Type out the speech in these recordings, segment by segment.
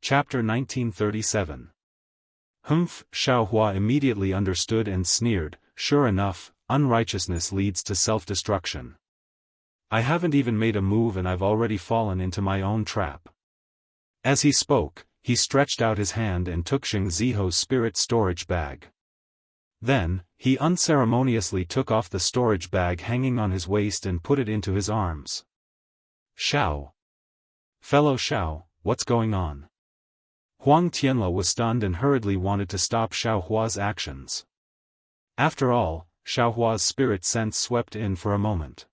Chapter 1937. Humph! Xiaohua immediately understood and sneered, sure enough, unrighteousness leads to self-destruction. I haven't even made a move and I've already fallen into my own trap. As he spoke, he stretched out his hand and took Zheng Ziho's spirit storage bag. Then, he unceremoniously took off the storage bag hanging on his waist and put it into his arms. Xiao! Fellow Xiao, what's going on? Huang Tianle was stunned and hurriedly wanted to stop Xiaohua's actions. After all, Xiaohua's spirit sense swept in for a moment.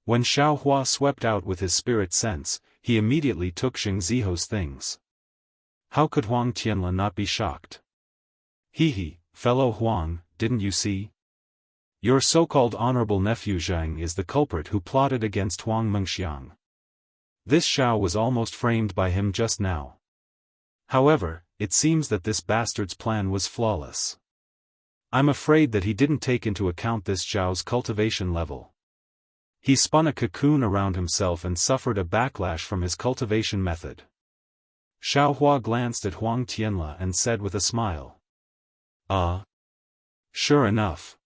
When Xiaohua swept out with his spirit sense, he immediately took Zheng Ziho's things. How could Huang Tianle not be shocked? He, fellow Huang, didn't you see? Your so-called honorable nephew Zheng is the culprit who plotted against Huang Mengxiang. This Xiao was almost framed by him just now. However, it seems that this bastard's plan was flawless. I'm afraid that he didn't take into account this Xiao's cultivation level. He spun a cocoon around himself and suffered a backlash from his cultivation method. Xiaohua glanced at Huang Tianle and said with a smile. Sure enough.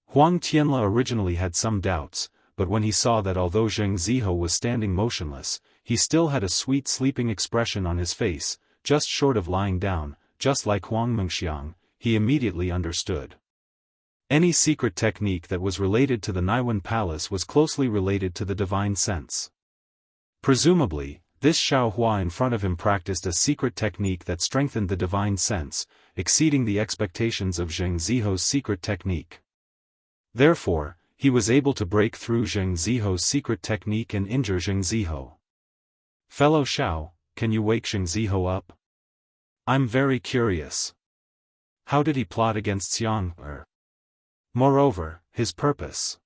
Huang Tianle originally had some doubts, but when he saw that although Zheng Ziho was standing motionless, he still had a sweet sleeping expression on his face, just short of lying down, just like Huang Mengxiang, he immediately understood. Any secret technique that was related to the Naiwan Palace was closely related to the divine sense. Presumably, this Xiaohua in front of him practiced a secret technique that strengthened the divine sense, exceeding the expectations of Zheng Ziho's secret technique. Therefore, he was able to break through Zheng Ziho's secret technique and injure Zheng Ziho. Fellow Xiao, can you wake Zheng Ziho up? I'm very curious. How did he plot against Xiang? Moreover, his purpose.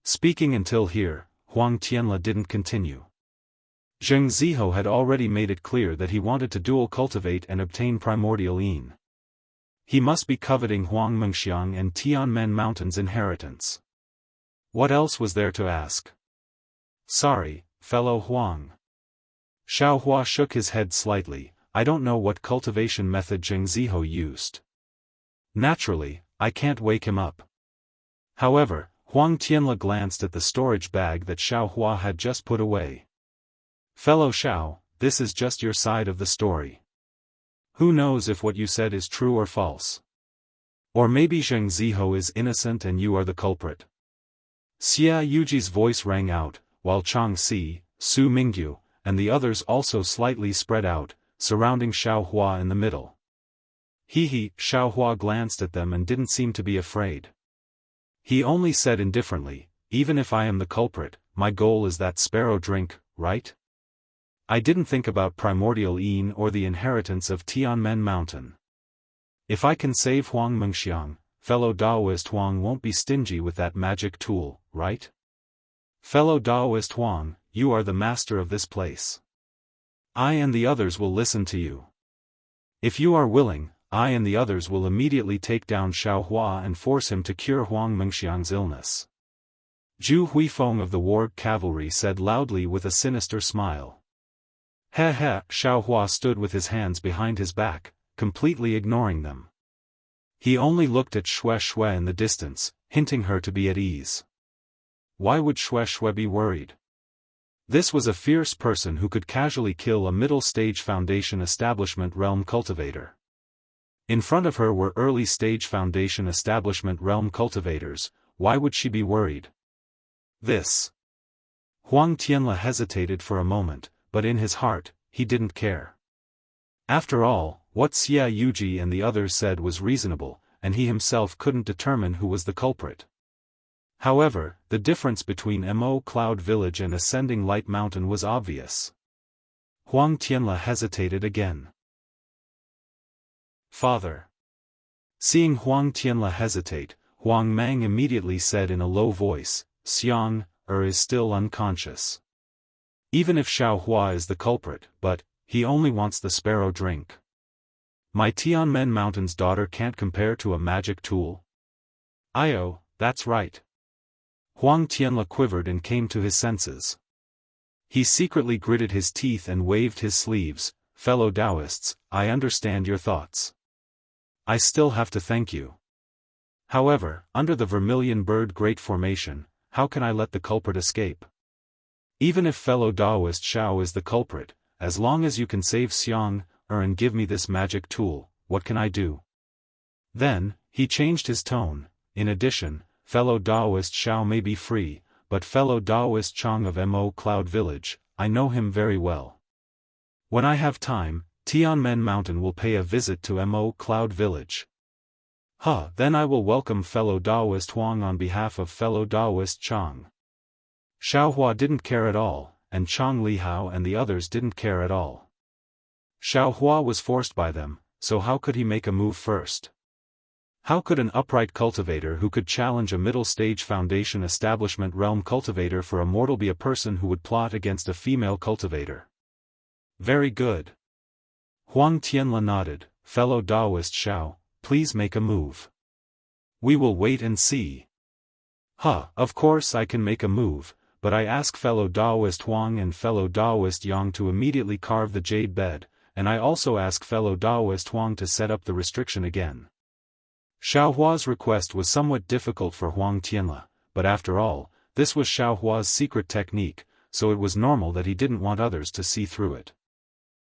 Speaking until here, Huang Tianle didn't continue. Zheng Ziho had already made it clear that he wanted to dual cultivate and obtain primordial yin. He must be coveting Huang Mengxiang and Tianmen Mountain's inheritance. What else was there to ask? Sorry, fellow Huang. Xiaohua shook his head slightly. I don't know what cultivation method Zheng Ziho used. Naturally, I can't wake him up. However, Huang Tianle glanced at the storage bag that Xiaohua had just put away. Fellow Xiao, this is just your side of the story. Who knows if what you said is true or false? Or maybe Zheng Ziho is innocent and you are the culprit. Xia Yuji's voice rang out, while Chang Si, Su Mingyu, and the others also slightly spread out, surrounding Xiaohua in the middle. Xiaohua glanced at them and didn't seem to be afraid. He only said indifferently, even if I am the culprit, my goal is that sparrow drink, right? I didn't think about primordial yin or the inheritance of Tianmen Mountain. If I can save Huang Mengxiang, fellow Daoist Huang won't be stingy with that magic tool, right? Fellow Daoist Huang, you are the master of this place. I and the others will listen to you. If you are willing, I and the others will immediately take down Xiaohua and force him to cure Huang Mengxiang's illness. Zhu Huifeng of the Ward Cavalry said loudly with a sinister smile. Xiaohua stood with his hands behind his back, completely ignoring them. He only looked at Xue in the distance, hinting her to be at ease. Why would Xue be worried? This was a fierce person who could casually kill a middle-stage Foundation Establishment Realm cultivator. In front of her were early-stage Foundation Establishment Realm cultivators. Why would she be worried? This. Huang Tianle hesitated for a moment, but in his heart, he didn't care. After all, what Xia Yuji and the others said was reasonable, and he himself couldn't determine who was the culprit. However, the difference between Mo Cloud Village and Ascending Light Mountain was obvious. Huang Tianle hesitated again. Father. Seeing Huang Tianle hesitate, Huang Mang immediately said in a low voice, Xiang is still unconscious. Even if Xiaohua is the culprit, but he only wants the sparrow drink. My Tianmen Mountain's daughter can't compare to a magic tool. That's right. Huang Tianle quivered and came to his senses. He secretly gritted his teeth and waved his sleeves. fellow Taoists, I understand your thoughts. I still have to thank you. However, under the Vermilion Bird Great Formation, how can I let the culprit escape? Even if fellow Taoist Shao is the culprit, as long as you can save Xiang, and give me this magic tool, what can I do? Then, he changed his tone. In addition, fellow Taoist Shao may be free, but fellow Taoist Chang of Mo Cloud Village, I know him very well. When I have time, Tianmen Mountain will pay a visit to Mo Cloud Village. Then I will welcome fellow Taoist Huang on behalf of fellow Taoist Chang. Xiaohua didn't care at all, and Chang Lihao and the others didn't care at all. Xiaohua was forced by them, so how could he make a move first? How could an upright cultivator who could challenge a middle-stage foundation establishment realm cultivator for a mortal be a person who would plot against a female cultivator? Very good. Huang Tianla nodded. Fellow Taoist Shao, please make a move. We will wait and see. Of course I can make a move, but I ask fellow Taoist Huang and fellow Taoist Yang to immediately carve the jade bed, and I also ask fellow Taoist Huang to set up the restriction again. Xiaohua's request was somewhat difficult for Huang Tianla, but after all, this was Xiaohua's secret technique, so it was normal that he didn't want others to see through it.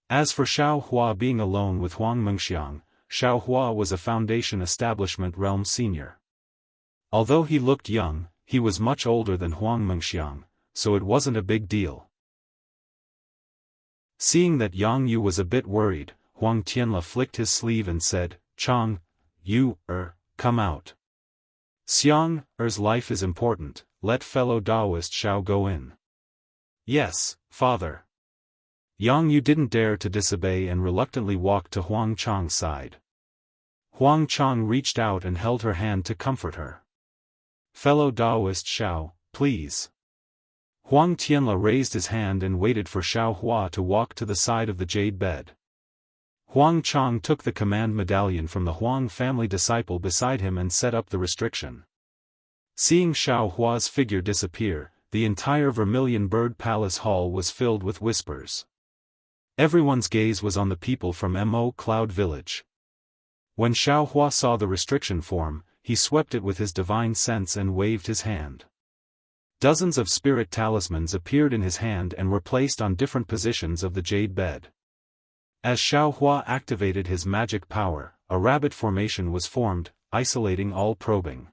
As for Xiaohua being alone with Huang Mengxiang, Xiaohua was a foundation establishment realm senior. Although he looked young, he was much older than Huang Mengxiang, so it wasn't a big deal. Seeing that Yang Yu was a bit worried, Huang Tianla flicked his sleeve and said, Chang, you, come out. Xiang's life is important, let fellow Taoist Shao go in. Yes, father. Yang Yu didn't dare to disobey and reluctantly walked to Huang Chang's side. Huang Chang reached out and held her hand to comfort her. Fellow Taoist Shao, please. Huang Tianla raised his hand and waited for Xiaohua to walk to the side of the jade bed. Huang Chang took the command medallion from the Huang family disciple beside him and set up the restriction. Seeing Xiaohua's figure disappear, the entire Vermilion Bird Palace hall was filled with whispers. Everyone's gaze was on the people from Mo Cloud Village. When Xiaohua saw the restriction form, he swept it with his divine sense and waved his hand. Dozens of spirit talismans appeared in his hand and were placed on different positions of the jade bed. As Xiaohua activated his magic power, a rabbit formation was formed, isolating all probing.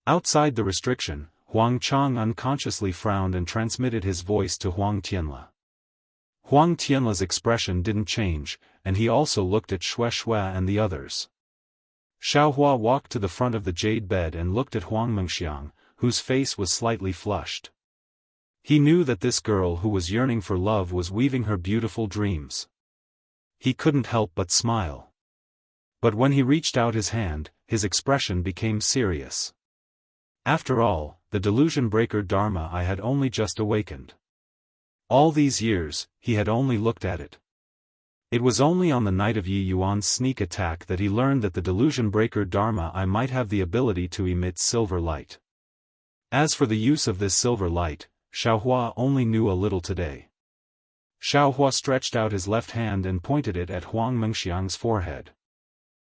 Outside the restriction, Huang Chang unconsciously frowned and transmitted his voice to Huang Tianla. Huang Tianla's expression didn't change, and he also looked at Shui and the others. Xiaohua walked to the front of the jade bed and looked at Huang Mengxiang, whose face was slightly flushed. He knew that this girl who was yearning for love was weaving her beautiful dreams. He couldn't help but smile. But when he reached out his hand, his expression became serious. After all, the delusion breaker Dharma I had only just awakened. All these years, he had only looked at it. It was only on the night of Yi Yuan's sneak attack that he learned that the delusion breaker Dharma I might have the ability to emit silver light. As for the use of this silver light, Xiaohua only knew a little today. Xiaohua stretched out his left hand and pointed it at Huang Mengxiang's forehead.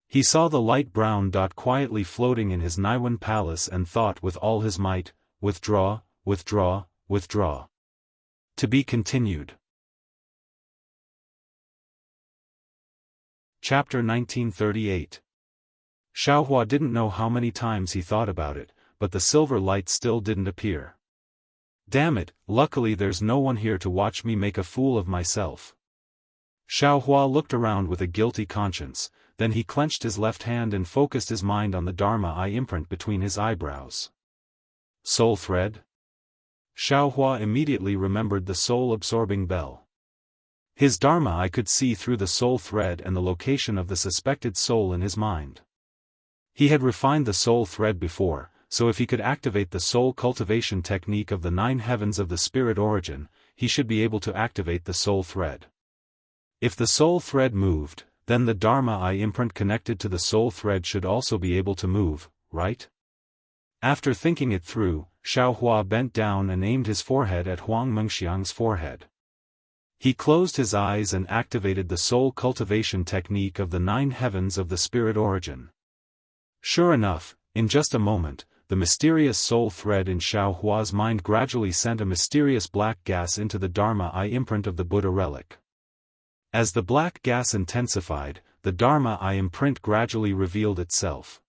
He saw the light brown dot quietly floating in his Naiwan palace and thought with all his might, withdraw, withdraw, withdraw. To be continued. Chapter 1938. Xiaohua didn't know how many times he thought about it, but the silver light still didn't appear. Damn it, luckily there's no one here to watch me make a fool of myself. Xiaohua looked around with a guilty conscience, then he clenched his left hand and focused his mind on the Dharma eye imprint between his eyebrows. Soul thread? Xiaohua immediately remembered the soul-absorbing bell. His Dharma eye could see through the soul thread and the location of the suspected soul in his mind. He had refined the soul thread before, so if he could activate the soul cultivation technique of the 9 heavens of the spirit origin, he should be able to activate the soul thread. If the soul thread moved, then the Dharma eye imprint connected to the soul thread should also be able to move, right? After thinking it through, Xiaohua bent down and aimed his forehead at Huang Mengxiang's forehead. He closed his eyes and activated the soul cultivation technique of the 9 heavens of the spirit origin. Sure enough, in just a moment, the mysterious soul thread in Xiao Hua's mind gradually sent a mysterious black gas into the Dharma Eye imprint of the Buddha relic. As the black gas intensified, the Dharma Eye imprint gradually revealed itself.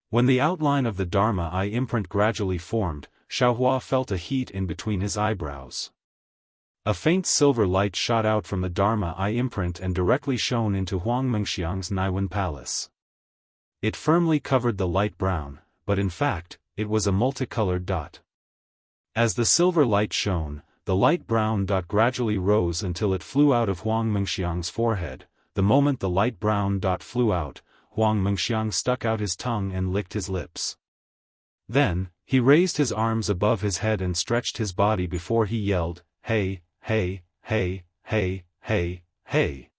When the outline of the Dharma Eye imprint gradually formed, Xiao Hua felt a heat in between his eyebrows. A faint silver light shot out from the Dharma Eye imprint and directly shone into Huang Mengxiang's Naiwen Palace. It firmly covered the light brown, but in fact, it was a multicolored dot. As the silver light shone, the light brown dot gradually rose until it flew out of Huang Mengxiang's forehead. The moment the light brown dot flew out, Huang Mengxiang stuck out his tongue and licked his lips. Then, he raised his arms above his head and stretched his body before he yelled, "Hey, hey, hey, hey, hey, hey."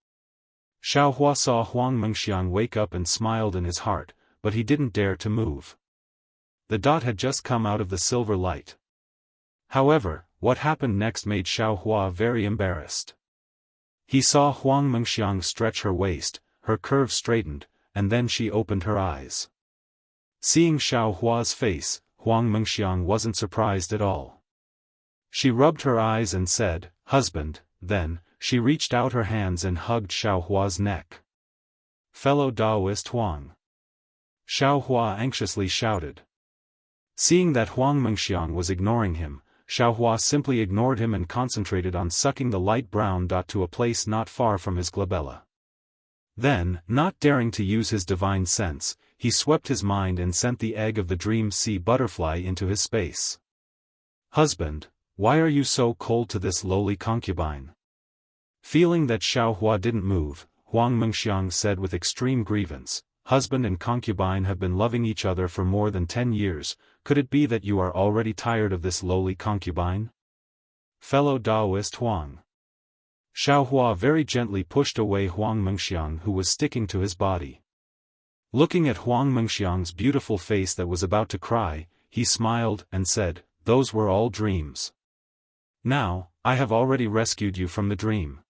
Xiao Hua saw Huang Mengxiang wake up and smiled in his heart, but he didn't dare to move. The dot had just come out of the silver light. However, what happened next made Xiao Hua very embarrassed. He saw Huang Mengxiang stretch her waist, her curves straightened, and then she opened her eyes. Seeing Xiao Hua's face, Huang Mengxiang wasn't surprised at all. She rubbed her eyes and said, "Husband," then, she reached out her hands and hugged Xiao Hua's neck. "Fellow Taoist Huang!" Xiao Hua anxiously shouted. Seeing that Huang Mengxiang was ignoring him, Xiao Hua simply ignored him and concentrated on sucking the light brown dot to a place not far from his glabella. Then, not daring to use his divine sense, he swept his mind and sent the egg of the dream sea butterfly into his space. "Husband, why are you so cold to this lowly concubine?" Feeling that Xiao Hua didn't move, Huang Mengxiang said with extreme grievance, "Husband and concubine have been loving each other for more than 10 years, could it be that you are already tired of this lowly concubine?" "Fellow Taoist Huang." Xiao Hua very gently pushed away Huang Mengxiang, who was sticking to his body. Looking at Huang Mengxiang's beautiful face that was about to cry, he smiled and said, "Those were all dreams. Now, I have already rescued you from the dream.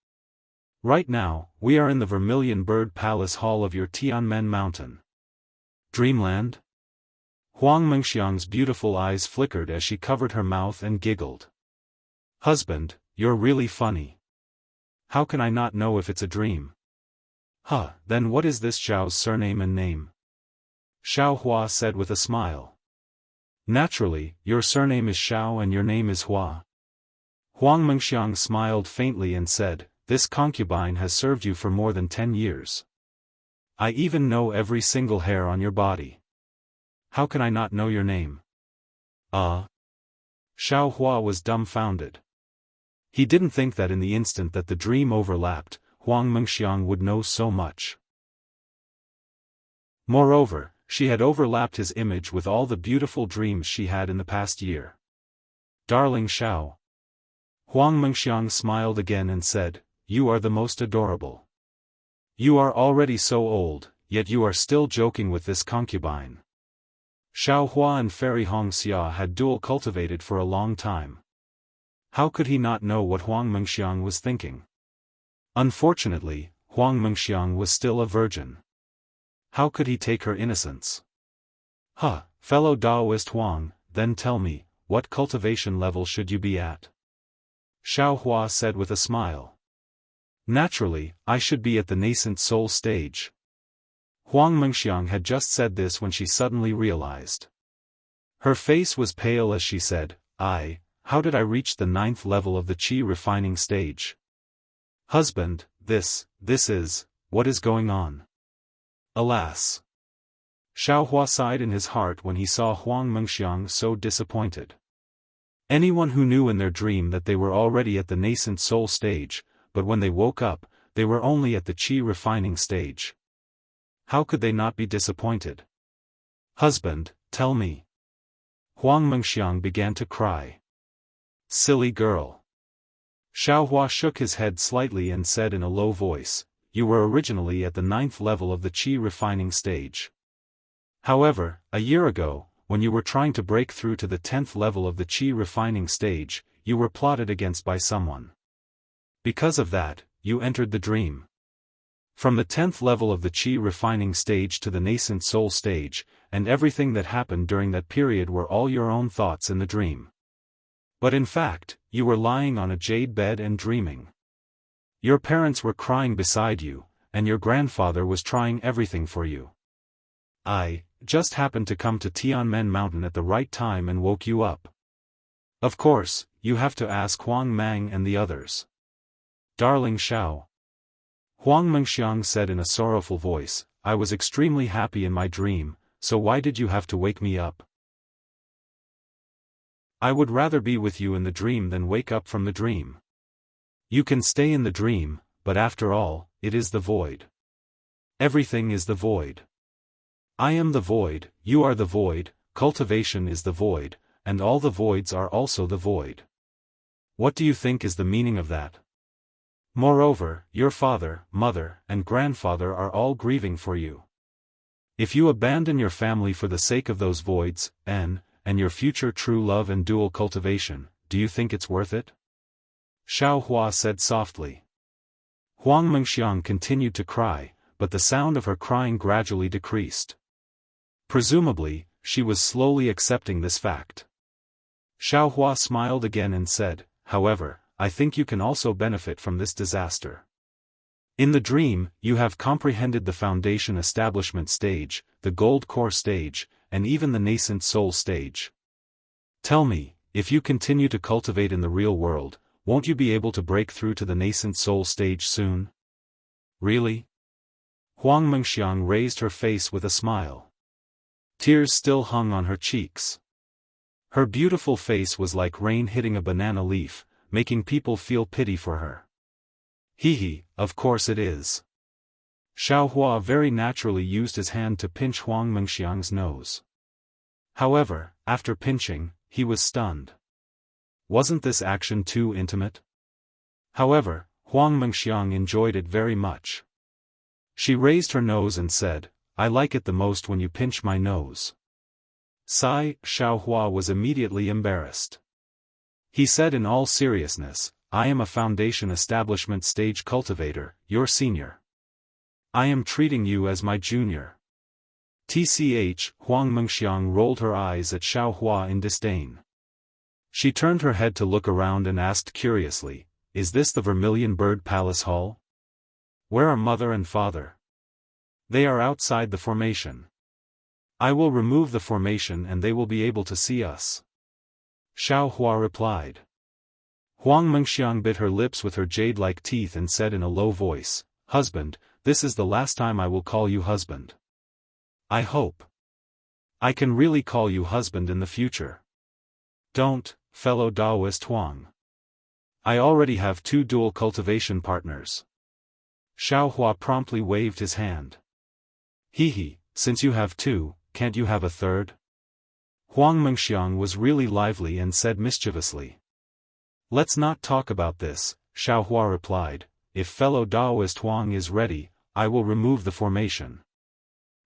Right now, we are in the Vermilion Bird Palace Hall of your Tianmen Mountain. Dreamland?" Huang Mengxiang's beautiful eyes flickered as she covered her mouth and giggled. "Husband, you're really funny. How can I not know if it's a dream?" "Huh, then what is this Zhao's surname and name?" Xiao Hua said with a smile. "Naturally, your surname is Xiao and your name is Hua." Huang Mengxiang smiled faintly and said, "This concubine has served you for more than 10 years. I even know every single hair on your body. How can I not know your name?" Xiao Hua was dumbfounded. He didn't think that in the instant that the dream overlapped, Huang Mengxiang would know so much. Moreover, she had overlapped his image with all the beautiful dreams she had in the past year. "Darling Xiao." Huang Mengxiang smiled again and said, "You are the most adorable. You are already so old, yet you are still joking with this concubine." Xiao Hua and Fairy Hong Xia had dual cultivated for a long time. How could he not know what Huang Mengxiang was thinking? Unfortunately, Huang Mengxiang was still a virgin. How could he take her innocence? "Huh, fellow Taoist Huang, then tell me, what cultivation level should you be at?" Xiao Hua said with a smile. "Naturally, I should be at the nascent soul stage." Huang Mengxiang had just said this when she suddenly realized. Her face was pale as she said, How did I reach the 9th level of the Qi refining stage?" "Husband, this is, what is going on?" Alas! Xiao Hua sighed in his heart when he saw Huang Mengxiang so disappointed. Anyone who knew in their dream that they were already at the nascent soul stage, but when they woke up, they were only at the Qi refining stage. How could they not be disappointed? "Husband, tell me." Huang Mengxiang began to cry. "Silly girl." Xiao Hua shook his head slightly and said in a low voice, "You were originally at the 9th level of the Qi refining stage. However, a year ago, when you were trying to break through to the 10th level of the Qi refining stage, you were plotted against by someone. Because of that, you entered the dream. From the 10th level of the Qi refining stage to the nascent soul stage, and everything that happened during that period were all your own thoughts in the dream. But in fact, you were lying on a jade bed and dreaming. Your parents were crying beside you, and your grandfather was trying everything for you. I just happened to come to Tianmen Mountain at the right time and woke you up. Of course, you have to ask Huang Mang and the others. Darling Xiao. Huang Mengxiang said in a sorrowful voice, I was extremely happy in my dream, so why did you have to wake me up? I would rather be with you in the dream than wake up from the dream. You can stay in the dream, but after all, it is the void. Everything is the void. I am the void, you are the void, cultivation is the void, and all the voids are also the void. What do you think is the meaning of that? Moreover, your father, mother, and grandfather are all grieving for you. If you abandon your family for the sake of those voids, and your future true love and dual cultivation, do you think it's worth it? Xiao Hua said softly. Huang Mengxiang continued to cry, but the sound of her crying gradually decreased. Presumably, she was slowly accepting this fact. Xiao Hua smiled again and said, however, I think you can also benefit from this disaster. In the dream, you have comprehended the foundation establishment stage, the gold core stage, and even the nascent soul stage. Tell me, if you continue to cultivate in the real world, won't you be able to break through to the nascent soul stage soon? Really? Huang Mengxiang raised her face with a smile. Tears still hung on her cheeks. Her beautiful face was like rain hitting a banana leaf, making people feel pity for her. Hee, of course it is. Xiao Hua very naturally used his hand to pinch Huang Mengxiang's nose. However, after pinching, he was stunned. Wasn't this action too intimate? However, Huang Mengxiang enjoyed it very much. She raised her nose and said, I like it the most when you pinch my nose. Sigh, Xiao Hua was immediately embarrassed. He said in all seriousness, I am a foundation establishment stage cultivator, your senior. I am treating you as my junior. TCH, Huang Mengxiang rolled her eyes at Xiao Hua in disdain. She turned her head to look around and asked curiously, is this the Vermilion Bird Palace Hall? Where are mother and father? They are outside the formation. I will remove the formation and they will be able to see us. Xiao Hua replied. Huang Mengxiang bit her lips with her jade-like teeth and said in a low voice, Husband, this is the last time I will call you husband. I hope I can really call you husband in the future. Don't, fellow Taoist Huang. I already have 2 dual cultivation partners. Xiao Hua promptly waved his hand. Hee, since you have 2, can't you have a third? Huang Mengxiang was really lively and said mischievously. Let's not talk about this, Xiao Hua replied, if fellow Taoist Huang is ready, I will remove the formation.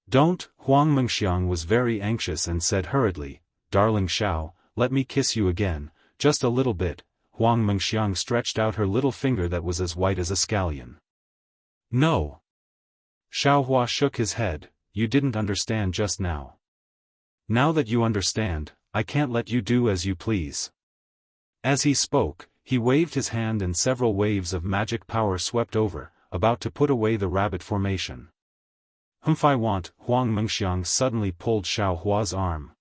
Don't, Huang Mengxiang was very anxious and said hurriedly, Darling Xiao, let me kiss you again, just a little bit. Huang Mengxiang stretched out her little finger that was as white as a scallion. No. Xiao Hua shook his head, you didn't understand just now. Now that you understand, I can't let you do as you please. As he spoke, he waved his hand and several waves of magic power swept over, about to put away the rabbit formation. Humph, I want, Huang Mengxiang suddenly pulled Xiao Hua's arm.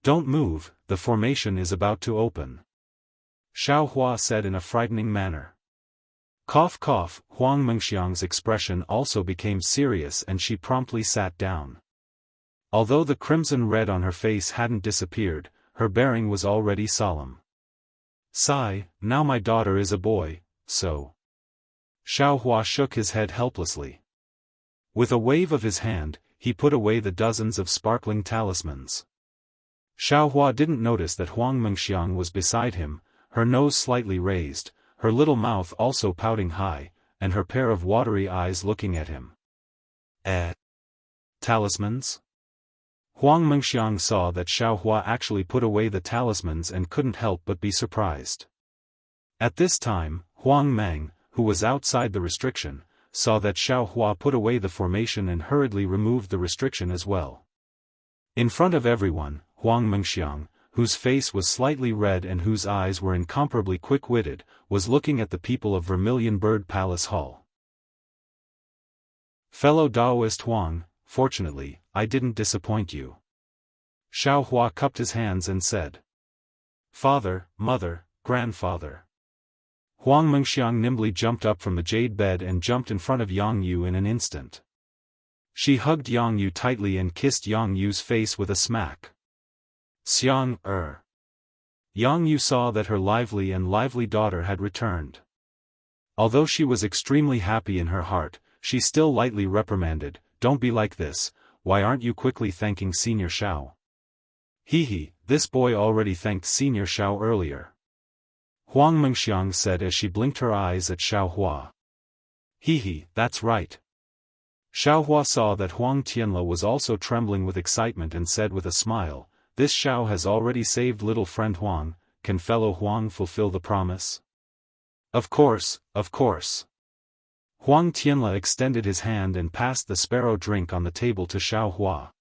Don't move, the formation is about to open. Xiao Hua said in a frightening manner. Cough cough, Huang Mengxiang's expression also became serious and she promptly sat down. Although the crimson red on her face hadn't disappeared, her bearing was already solemn. Sigh, now my daughter is a boy, so. Xiao Hua shook his head helplessly. With a wave of his hand, he put away the dozens of sparkling talismans. Xiao Hua didn't notice that Huang Mengxiang was beside him, her nose slightly raised, her little mouth also pouting high, and her pair of watery eyes looking at him. Talismans? Huang Mengxiang saw that Xiao Hua actually put away the talismans and couldn't help but be surprised. At this time, Huang Meng, who was outside the restriction, saw that Xiao Hua put away the formation and hurriedly removed the restriction as well. In front of everyone, Huang Mengxiang, whose face was slightly red and whose eyes were incomparably quick-witted, was looking at the people of Vermilion Bird Palace Hall. Fellow Daoist Huang, fortunately, I didn't disappoint you. Xiao Hua cupped his hands and said. Father, mother, grandfather. Huang Mengxiang nimbly jumped up from the jade bed and jumped in front of Yang Yu in an instant. She hugged Yang Yu tightly and kissed Yang Yu's face with a smack. Xiang, Yang Yu saw that her lively daughter had returned. Although she was extremely happy in her heart, she still lightly reprimanded, "Don't be like this, why aren't you quickly thanking Senior Xiao?" He, this boy already thanked Senior Xiao earlier. Huang Mengxiang said as she blinked her eyes at Xiao Hua. That's right. Xiao Hua saw that Huang Tianle was also trembling with excitement and said with a smile, "This Xiao has already saved little friend Huang, can fellow Huang fulfill the promise?" Of course. Huang Tianle extended his hand and passed the sparrow drink on the table to Xiao Hua.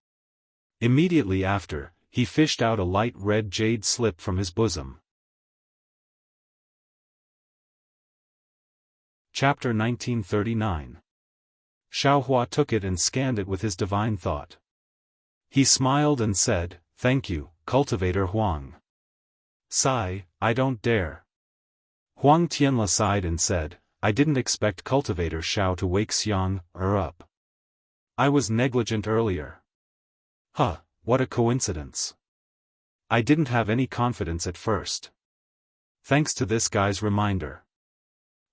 Immediately after, he fished out a light red jade slip from his bosom. Chapter 1939. Xiao Hua took it and scanned it with his divine thought. He smiled and said, "Thank you, Cultivator Huang." Sigh, I don't dare. Huang Tianle sighed and said, "I didn't expect Cultivator Xiao to wake Xiang up. I was negligent earlier. What a coincidence. I didn't have any confidence at first. Thanks to this guy's reminder."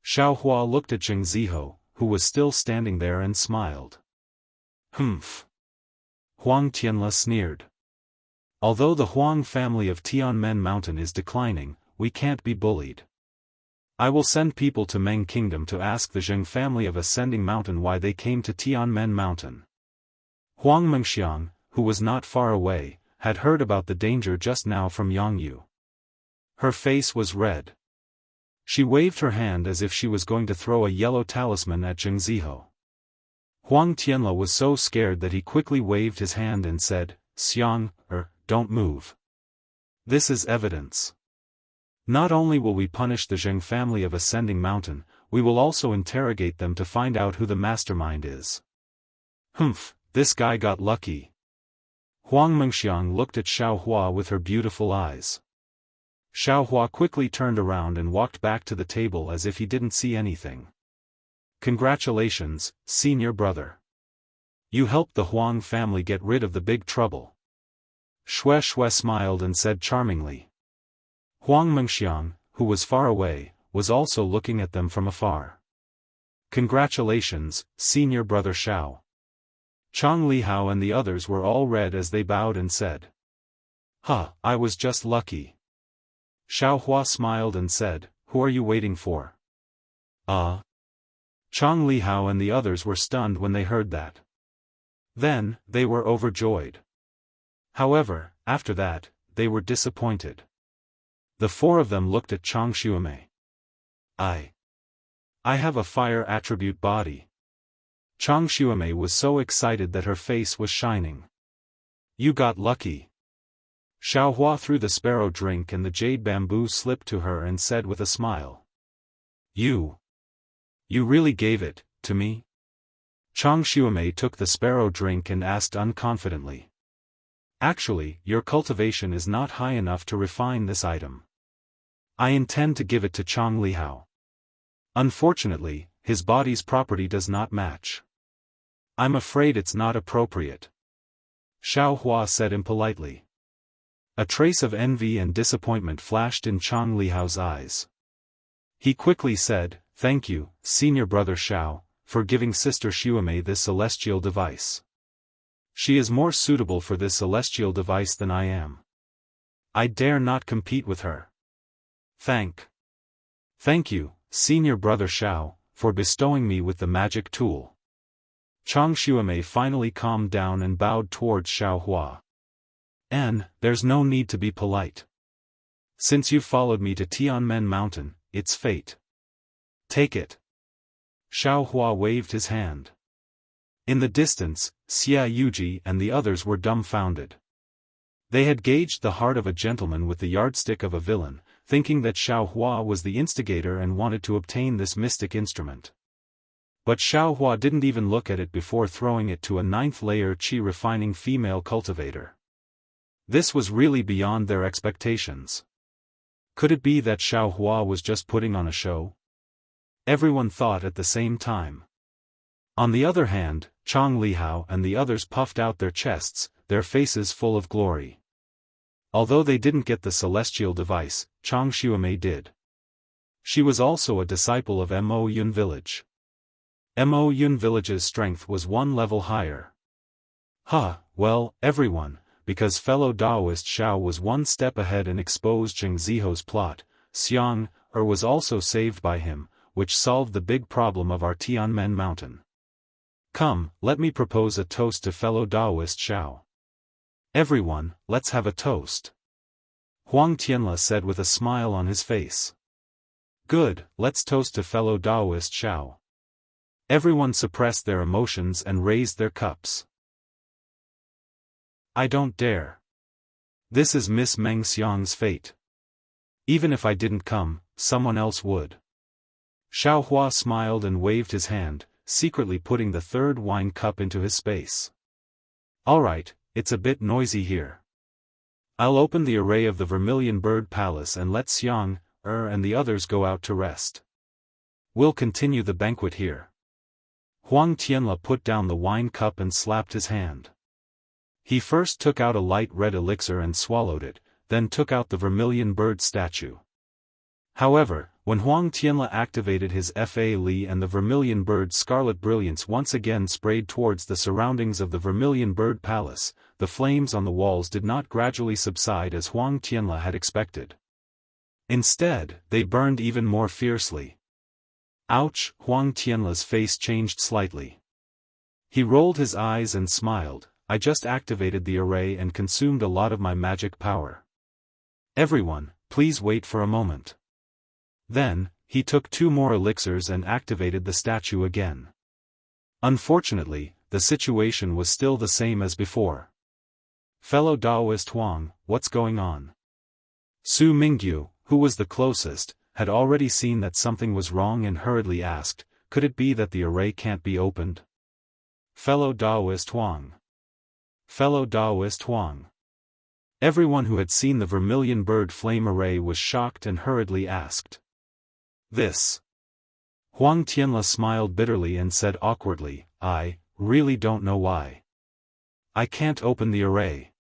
Xiao Hua looked at Zheng Ziho, who was still standing there and smiled. Humph. Huang Tianle sneered. Although the Huang family of Tianmen Mountain is declining, we can't be bullied. I will send people to Meng Kingdom to ask the Zheng family of Ascending Mountain why they came to Tianmen Mountain. Huang Mengxiang, who was not far away, had heard about the danger just now from Yang Yu. Her face was red. She waved her hand as if she was going to throw a yellow talisman at Zheng Ziho. Huang Tianle was so scared that he quickly waved his hand and said, "Xiang, don't move. This is evidence. Not only will we punish the Zheng family of Ascending Mountain, we will also interrogate them to find out who the mastermind is." Humph, this guy got lucky. Huang Mengxiang looked at Xiao Hua with her beautiful eyes. Xiao Hua quickly turned around and walked back to the table as if he didn't see anything. "Congratulations, senior brother. You helped the Huang family get rid of the big trouble." Xue Xue smiled and said charmingly. Huang Mengxiang, who was far away, was also looking at them from afar. "Congratulations, senior brother Xiao." Chang Lihao and the others were all red as they bowed and said. I was just lucky." Xiao Hua smiled and said, "Who are you waiting for?" Chang Lihao and the others were stunned when they heard that. Then, they were overjoyed. However, after that, they were disappointed. The four of them looked at Chang Xuemei. I have a fire attribute body." Chang Xuemei was so excited that her face was shining. "You got lucky." Xiao Hua threw the sparrow drink and the jade bamboo slip to her and said with a smile. You really gave it to me?" Chang Xuemei took the sparrow drink and asked unconfidently. "Actually, your cultivation is not high enough to refine this item. I intend to give it to Chang Lihao. Unfortunately, his body's property does not match. I'm afraid it's not appropriate." Xiao Hua said impolitely. A trace of envy and disappointment flashed in Chang Lihao's eyes. He quickly said, "Thank you, senior brother Xiao, for giving sister Xuemei this celestial device. She is more suitable for this celestial device than I am. I dare not compete with her. Thank you, senior brother Xiao, for bestowing me with the magic tool." Chang Xuemei finally calmed down and bowed towards Xiao Hua. "There's no need to be polite. Since you followed me to Tianmen Mountain, it's fate. Take it. Xiao Hua waved his hand. In the distance, Xia Yuji and the others were dumbfounded. They had gauged the heart of a gentleman with the yardstick of a villain, thinking that Xiao Hua was the instigator and wanted to obtain this mystic instrument. But Xiao Hua didn't even look at it before throwing it to a 9th-layer qi-refining female cultivator. This was really beyond their expectations. Could it be that Xiao Hua was just putting on a show? Everyone thought at the same time. On the other hand, Chang Lihao and the others puffed out their chests, their faces full of glory. Although they didn't get the celestial device, Chang Xuemei did. She was also a disciple of Mo Yun Village. Mo Yun Village's strength was one level higher. Well, everyone, because fellow Taoist Xiao was one step ahead and exposed Zheng Ziho's plot, Xiang was also saved by him, which solved the big problem of our Tianmen Mountain. Come, let me propose a toast to fellow Taoist Xiao. Everyone, let's have a toast. Huang Tianla said with a smile on his face. Good, let's toast to fellow Taoist Xiao. Everyone suppressed their emotions and raised their cups. I don't dare. This is Miss Meng Xiang's fate. Even if I didn't come, someone else would. Xiao Hua smiled and waved his hand, secretly putting the 3rd wine cup into his space. Alright, it's a bit noisy here. I'll open the array of the Vermilion Bird Palace and let Xiang, and the others go out to rest. We'll continue the banquet here. Huang Tianla put down the wine cup and slapped his hand. He first took out a light red elixir and swallowed it, then took out the Vermilion Bird statue. However, when Huang Tianla activated his Fa Li and the Vermilion Bird's scarlet brilliance once again sprayed towards the surroundings of the Vermilion Bird Palace, the flames on the walls did not gradually subside as Huang Tianla had expected. Instead, they burned even more fiercely. Ouch! Huang Tianla's face changed slightly. He rolled his eyes and smiled. I just activated the array and consumed a lot of my magic power. Everyone, please wait for a moment. Then, he took 2 more elixirs and activated the statue again. Unfortunately, the situation was still the same as before. Fellow Taoist Huang, what's going on? Su Mingyu, who was the closest, had already seen that something was wrong and hurriedly asked, could it be that the array can't be opened? Fellow Taoist Huang. Fellow Taoist Huang. Everyone who had seen the Vermilion Bird flame array was shocked and hurriedly asked. This. Huang Tianla smiled bitterly and said awkwardly, I really don't know why. I can't open the array.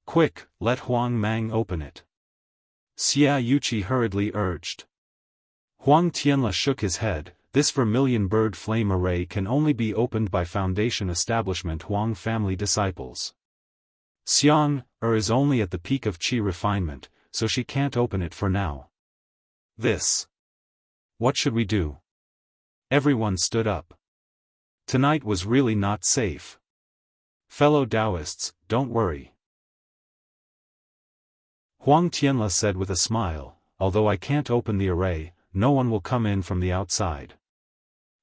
Quick, let Huang Mang open it. Xia Yuqi hurriedly urged. Huang Tianla shook his head. This Vermilion Bird flame array can only be opened by Foundation Establishment Huang family disciples. Xiang is only at the peak of qi refinement, so she can't open it for now. This. What should we do? Everyone stood up. Tonight was really not safe. Fellow Taoists, don't worry. Huang Tianla said with a smile, although I can't open the array, no one will come in from the outside.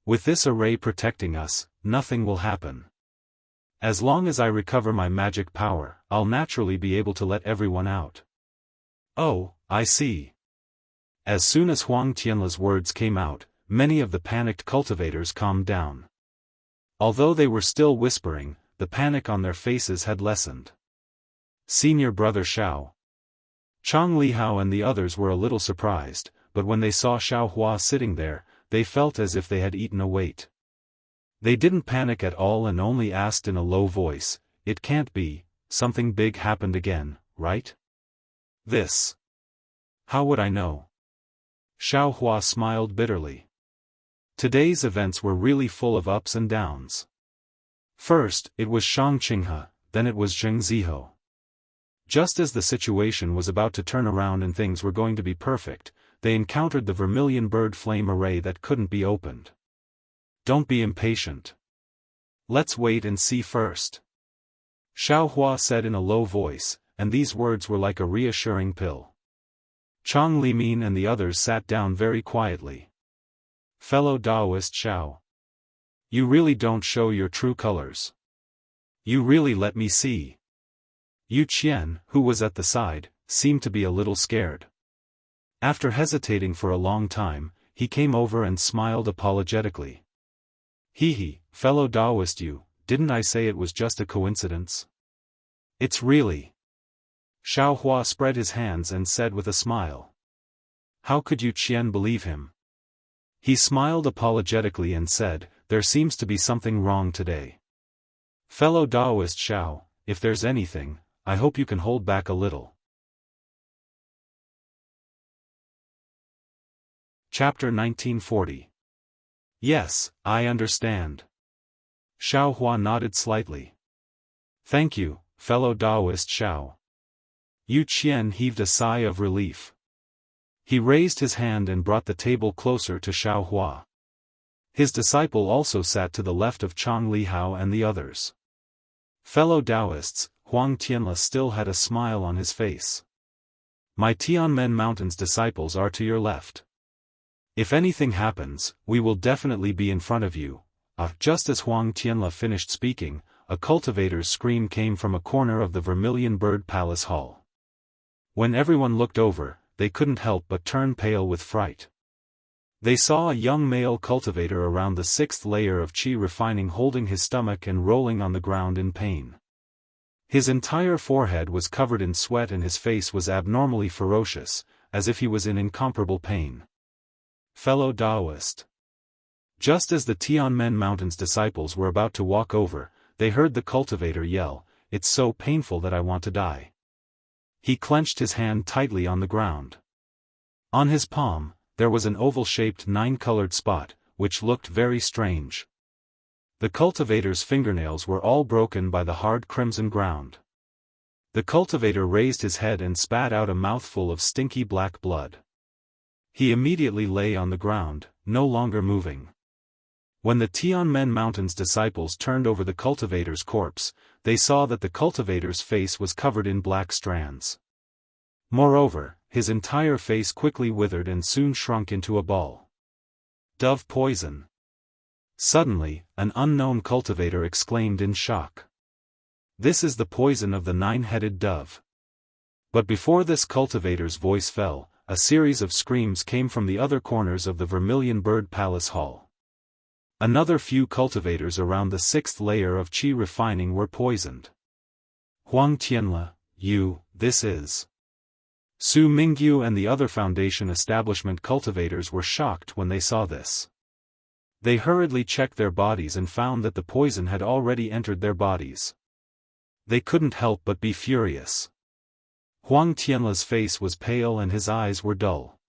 With this array protecting us, nothing will happen. As long as I recover my magic power, I'll naturally be able to let everyone out. Oh, I see. As soon as Huang Tianla's words came out, many of the panicked cultivators calmed down. Although they were still whispering, the panic on their faces had lessened. Senior brother Xiao. Chang Lihao and the others were a little surprised, but when they saw Xiao Hua sitting there, they felt as if they had eaten a weight. They didn't panic at all and only asked in a low voice, it can't be, something big happened again, right? This. How would I know? Xiao Hua smiled bitterly. Today's events were really full of ups and downs. First, it was Shang Qinghe, then it was Zheng Ziho. Just as the situation was about to turn around and things were going to be perfect, they encountered the Vermilion Bird flame array that couldn't be opened. Don't be impatient. Let's wait and see first. Xiao Hua said in a low voice, and these words were like a reassuring pill. Chang Limin and the others sat down very quietly. Fellow Taoist Xiao. You really don't show your true colors. You really let me see. Yu Qian, who was at the side, seemed to be a little scared. After hesitating for a long time, he came over and smiled apologetically. Hee, fellow Taoist Yu, didn't I say it was just a coincidence? It's really. Xiao Hua spread his hands and said with a smile. How could Yu Qian believe him? He smiled apologetically and said, there seems to be something wrong today. Fellow Taoist Xiao, if there's anything, I hope you can hold back a little. Chapter 1940. Yes, I understand. Xiao Hua nodded slightly. Thank you, fellow Taoist Xiao. Yu Qian heaved a sigh of relief. He raised his hand and brought the table closer to Xiao Hua. His disciple also sat to the left of Chang Lihao and the others. Fellow Taoists, Huang Tianla still had a smile on his face. My Tianmen Mountains disciples are to your left. If anything happens, we will definitely be in front of you. Just as Huang Tianla finished speaking, a cultivator's scream came from a corner of the Vermilion Bird Palace Hall. When everyone looked over, they couldn't help but turn pale with fright. They saw a young male cultivator around the 6th layer of qi refining holding his stomach and rolling on the ground in pain. His entire forehead was covered in sweat and his face was abnormally ferocious, as if he was in incomparable pain. Fellow Taoist. Just as the Tianmen Mountains disciples were about to walk over, they heard the cultivator yell, "It's so painful that I want to die." He clenched his hand tightly on the ground. On his palm, there was an oval-shaped 9-colored spot, which looked very strange. The cultivator's fingernails were all broken by the hard crimson ground. The cultivator raised his head and spat out a mouthful of stinky black blood. He immediately lay on the ground, no longer moving. When the Tianmen Mountains disciples turned over the cultivator's corpse, they saw that the cultivator's face was covered in black strands. Moreover, his entire face quickly withered and soon shrunk into a ball. Dove poison. Suddenly, an unknown cultivator exclaimed in shock. This is the poison of the 9-headed dove. But before this cultivator's voice fell, a series of screams came from the other corners of the Vermilion Bird Palace Hall. Another few cultivators around the 6th layer of qi refining were poisoned. Huang Tianla, this is. Su Mingyu and the other Foundation establishment cultivators were shocked when they saw this. They hurriedly checked their bodies and found that the poison had already entered their bodies. They couldn't help but be furious. Huang Tianla's face was pale and his eyes were dull.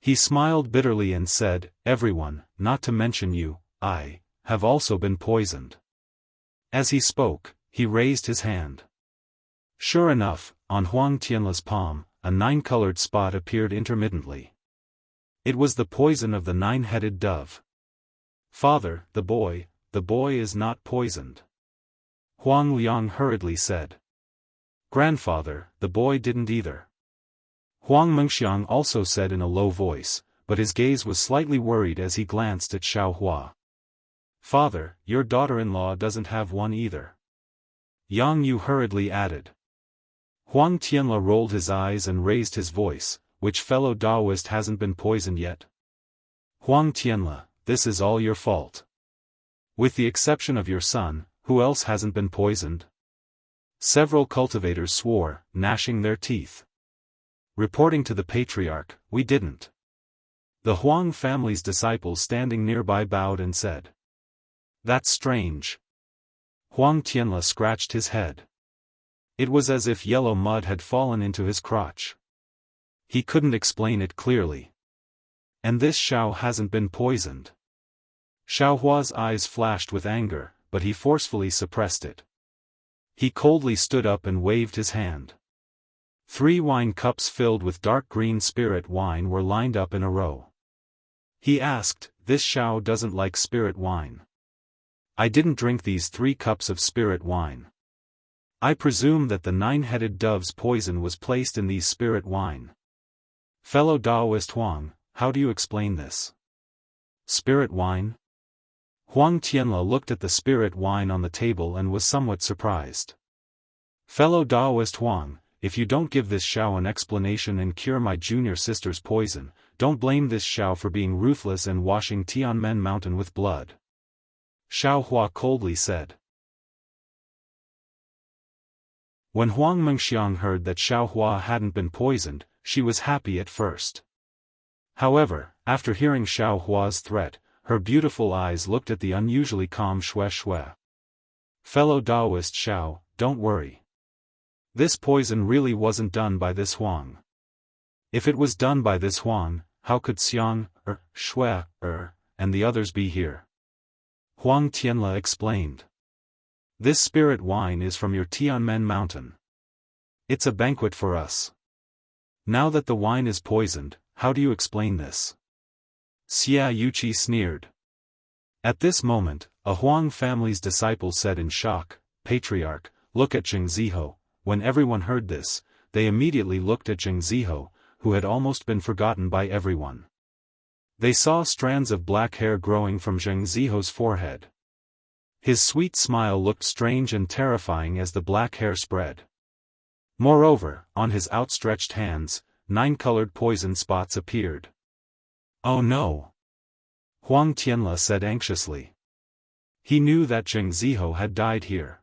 He smiled bitterly and said, "Everyone, not to mention you, I, have also been poisoned." As he spoke, he raised his hand. Sure enough, on Huang Tianla's palm, a 9-colored spot appeared intermittently. It was the poison of the 9-headed dove. "Father, the boy is not poisoned," Huang Liang hurriedly said. "Grandfather, the boy didn't either," Huang Mengxiang also said in a low voice, but his gaze was slightly worried as he glanced at Xiao Hua. "Father, your daughter-in-law doesn't have one either," Yang Yu hurriedly added. Huang Tianla rolled his eyes and raised his voice, "Which fellow Taoist hasn't been poisoned yet?" "Huang Tianla, this is all your fault. With the exception of your son, who else hasn't been poisoned?" Several cultivators swore, gnashing their teeth. Reporting to the patriarch, "We didn't." The Huang family's disciples standing nearby bowed and said, "That's strange." Huang Tianla scratched his head. It was as if yellow mud had fallen into his crotch. He couldn't explain it clearly. "And this Xiao hasn't been poisoned." Xiao Hua's eyes flashed with anger, but he forcefully suppressed it. He coldly stood up and waved his hand. 3 wine cups filled with dark green spirit wine were lined up in a row. He asked, "This Xiao doesn't like spirit wine. I didn't drink these 3 cups of spirit wine. I presume that the 9-headed dove's poison was placed in these spirit wine. Fellow Taoist Huang, how do you explain this?" Spirit wine? Huang Tianla looked at the spirit wine on the table and was somewhat surprised. Fellow Daoist Huang, if you don't give this Xiao an explanation and cure my junior sister's poison, don't blame this Xiao for being ruthless and washing Tianmen Mountain with blood. Xiao Hua coldly said. When Huang Mengxiang heard that Xiao Hua hadn't been poisoned, she was happy at first. However, after hearing Xiao Hua's threat, her beautiful eyes looked at the unusually calm Xue Xue. Fellow Daoist Xiao, don't worry. This poison really wasn't done by this Huang. If it was done by this Huang, how could Xiang, Xue, and the others be here? Huang Tianla explained. This spirit wine is from your Tianmen Mountain. It's a banquet for us. Now that the wine is poisoned, how do you explain this? Xia Yuqi sneered. At this moment, a Huang family's disciple said in shock, Patriarch, look at Zheng Ziho. When everyone heard this, they immediately looked at Zheng Ziho, who had almost been forgotten by everyone. They saw strands of black hair growing from Zheng Ziho's forehead. His sweet smile looked strange and terrifying as the black hair spread. Moreover, on his outstretched hands, 9 colored poison spots appeared. Oh no! Huang Tianla said anxiously. He knew that Zheng Ziho had died here.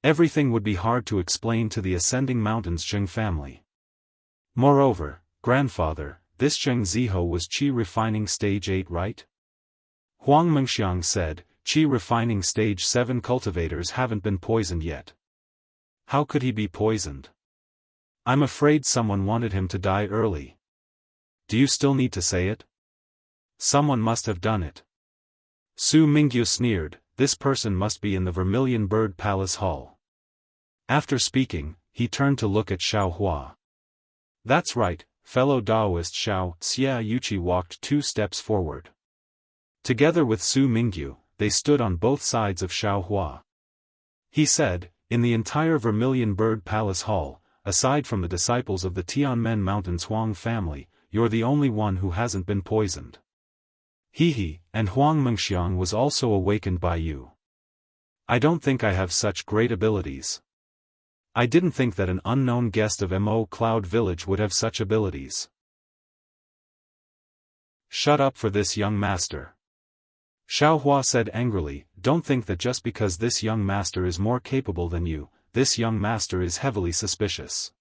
Everything would be hard to explain to the Ascending Mountains Zheng family. Moreover, grandfather, this Zheng Ziho was Qi refining stage 8, right? Huang Mengxiang said, Qi refining stage 7 cultivators haven't been poisoned yet. How could he be poisoned? I'm afraid someone wanted him to die early. Do you still need to say it? Someone must have done it. Su Mingyu sneered, this person must be in the Vermilion Bird Palace Hall. After speaking, he turned to look at Xiao Hua. That's right, fellow Daoist Xiao. Xia Yuqi walked 2 steps forward. Together with Su Mingyu, they stood on both sides of Xiao Hua. He said, in the entire Vermilion Bird Palace Hall, aside from the disciples of the Tianmen Mountains Huang family, you're the only one who hasn't been poisoned. And Huang Mengxiang was also awakened by you. I don't think I have such great abilities. I didn't think that an unknown guest of Mo Cloud Village would have such abilities. Shut up for this young master. Xiao Hua said angrily, don't think that just because this young master is more capable than you, this young master is heavily suspicious.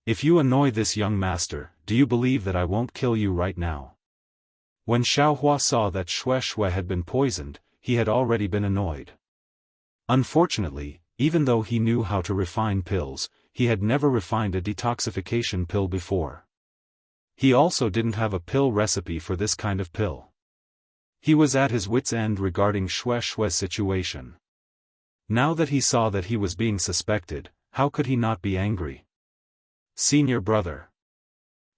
If you annoy this young master, do you believe that I won't kill you right now? When Xiao Hua saw that Xue Xue had been poisoned, he had already been annoyed. Unfortunately, even though he knew how to refine pills, he had never refined a detoxification pill before. He also didn't have a pill recipe for this kind of pill. He was at his wit's end regarding Xue Xue's situation. Now that he saw that he was being suspected, how could he not be angry? Senior brother.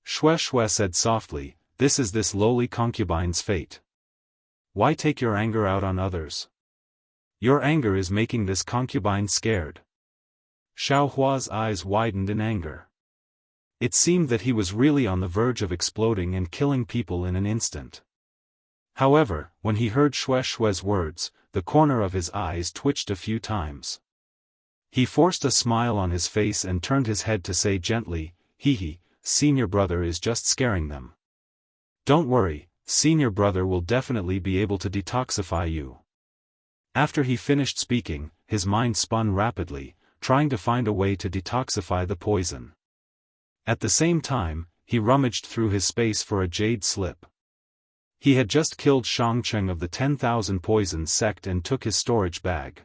Xue Xue said softly, this is this lowly concubine's fate. Why take your anger out on others? Your anger is making this concubine scared. Xiao Hua's eyes widened in anger. It seemed that he was really on the verge of exploding and killing people in an instant. However, when he heard Xue Xue's words, the corner of his eyes twitched a few times. He forced a smile on his face and turned his head to say gently, senior brother is just scaring them. Don't worry, senior brother will definitely be able to detoxify you. After he finished speaking, his mind spun rapidly, trying to find a way to detoxify the poison. At the same time, he rummaged through his space for a jade slip. He had just killed Shangcheng of the 10,000 Poisons sect and took his storage bag.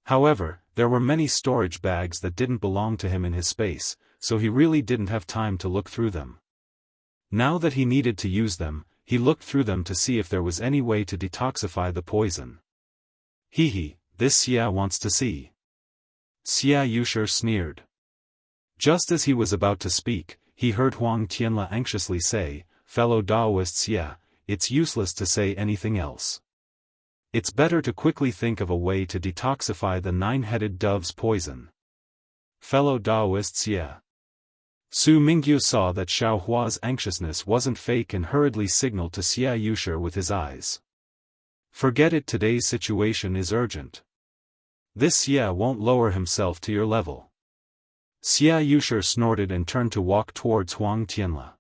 However, there were many storage bags that didn't belong to him in his space, so he really didn't have time to look through them. Now that he needed to use them, he looked through them to see if there was any way to detoxify the poison. This Xia wants to see. Xia Yushi sneered. Just as he was about to speak, he heard Huang Tianla anxiously say, fellow Daoist Xia, it's useless to say anything else. It's better to quickly think of a way to detoxify the 9-headed dove's poison. Fellow Daoist Xia. Su Mingyu saw that Xiao Hua's anxiousness wasn't fake and hurriedly signaled to Xia Yushe with his eyes. Forget it, today's situation is urgent. This Xia won't lower himself to your level. Xia Yushe snorted and turned to walk towards Huang Tianla.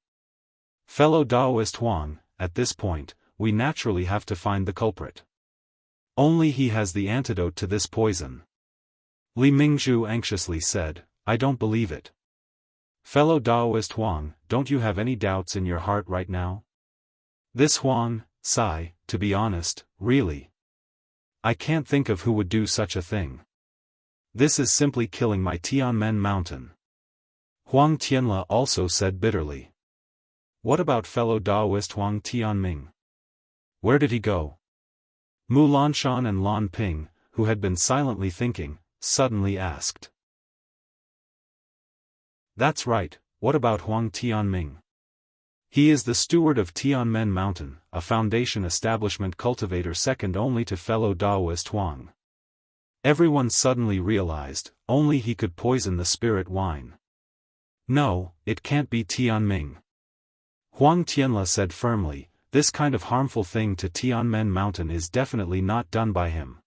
Fellow Daoist Huang, at this point, we naturally have to find the culprit. Only he has the antidote to this poison. Li Mingzhu anxiously said, I don't believe it. Fellow Daoist Huang, don't you have any doubts in your heart right now? This Huang, sigh, to be honest, really. I can't think of who would do such a thing. This is simply killing my Tianmen mountain. Huang Tianla also said bitterly. What about fellow Daoist Huang Tianming? Where did he go? Mu Lanshan and Lan Ping, who had been silently thinking, suddenly asked. That's right, what about Huang Tianming? He is the steward of Tianmen Mountain, a foundation establishment cultivator second only to fellow Daoist Huang. Everyone suddenly realized, only he could poison the spirit wine. No, it can't be Tianming. Huang Tianla said firmly, this kind of harmful thing to Tianmen Mountain is definitely not done by him.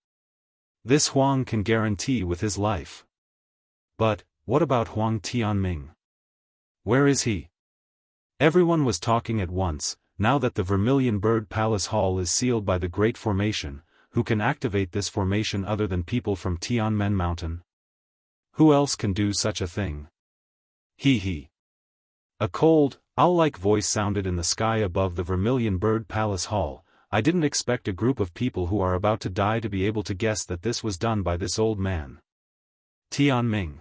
This Huang can guarantee with his life. But, what about Huang Tianming? Where is he? Everyone was talking at once. Now that the Vermilion Bird Palace Hall is sealed by the Great Formation, who can activate this formation other than people from Tianmen Mountain? Who else can do such a thing? He. A cold, owl-like voice sounded in the sky above the Vermilion Bird Palace Hall. I didn't expect a group of people who are about to die to be able to guess that this was done by this old man. Tianming.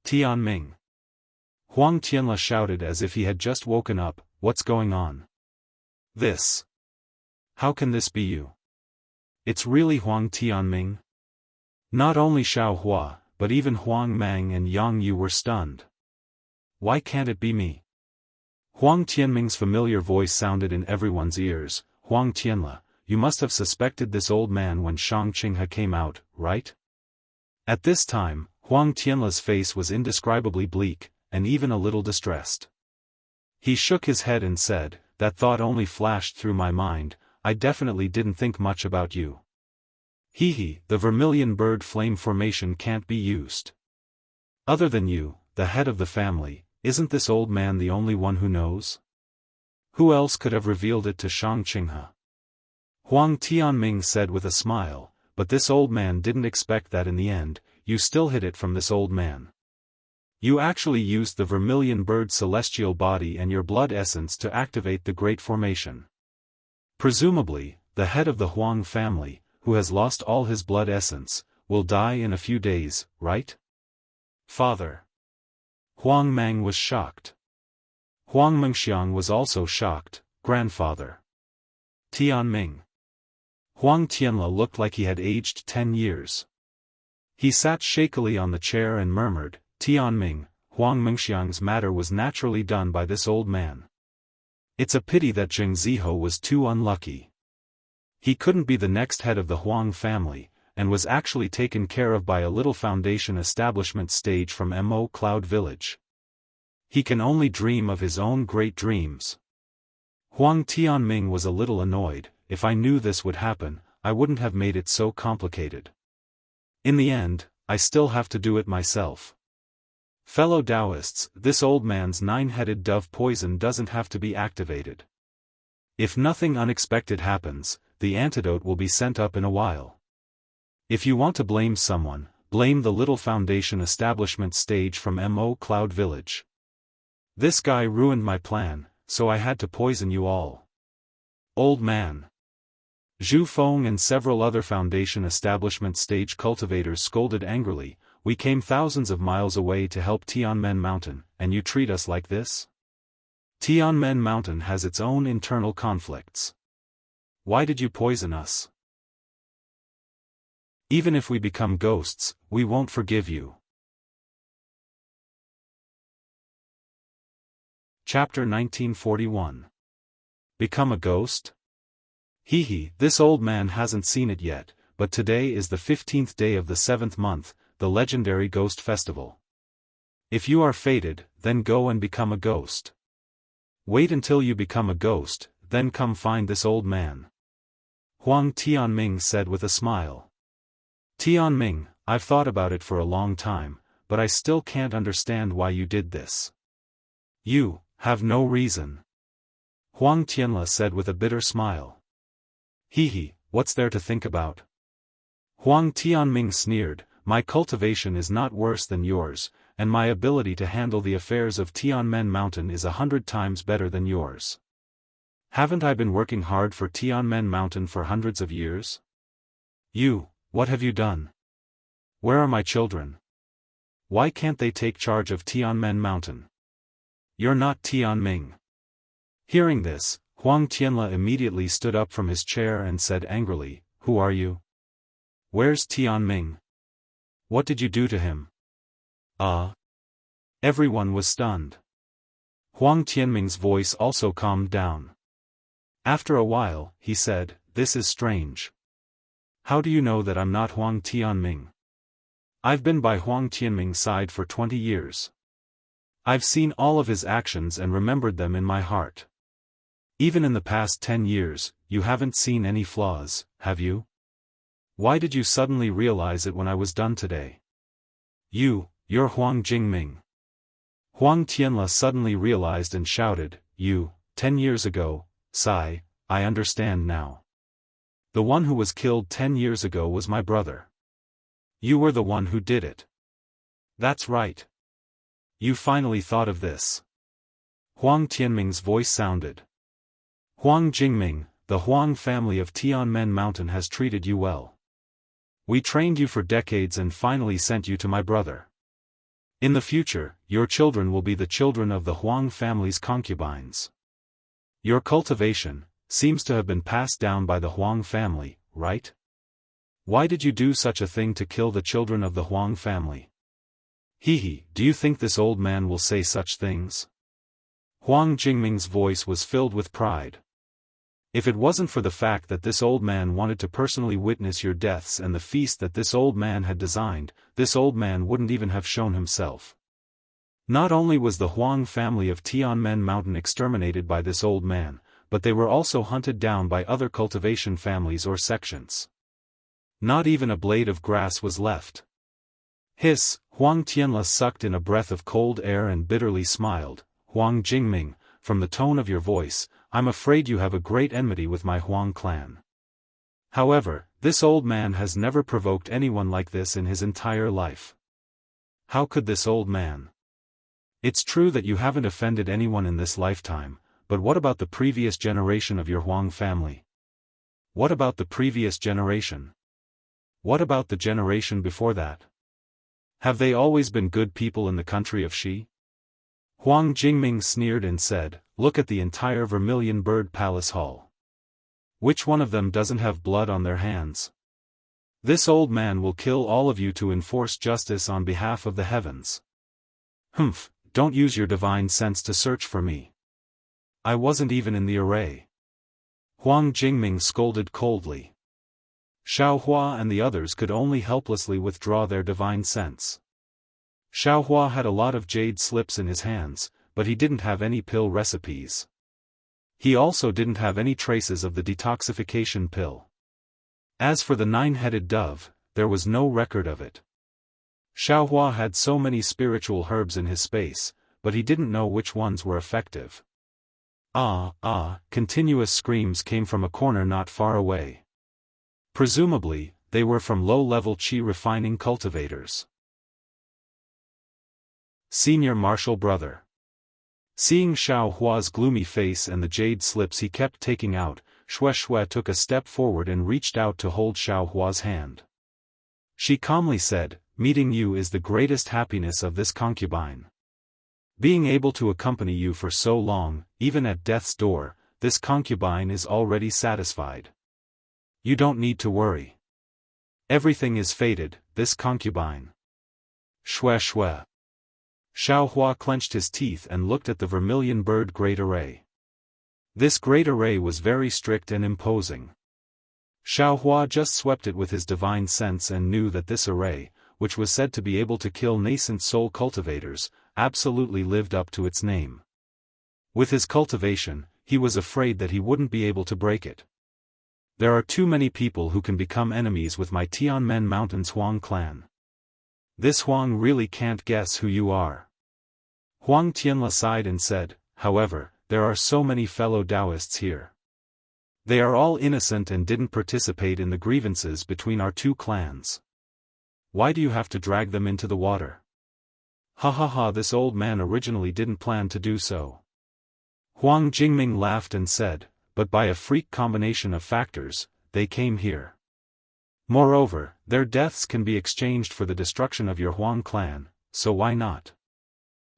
Tianming. Huang Tianla shouted as if he had just woken up, what's going on? This. How can this be you? It's really Huang Tianming? Not only Xiao Hua, but even Huang Mang and Yang Yu were stunned. Why can't it be me? Huang Tianming's familiar voice sounded in everyone's ears. Huang Tianla, you must have suspected this old man when Shang Qinghe came out, right? At this time, Huang Tianla's face was indescribably bleak, and even a little distressed. He shook his head and said, that thought only flashed through my mind, I definitely didn't think much about you. The Vermilion Bird Flame formation can't be used. Other than you, the head of the family, isn't this old man the only one who knows? Who else could have revealed it to Shang Qinghe? Huang Tianming said with a smile, but this old man didn't expect that in the end, you still hid it from this old man. You actually used the Vermilion Bird celestial body and your blood essence to activate the Great Formation. Presumably, the head of the Huang family, who has lost all his blood essence, will die in a few days, right? Father. Huang Mang was shocked. Huang Mengxiang was also shocked, grandfather. Tianming. Huang Tianla looked like he had aged 10 years. He sat shakily on the chair and murmured, Tianming, Huang Mengxiang's matter was naturally done by this old man. It's a pity that Zheng Ziho was too unlucky. He couldn't be the next head of the Huang family, and was actually taken care of by a little foundation establishment stage from Mo Cloud Village. He can only dream of his own great dreams. Huang Tianming was a little annoyed. If I knew this would happen, I wouldn't have made it so complicated. In the end, I still have to do it myself. Fellow Taoists, this old man's 9-headed dove poison doesn't have to be activated. If nothing unexpected happens, the antidote will be sent up in a while. If you want to blame someone, blame the little foundation establishment stage from Mo Cloud Village. This guy ruined my plan, so I had to poison you all. Old man. Zhu Feng and several other foundation establishment stage cultivators scolded angrily, we came thousands of miles away to help Tianmen Mountain, and you treat us like this? Tianmen Mountain has its own internal conflicts. Why did you poison us? Even if we become ghosts, we won't forgive you. Chapter 1941. Become a ghost? This old man hasn't seen it yet, but today is the 15th day of the 7th month, the legendary Ghost Festival. If you are fated, then go and become a ghost. Wait until you become a ghost, then come find this old man. Huang Tianming said with a smile. Tianming, I've thought about it for a long time, but I still can't understand why you did this. You have no reason. Huang Tianla said with a bitter smile. Hee, what's there to think about? Huang Tianming sneered, my cultivation is not worse than yours, and my ability to handle the affairs of Tianmen Mountain is 100 times better than yours. Haven't I been working hard for Tianmen Mountain for hundreds of years? You, what have you done? Where are my children? Why can't they take charge of Tianmen Mountain? You're not Tianming. Hearing this, Huang Tianla immediately stood up from his chair and said angrily, who are you? Where's Tianming? What did you do to him? Everyone was stunned. Huang Tianming's voice also calmed down. After a while, he said, this is strange. How do you know that I'm not Huang Tianming? I've been by Huang Tianming's side for 20 years. I've seen all of his actions and remembered them in my heart. Even in the past 10 years, you haven't seen any flaws, have you? Why did you suddenly realize it when I was done today? You're Huang Jingming. Huang Tianla suddenly realized and shouted, 10 years ago, sigh, I understand now. The one who was killed 10 years ago was my brother. You were the one who did it. That's right. You finally thought of this. Huang Tianming's voice sounded. Huang Jingming, the Huang family of Tianmen Mountain has treated you well. We trained you for decades and finally sent you to my brother. In the future, your children will be the children of the Huang family's concubines. Your cultivation seems to have been passed down by the Huang family, right? Why did you do such a thing to kill the children of the Huang family? Do you think this old man will say such things? Huang Jingming's voice was filled with pride. If it wasn't for the fact that this old man wanted to personally witness your deaths and the feast that this old man had designed, this old man wouldn't even have shown himself. Not only was the Huang family of Tianmen Mountain exterminated by this old man, but they were also hunted down by other cultivation families or sections. Not even a blade of grass was left. Hiss, Huang Tianla sucked in a breath of cold air and bitterly smiled. Huang Jingming, from the tone of your voice, I'm afraid you have a great enmity with my Huang clan. However, this old man has never provoked anyone like this in his entire life. How could this old man? It's true that you haven't offended anyone in this lifetime, but what about the previous generation of your Huang family? What about the previous generation? What about the generation before that? Have they always been good people in the country of Shi? Huang Jingming sneered and said, look at the entire Vermilion Bird Palace Hall. Which one of them doesn't have blood on their hands? This old man will kill all of you to enforce justice on behalf of the heavens. Humph, don't use your divine sense to search for me. I wasn't even in the array. Huang Jingming scolded coldly. Xiaohua and the others could only helplessly withdraw their divine sense. Xiaohua had a lot of jade slips in his hands, but he didn't have any pill recipes. He also didn't have any traces of the detoxification pill. As for the 9-headed dove, there was no record of it. Xiaohua had so many spiritual herbs in his space, but he didn't know which ones were effective. Continuous screams came from a corner not far away. Presumably, they were from low-level qi refining cultivators. Senior Martial Brother. Seeing Xiaohua's gloomy face and the jade slips he kept taking out, Xue took a step forward and reached out to hold Xiaohua's hand. She calmly said, meeting you is the greatest happiness of this concubine. Being able to accompany you for so long, even at death's door, this concubine is already satisfied. You don't need to worry. Everything is fated, this concubine. Xue. Xiaohua clenched his teeth and looked at the Vermilion Bird Great Array. This great array was very strict and imposing. Xiaohua just swept it with his divine sense and knew that this array, which was said to be able to kill nascent soul cultivators, absolutely lived up to its name. With his cultivation, he was afraid that he wouldn't be able to break it. There are too many people who can become enemies with my Tianmen Mountains Huang clan. This Huang really can't guess who you are. Huang Tianla sighed and said, however, there are so many fellow Taoists here. They are all innocent and didn't participate in the grievances between our two clans. Why do you have to drag them into the water? Ha ha ha, this old man originally didn't plan to do so. Huang Jingming laughed and said, but by a freak combination of factors, they came here. Moreover, their deaths can be exchanged for the destruction of your Huang clan, so why not?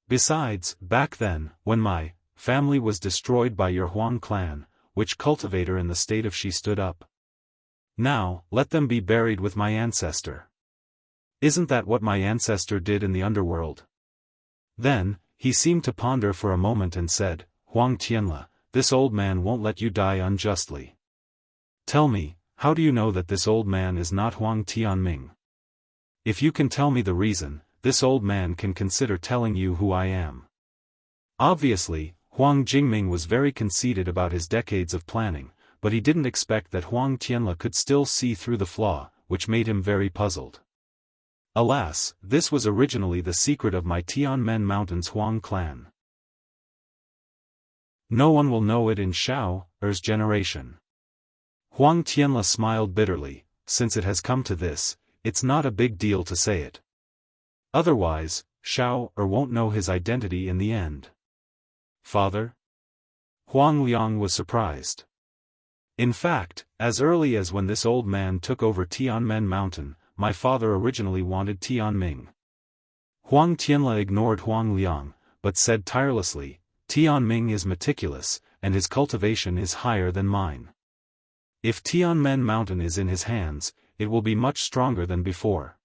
Besides, back then, when my family was destroyed by your Huang clan, which cultivator in the state of Shi stood up? Now, let them be buried with my ancestor. Isn't that what my ancestor did in the underworld? Then, he seemed to ponder for a moment and said, Huang Tianla, this old man won't let you die unjustly. Tell me, how do you know that this old man is not Huang Tianming? If you can tell me the reason, this old man can consider telling you who I am. Obviously, Huang Jingming was very conceited about his decades of planning, but he didn't expect that Huang Tianla could still see through the flaw, which made him very puzzled. Alas, this was originally the secret of my Tianmen Mountains Huang clan. No one will know it in Shao-er's generation. Huang Tianla smiled bitterly, since it has come to this, it's not a big deal to say it. Otherwise, Shao-er won't know his identity in the end. Father? Huang Liang was surprised. In fact, as early as when this old man took over Tianmen Mountain, my father originally wanted Tianming. Huang Tianla ignored Huang Liang, but said tirelessly, Tianming is meticulous, and his cultivation is higher than mine. If Tianmen Mountain is in his hands, it will be much stronger than before.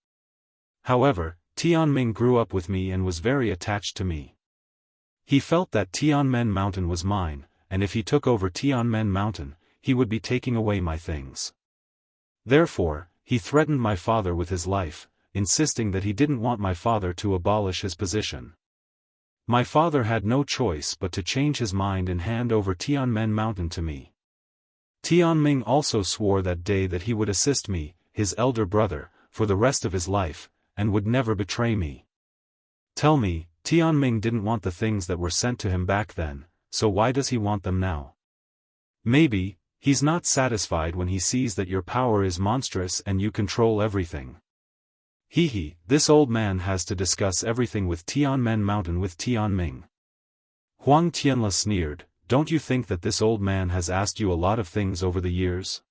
However, Tianming grew up with me and was very attached to me. He felt that Tianmen Mountain was mine, and if he took over Tianmen Mountain, he would be taking away my things. Therefore, he threatened my father with his life, insisting that he didn't want my father to abolish his position. My father had no choice but to change his mind and hand over Tianmen Mountain to me. Tianming also swore that day that he would assist me, his elder brother, for the rest of his life, and would never betray me. Tell me, Tianming didn't want the things that were sent to him back then, so why does he want them now? Maybe, he's not satisfied when he sees that your power is monstrous and you control everything. This old man has to discuss everything with Tianmen Mountain with Tianming. Huang Tianla sneered, don't you think that this old man has asked you a lot of things over the years?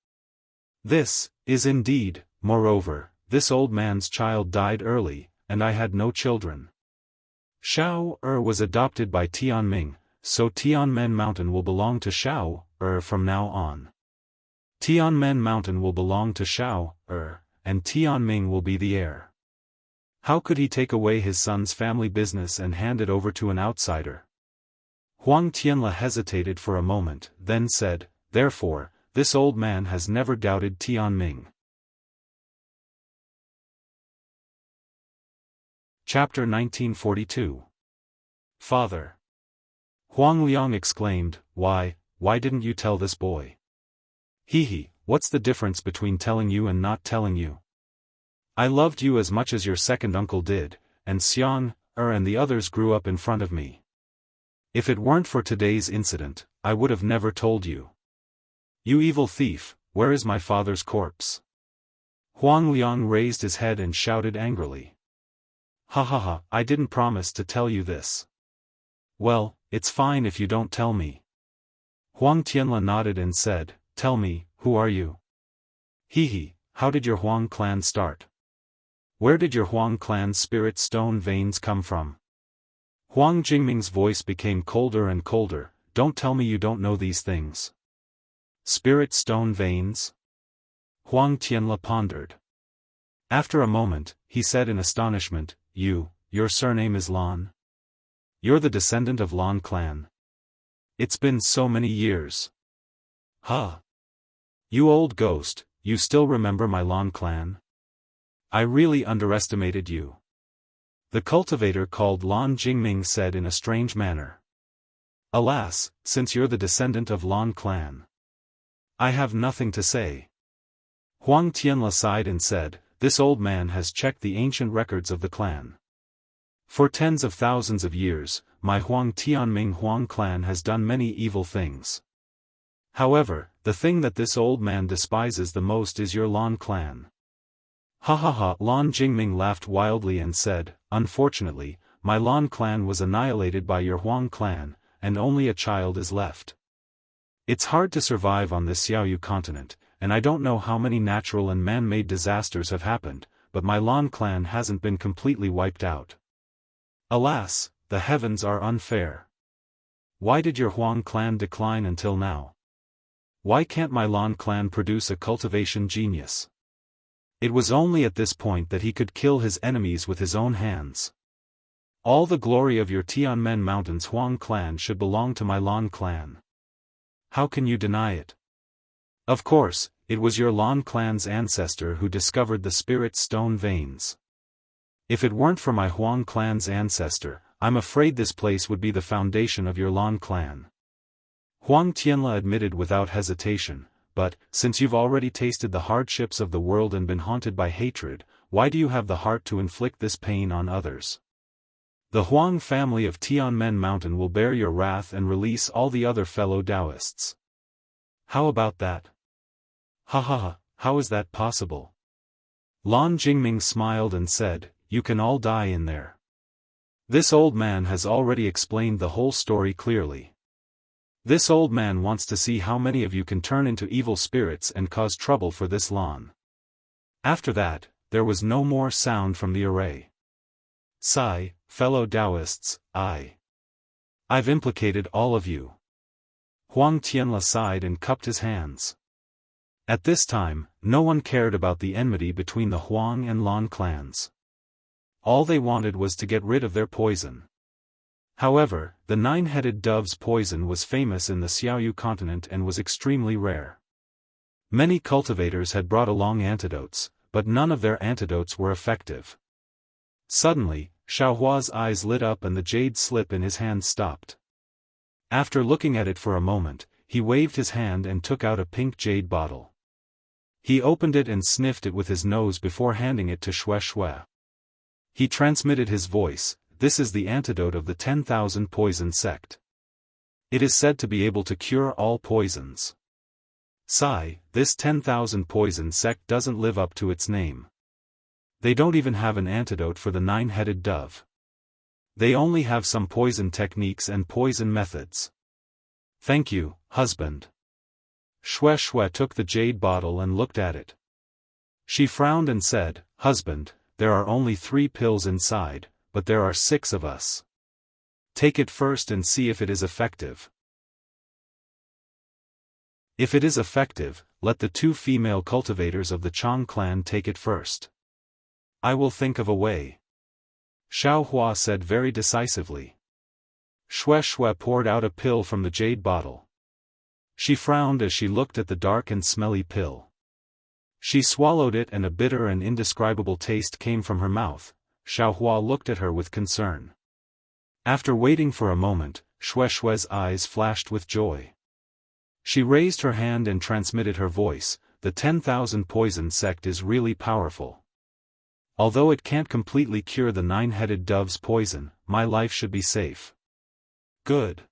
This is indeed, moreover, this old man's child died early, and I had no children. Shao-er was adopted by Tianming, so Tianmen Mountain will belong to Shao-er from now on. Tianmen Mountain will belong to Shao-er, and Tianming will be the heir. How could he take away his son's family business and hand it over to an outsider? Huang Tianla hesitated for a moment, then said, therefore, this old man has never doubted Tianming. Chapter 1942. Father. Huang Liang exclaimed, why didn't you tell this boy? What's the difference between telling you and not telling you? I loved you as much as your second uncle did, and Xiang-er and the others grew up in front of me. If it weren't for today's incident, I would have never told you. You evil thief, where is my father's corpse? Huang Liang raised his head and shouted angrily. Ha, I didn't promise to tell you this. Well, it's fine if you don't tell me. Huang Tianla nodded and said, tell me, who are you? How did your Huang clan start? Where did your Huang clan's spirit stone veins come from? Huang Jingming's voice became colder and colder, don't tell me you don't know these things. Spirit stone veins? Huang Tianla pondered. After a moment, he said in astonishment, your surname is Lan? You're the descendant of Lan clan. It's been so many years. Huh? You old ghost, you still remember my Lan clan? I really underestimated you. The cultivator called Lan Jingming said in a strange manner. Alas, since you're the descendant of Lan clan, I have nothing to say. Huang Tianla sighed and said, this old man has checked the ancient records of the clan. For tens of thousands of years, my Huang Tianming Huang clan has done many evil things. However, the thing that this old man despises the most is your Lan clan. Ha ha ha! Lan Jingming laughed wildly and said, unfortunately, my Lan clan was annihilated by your Huang clan, and only a child is left. It's hard to survive on this Xiaoyu continent, and I don't know how many natural and man-made disasters have happened, but my Lan clan hasn't been completely wiped out. Alas, the heavens are unfair. Why did your Huang clan decline until now? Why can't my Lan clan produce a cultivation genius? It was only at this point that he could kill his enemies with his own hands. All the glory of your Tianmen Mountains Huang clan should belong to my Lan clan. How can you deny it? Of course, it was your Lan clan's ancestor who discovered the spirit stone veins. If it weren't for my Huang clan's ancestor, I'm afraid this place would be the foundation of your Lan clan. Huang Tianla admitted without hesitation, but, since you've already tasted the hardships of the world and been haunted by hatred, why do you have the heart to inflict this pain on others? The Huang family of Tianmen Mountain will bear your wrath and release all the other fellow Taoists. How about that? Ha ha ha, how is that possible? Lan Jingming smiled and said, you can all die in there. This old man has already explained the whole story clearly. This old man wants to see how many of you can turn into evil spirits and cause trouble for this Lan. After that, there was no more sound from the array. Sigh, fellow Taoists, I've implicated all of you. Huang Tianla sighed and cupped his hands. At this time, no one cared about the enmity between the Huang and Lan clans. All they wanted was to get rid of their poison. However, the nine-headed dove's poison was famous in the Xiaoyu continent and was extremely rare. Many cultivators had brought along antidotes, but none of their antidotes were effective. Suddenly, Xiaohua's eyes lit up and the jade slip in his hand stopped. After looking at it for a moment, he waved his hand and took out a pink jade bottle. He opened it and sniffed it with his nose before handing it to Xue Xue. He transmitted his voice, this is the antidote of the 10,000 poison sect. It is said to be able to cure all poisons. Sigh, this 10,000 poison sect doesn't live up to its name. They don't even have an antidote for the nine-headed dove. They only have some poison techniques and poison methods. Thank you, husband. Xue Xue took the jade bottle and looked at it. She frowned and said, husband, there are only 3 pills inside, but there are 6 of us. Take it first and see if it is effective. If it is effective, let the 2 female cultivators of the Chang clan take it first. I will think of a way. Xiaohua said very decisively. Xue Xue poured out a pill from the jade bottle. She frowned as she looked at the dark and smelly pill. She swallowed it and a bitter and indescribable taste came from her mouth. Xiaohua looked at her with concern. After waiting for a moment, Xue Xue's eyes flashed with joy. She raised her hand and transmitted her voice, the 10,000 poison sect is really powerful. Although it can't completely cure the nine-headed dove's poison, my life should be safe. Good.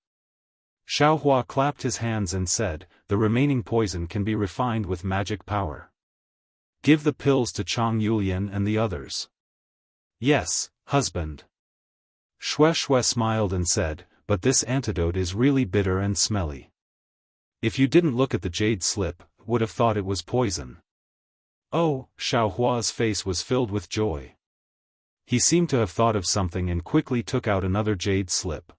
Xiaohua clapped his hands and said, the remaining poison can be refined with magic power. Give the pills to Chang Yulian and the others. Yes, husband. Xue Xue smiled and said, but this antidote is really bitter and smelly. If you didn't look at the jade slip, would have thought it was poison. Oh, Xiaohua's face was filled with joy. He seemed to have thought of something and quickly took out another jade slip.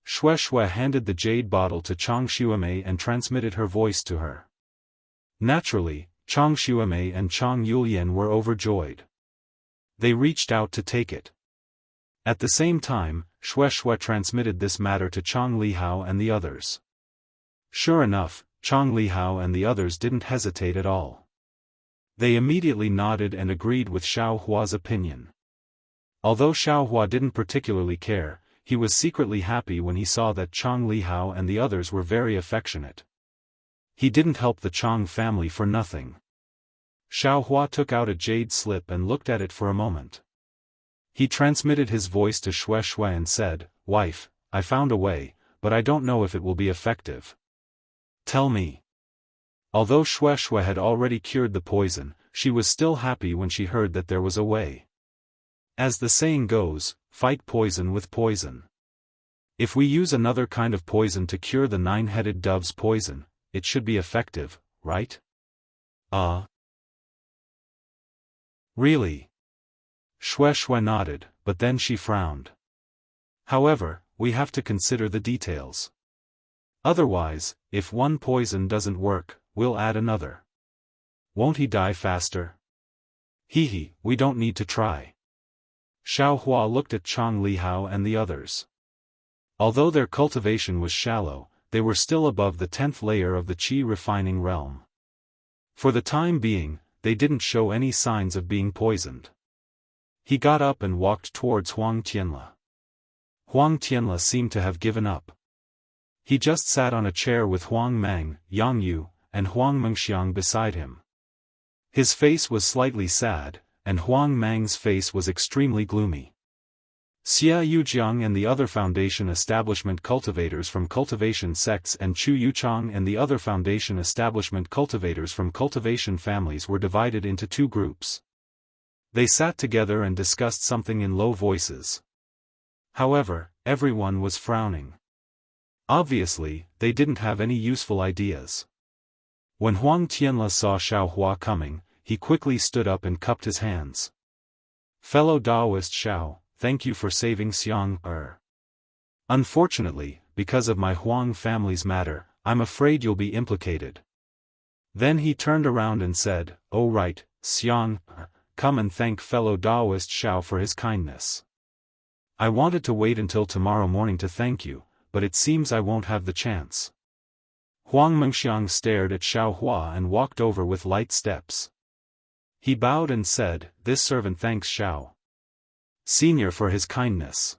Xue Xue handed the jade bottle to Chang Xuemei and transmitted her voice to her. Naturally, Chang Xuemei and Chang Yulian were overjoyed. They reached out to take it. At the same time, Xue Xue transmitted this matter to Chang Lihao and the others. Sure enough, Chang Lihao and the others didn't hesitate at all. They immediately nodded and agreed with Xiao Hua's opinion. Although Xiao Hua didn't particularly care, he was secretly happy when he saw that Chang Lihao and the others were very affectionate. He didn't help the Chang family for nothing. Xiao Hua took out a jade slip and looked at it for a moment. He transmitted his voice to Xue Xue and said, "Wife, I found a way, but I don't know if it will be effective. Tell me." Although Xue Xue had already cured the poison, she was still happy when she heard that there was a way. As the saying goes, fight poison with poison. If we use another kind of poison to cure the nine-headed dove's poison, it should be effective, right? Really? Xue Xue nodded, but then she frowned. However, we have to consider the details. Otherwise, if one poison doesn't work, we'll add another. Won't he die faster? Hehe, we don't need to try. Xiao Hua looked at Chang Lihao and the others. Although their cultivation was shallow, they were still above the 10th layer of the qi refining realm. For the time being, they didn't show any signs of being poisoned. He got up and walked towards Huang Tianla. Huang Tianla seemed to have given up. He just sat on a chair with Huang Mang, Yang Yu, and Huang Mengxiang beside him. His face was slightly sad, and Huang Mang's face was extremely gloomy. Xia Yujiang and the other Foundation Establishment cultivators from Cultivation sects and Chu Yuchang and the other Foundation Establishment cultivators from Cultivation families were divided into two groups. They sat together and discussed something in low voices. However, everyone was frowning. Obviously, they didn't have any useful ideas. When Huang Tianla saw Xiao Hua coming, he quickly stood up and cupped his hands. "Fellow Taoist Xiao, thank you for saving Xiang Er. Unfortunately, because of my Huang family's matter, I'm afraid you'll be implicated." Then he turned around and said, "Oh right, Xiang Er, come and thank fellow Taoist Xiao for his kindness. I wanted to wait until tomorrow morning to thank you, but it seems I won't have the chance." Huang Mengxiang stared at Xiao Hua and walked over with light steps. He bowed and said, "This servant thanks Xiao Senior for his kindness."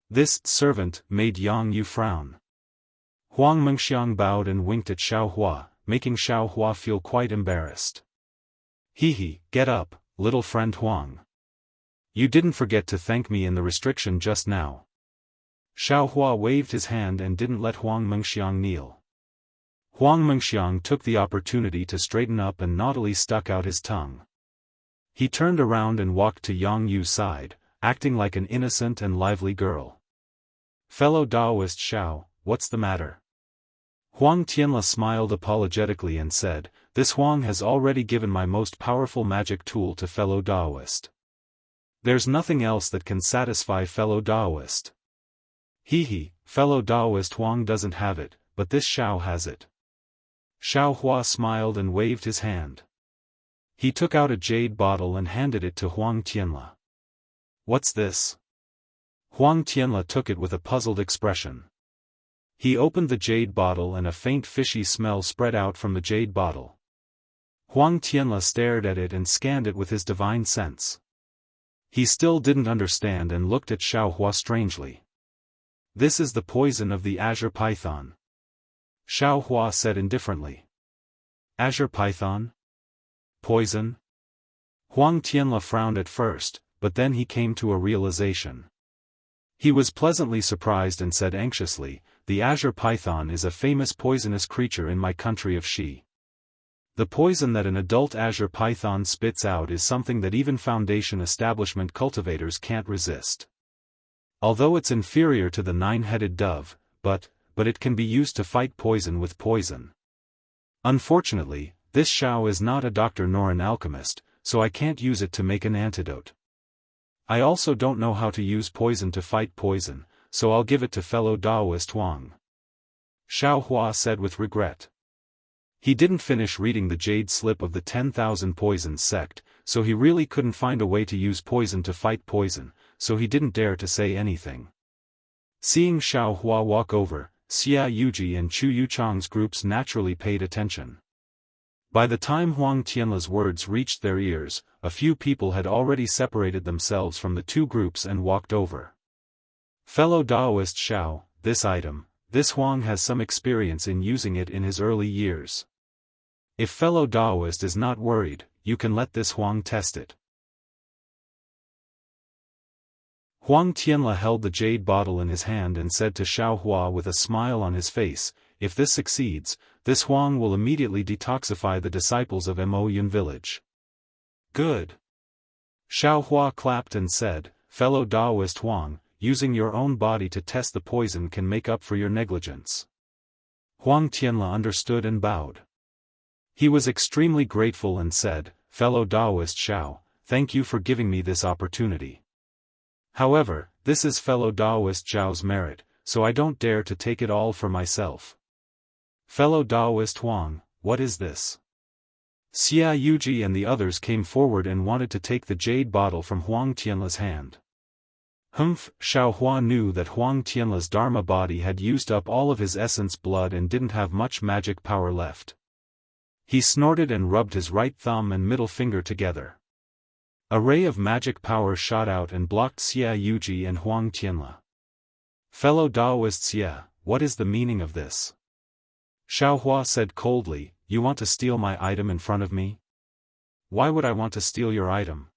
This servant made Yang Yu frown. Huang Mengxiang bowed and winked at Xiao Hua, making Xiao Hua feel quite embarrassed. "Hehe, get up, little friend Huang. You didn't forget to thank me in the restriction just now." Xiao Hua waved his hand and didn't let Huang Mengxiang kneel. Huang Mengxiang took the opportunity to straighten up and naughtily stuck out his tongue. He turned around and walked to Yang Yu's side, acting like an innocent and lively girl. "Fellow Taoist Xiao, what's the matter?" Huang Tianla smiled apologetically and said, "This Huang has already given my most powerful magic tool to fellow Taoist. There's nothing else that can satisfy fellow Taoist. Hehe, fellow Taoist Huang doesn't have it, but this Xiao has it." Xiao Hua smiled and waved his hand. He took out a jade bottle and handed it to Huang Tianla. "What's this?" Huang Tianla took it with a puzzled expression. He opened the jade bottle and a faint fishy smell spread out from the jade bottle. Huang Tianla stared at it and scanned it with his divine sense. He still didn't understand and looked at Xiao Hua strangely. "This is the poison of the azure python," Xiao Hua said indifferently. "Azure python? Poison?" Huang Tianla frowned at first, but then he came to a realization. He was pleasantly surprised and said anxiously, "The azure python is a famous poisonous creature in my country of Xi. The poison that an adult azure python spits out is something that even Foundation establishment cultivators can't resist. Although it's inferior to the nine-headed dove, but it can be used to fight poison with poison. Unfortunately, this Xiao is not a doctor nor an alchemist, so I can't use it to make an antidote. I also don't know how to use poison to fight poison, so I'll give it to fellow Taoist Huang," Xiao Hua said with regret. He didn't finish reading the jade slip of the 10,000 Poisons sect, so he really couldn't find a way to use poison to fight poison, so he didn't dare to say anything. Seeing Xiao Hua walk over, Xia Yuji and Chu Yuchang's groups naturally paid attention. By the time Huang Tianla's words reached their ears, a few people had already separated themselves from the two groups and walked over. Fellow Daoist Xiao, this Huang has some experience in using it in his early years. If fellow Daoist is not worried, you can let this Huang test it. Huang Tianla held the jade bottle in his hand and said to Xiao Hua with a smile on his face, if this succeeds, this Huang will immediately detoxify the disciples of Mo Yun village. Good. Xiao Hua clapped and said, fellow Daoist Huang, using your own body to test the poison can make up for your negligence. Huang Tianla understood and bowed. He was extremely grateful and said, fellow Daoist Xiao, thank you for giving me this opportunity. However, this is fellow Daoist Zhao's merit, so I don't dare to take it all for myself. Fellow Daoist Huang, what is this? Xia Yuji and the others came forward and wanted to take the jade bottle from Huang Tianla's hand. Humph, Xiao Hua knew that Huang Tianla's Dharma body had used up all of his essence blood and didn't have much magic power left. He snorted and rubbed his right thumb and middle finger together. A ray of magic power shot out and blocked Xia Yuji and Huang Tianla. Fellow Daoist Xia, what is the meaning of this? Xiao Hua said coldly, you want to steal my item in front of me? Why would I want to steal your item?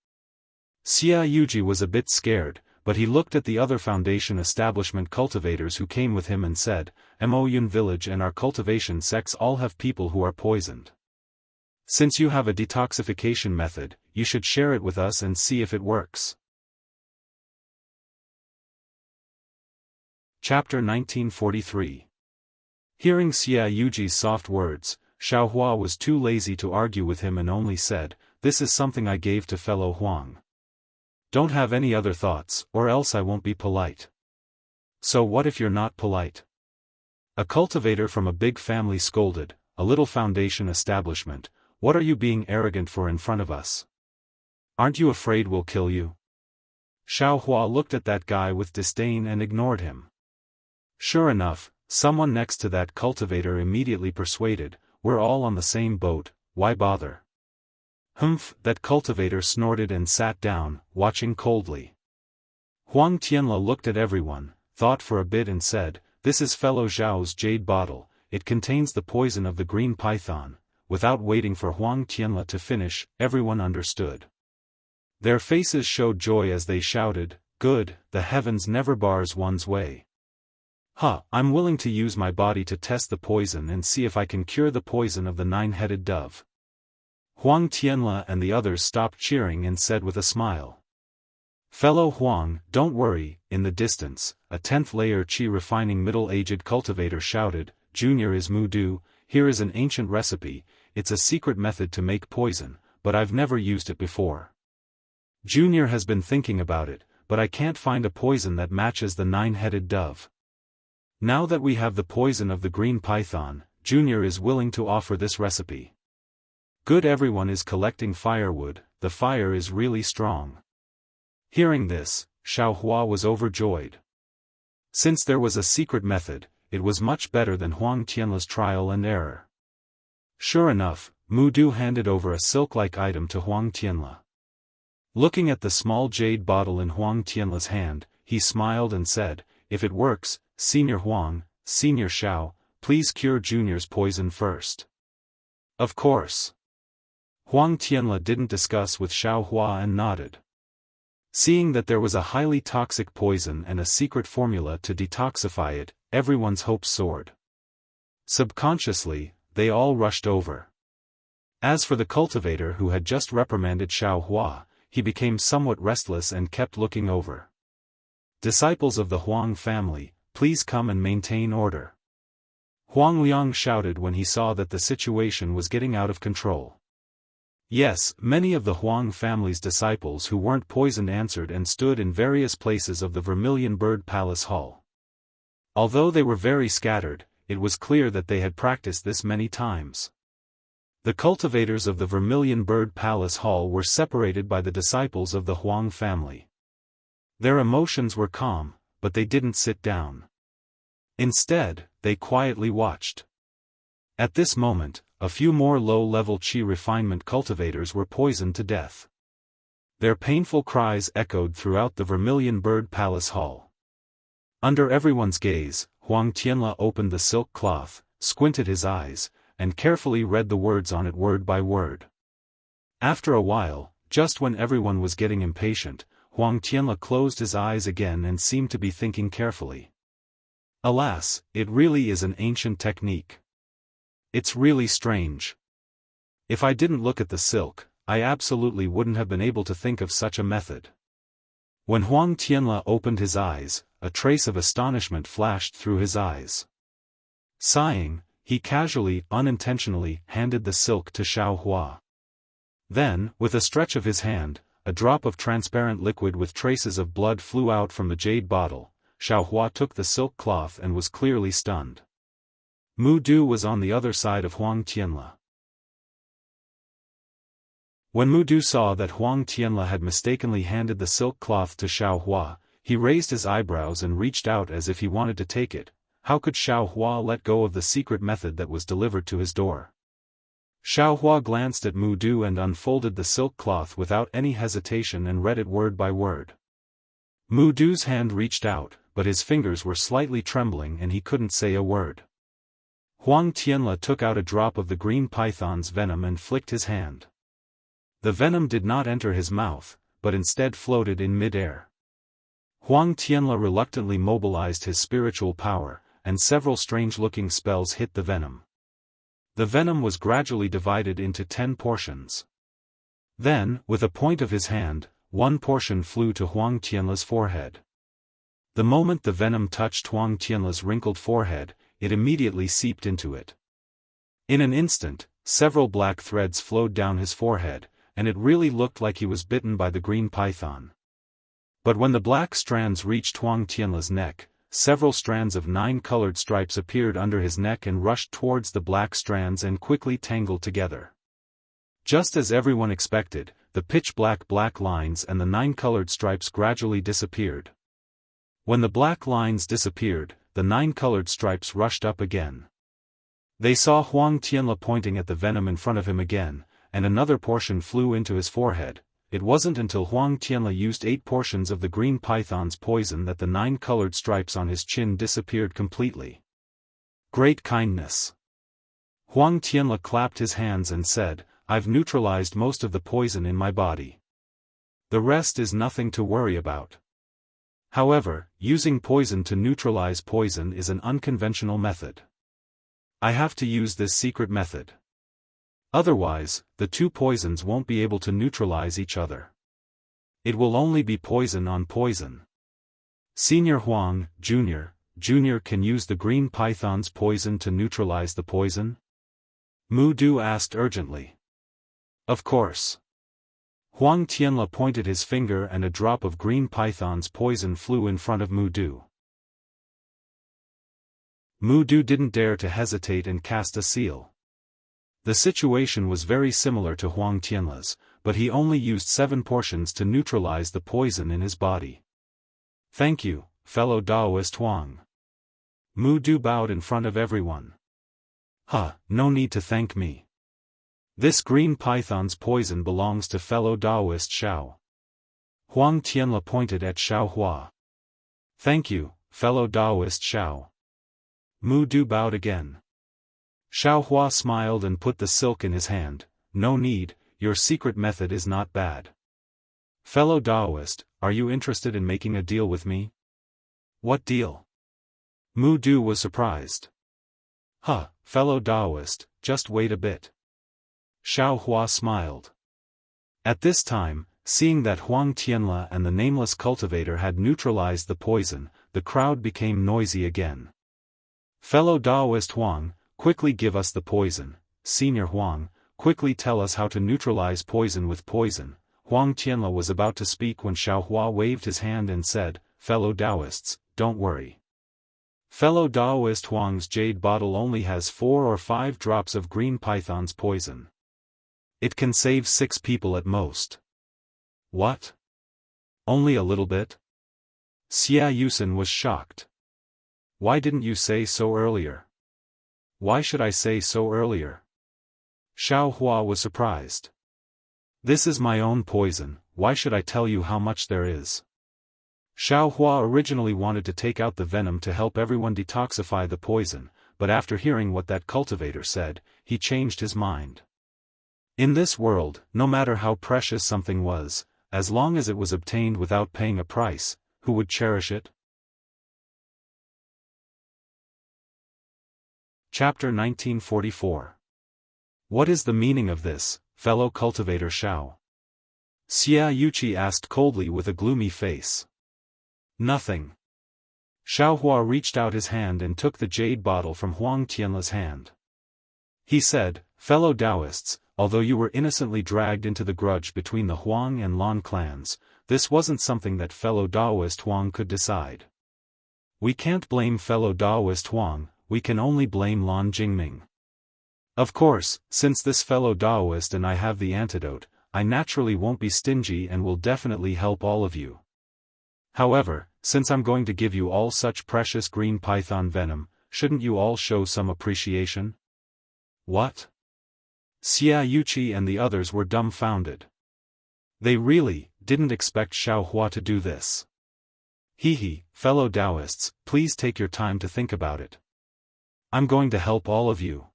Xia Yuji was a bit scared, but he looked at the other Foundation establishment cultivators who came with him and said, Mo Yun village and our cultivation sects all have people who are poisoned. Since you have a detoxification method, you should share it with us and see if it works. Chapter 1943. Hearing Xia Yuji's soft words, Xiao Hua was too lazy to argue with him and only said, this is something I gave to fellow Huang. Don't have any other thoughts, or else I won't be polite. So what if you're not polite? A cultivator from a big family scolded, a little Foundation establishment, what are you being arrogant for in front of us? Aren't you afraid we'll kill you? Xiao Hua looked at that guy with disdain and ignored him. Sure enough, someone next to that cultivator immediately persuaded, we're all on the same boat, why bother? Humph, that cultivator snorted and sat down, watching coldly. Huang Tianla looked at everyone, thought for a bit and said, this is fellow Zhao's jade bottle, it contains the poison of the green python. Without waiting for Huang Tianla to finish, everyone understood. Their faces showed joy as they shouted, good, the heavens never bars one's way. I'm willing to use my body to test the poison and see if I can cure the poison of the nine-headed dove. Huang Tianla and the others stopped cheering and said with a smile. Fellow Huang, don't worry, in the distance, a 10th layer qi refining middle-aged cultivator shouted, Junior is Mudu, here is an ancient recipe, it's a secret method to make poison, but I've never used it before. Junior has been thinking about it, but I can't find a poison that matches the nine-headed dove. Now that we have the poison of the green python, Junior is willing to offer this recipe. Good, everyone is collecting firewood, the fire is really strong. Hearing this, Xiao Hua was overjoyed. Since there was a secret method, it was much better than Huang Tianla's trial and error. Sure enough, Mudu handed over a silk-like item to Huang Tianla. Looking at the small jade bottle in Huang Tianla's hand, he smiled and said, if it works, Senior Huang, Senior Xiao, please cure Junior's poison first. Of course. Huang Tianla didn't discuss with Xiao Hua and nodded. Seeing that there was a highly toxic poison and a secret formula to detoxify it, everyone's hopes soared. Subconsciously, they all rushed over. As for the cultivator who had just reprimanded Xiao Hua, he became somewhat restless and kept looking over. Disciples of the Huang family, please come and maintain order. Huang Liang shouted when he saw that the situation was getting out of control. Yes, many of the Huang family's disciples who weren't poisoned answered and stood in various places of the Vermilion Bird Palace Hall. Although they were very scattered, it was clear that they had practiced this many times. The cultivators of the Vermilion Bird Palace Hall were separated by the disciples of the Huang family. Their emotions were calm, but they didn't sit down. Instead, they quietly watched. At this moment, a few more low-level qi refinement cultivators were poisoned to death. Their painful cries echoed throughout the Vermilion Bird Palace Hall. Under everyone's gaze, Huang Tianla opened the silk cloth, squinted his eyes, and carefully read the words on it word by word. After a while, just when everyone was getting impatient, Huang Tianla closed his eyes again and seemed to be thinking carefully. Alas, it really is an ancient technique. It's really strange. If I didn't look at the silk, I absolutely wouldn't have been able to think of such a method. When Huang Tianla opened his eyes, a trace of astonishment flashed through his eyes. Sighing, he casually, unintentionally, handed the silk to Xiao Hua. Then, with a stretch of his hand, a drop of transparent liquid with traces of blood flew out from the jade bottle. Xiao Hua took the silk cloth and was clearly stunned. Mu Du was on the other side of Huang Tianla. When Mu Du saw that Huang Tianla had mistakenly handed the silk cloth to Xiao Hua, he raised his eyebrows and reached out as if he wanted to take it. How could Xiao Hua let go of the secret method that was delivered to his door? Xiao Hua glanced at Mu Du and unfolded the silk cloth without any hesitation and read it word by word. Mu Du's hand reached out, but his fingers were slightly trembling and he couldn't say a word. Huang Tianla took out a drop of the green python's venom and flicked his hand. The venom did not enter his mouth, but instead floated in mid-air. Huang Tianla reluctantly mobilized his spiritual power, and several strange-looking spells hit the venom. The venom was gradually divided into 10 portions. Then, with a point of his hand, one portion flew to Huang Tianla's forehead. The moment the venom touched Huang Tianla's wrinkled forehead, it immediately seeped into it. In an instant, several black threads flowed down his forehead, and it really looked like he was bitten by the green python. But when the black strands reached Huang Tianla's neck, several strands of 9 colored stripes appeared under his neck and rushed towards the black strands and quickly tangled together. Just as everyone expected, the pitch-black black lines and the 9 colored stripes gradually disappeared. When the black lines disappeared, the 9 colored stripes rushed up again. They saw Huang Tianla pointing at the venom in front of him again, and another portion flew into his forehead. It wasn't until Huang Tianla used 8 portions of the green python's poison that the 9 colored stripes on his chin disappeared completely. Great kindness. Huang Tianla clapped his hands and said, I've neutralized most of the poison in my body. The rest is nothing to worry about. However, using poison to neutralize poison is an unconventional method. I have to use this secret method. Otherwise, the 2 poisons won't be able to neutralize each other. It will only be poison on poison. Senior Huang, Junior can use the green python's poison to neutralize the poison? Mu Du asked urgently. Of course. Huang Tianla pointed his finger and a drop of green python's poison flew in front of Mu Du. Mu Du didn't dare to hesitate and cast a seal. The situation was very similar to Huang Tianla's, but he only used 7 portions to neutralize the poison in his body. Thank you, fellow Taoist Huang. Mu Du bowed in front of everyone. No need to thank me. This green python's poison belongs to fellow Taoist Xiao. Huang Tianla pointed at Xiao Hua. Thank you, fellow Taoist Xiao. Mu Du bowed again. Xiao Hua smiled and put the silk in his hand. No need, your secret method is not bad. Fellow Taoist, are you interested in making a deal with me? What deal? Mu Du was surprised. Fellow Taoist, just wait a bit. Xiao Hua smiled. At this time, seeing that Huang Tianla and the nameless cultivator had neutralized the poison, the crowd became noisy again. Fellow Taoist Huang, quickly give us the poison. Senior Huang, quickly tell us how to neutralize poison with poison. Huang Tianla was about to speak when Xiao Hua waved his hand and said, Fellow Taoists, don't worry. Fellow Taoist Huang's jade bottle only has 4 or 5 drops of green python's poison. It can save 6 people at most. What? Only a little bit? Xia Yusen was shocked. Why didn't you say so earlier? Why should I say so earlier? Xiao Hua was surprised. This is my own poison, why should I tell you how much there is? Xiao Hua originally wanted to take out the venom to help everyone detoxify the poison, but after hearing what that cultivator said, he changed his mind. In this world, no matter how precious something was, as long as it was obtained without paying a price, who would cherish it? Chapter 1944. What is the meaning of this, fellow cultivator Xiao? Xia Yuqi asked coldly with a gloomy face. Nothing. Xiao Hua reached out his hand and took the jade bottle from Huang Tianla's hand. He said, fellow Taoists, although you were innocently dragged into the grudge between the Huang and Lan clans, this wasn't something that fellow Taoist Huang could decide. We can't blame fellow Taoist Huang, we can only blame Lan Jingming. Of course, since this fellow Taoist and I have the antidote, I naturally won't be stingy and will definitely help all of you. However, since I'm going to give you all such precious green python venom, shouldn't you all show some appreciation? What? Xia Yuqi and the others were dumbfounded. They really didn't expect Xiao Hua to do this. Hee, fellow Taoists, please take your time to think about it. I'm going to help all of you.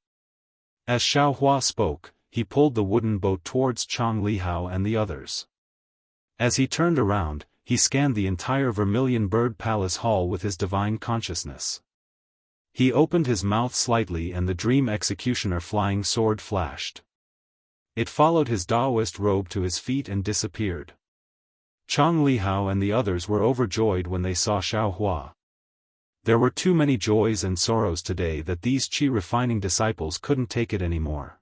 As Xiao Hua spoke, he pulled the wooden boat towards Chang Lihao and the others. As he turned around, he scanned the entire Vermilion Bird Palace Hall with his divine consciousness. He opened his mouth slightly and the Dream Executioner flying sword flashed. It followed his Taoist robe to his feet and disappeared. Chang Lihao and the others were overjoyed when they saw Xiao Hua. There were too many joys and sorrows today that these qi-refining disciples couldn't take it anymore.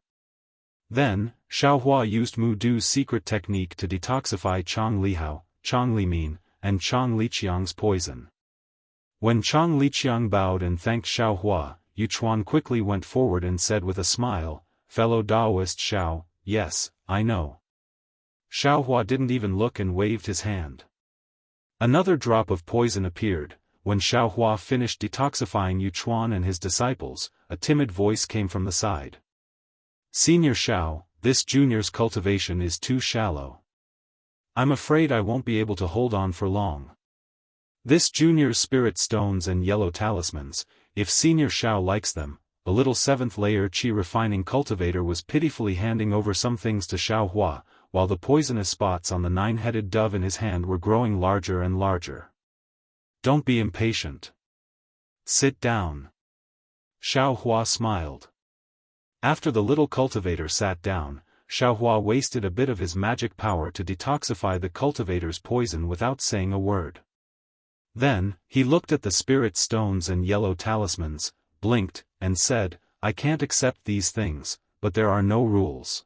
Then, Xiao Hua used Mu Du's secret technique to detoxify Chang Lihao, Chang Limin, and Chang Liqiang's poison. When Chang Liqiang bowed and thanked Xiao Hua, Yuchuan quickly went forward and said with a smile, fellow Taoist Xiao, yes, I know. Xiao Hua didn't even look and waved his hand. Another drop of poison appeared. When Xiao Hua finished detoxifying Yuchuan and his disciples, a timid voice came from the side. Senior Xiao, this junior's cultivation is too shallow. I'm afraid I won't be able to hold on for long. This junior's spirit stones and yellow talismans, if Senior Xiao likes them, a little 7th layer qi refining cultivator was pitifully handing over some things to Xiao Hua, while the poisonous spots on the 9-headed dove in his hand were growing larger and larger. Don't be impatient. Sit down. Xiao Hua smiled. After the little cultivator sat down, Xiao Hua wasted a bit of his magic power to detoxify the cultivator's poison without saying a word. Then, he looked at the spirit stones and yellow talismans, blinked, and said, I can't accept these things, but there are no rules.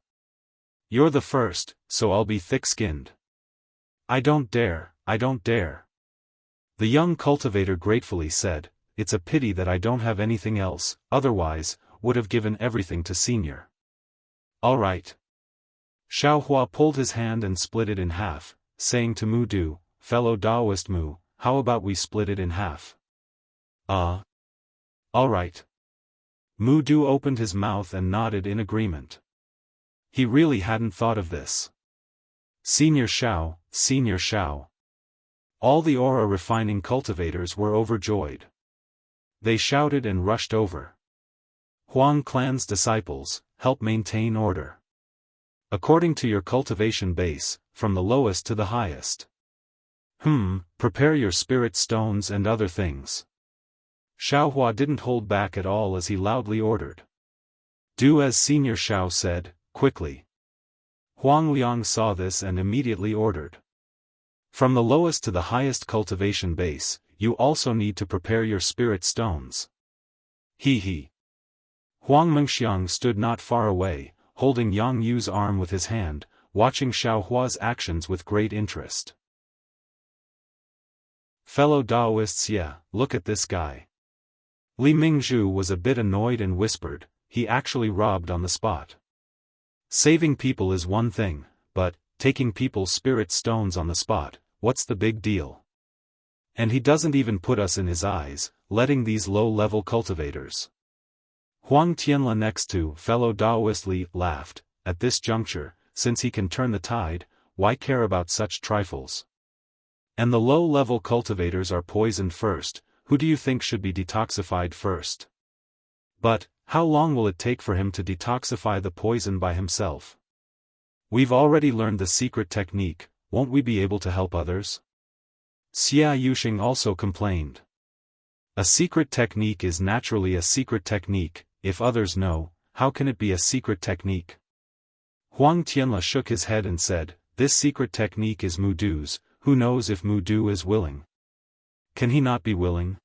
You're the first, so I'll be thick-skinned. I don't dare, I don't dare. The young cultivator gratefully said, it's a pity that I don't have anything else, otherwise, would have given everything to Senior. All right. Xiao Hua pulled his hand and split it in half, saying to Mu Du, fellow Taoist Mu, how about we split it in half? All right. Mu Du opened his mouth and nodded in agreement. He really hadn't thought of this. Senior Xiao, Senior Xiao. All the aura refining cultivators were overjoyed. They shouted and rushed over. Huang clan's disciples, help maintain order. According to your cultivation base, from the lowest to the highest. Prepare your spirit stones and other things. Xiao Hua didn't hold back at all as he loudly ordered. Do as Senior Xiao said, quickly. Huang Liang saw this and immediately ordered. From the lowest to the highest cultivation base, you also need to prepare your spirit stones. He. Huang Mengxiang stood not far away, holding Yang Yu's arm with his hand, watching Xiao Hua's actions with great interest. Fellow Taoists, yeah, look at this guy. Li Mingzhu was a bit annoyed and whispered, he actually robbed on the spot. Saving people is one thing, but taking people's spirit stones on the spot, what's the big deal? And he doesn't even put us in his eyes, letting these low-level cultivators. Huang Tianla next to fellow Daoist Li laughed. At this juncture, since he can turn the tide, why care about such trifles? And the low-level cultivators are poisoned first, who do you think should be detoxified first? But, how long will it take for him to detoxify the poison by himself? We've already learned the secret technique, won't we be able to help others? Xia Yuxing also complained. A secret technique is naturally a secret technique, if others know, how can it be a secret technique? Huang Tianla shook his head and said, this secret technique is Mudu's, who knows if Mudu is willing? Can he not be willing?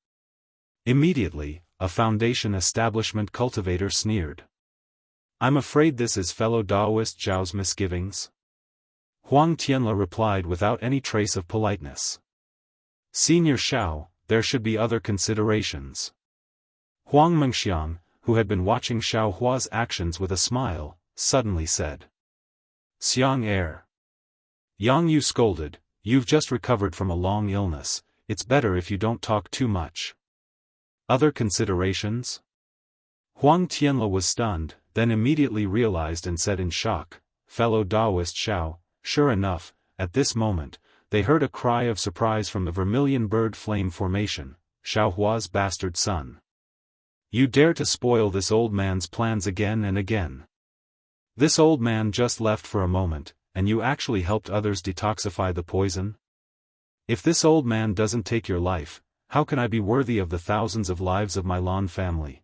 Immediately, a foundation establishment cultivator sneered. I'm afraid this is fellow Daoist Zhao's misgivings. Huang Tianla replied without any trace of politeness. Senior Xiao, there should be other considerations. Huang Mengxiang, who had been watching Xiao Hua's actions with a smile, suddenly said. Xiang Air. Yang Yu scolded, you've just recovered from a long illness, it's better if you don't talk too much. Other considerations? Huang Tianla was stunned, then immediately realized and said in shock, fellow Daoist Xiao, sure enough, at this moment, they heard a cry of surprise from the Vermilion Bird Flame Formation, Xiao Hua's bastard son. You dare to spoil this old man's plans again and again. This old man just left for a moment, and you actually helped others detoxify the poison? If this old man doesn't take your life, how can I be worthy of the thousands of lives of my Lan family?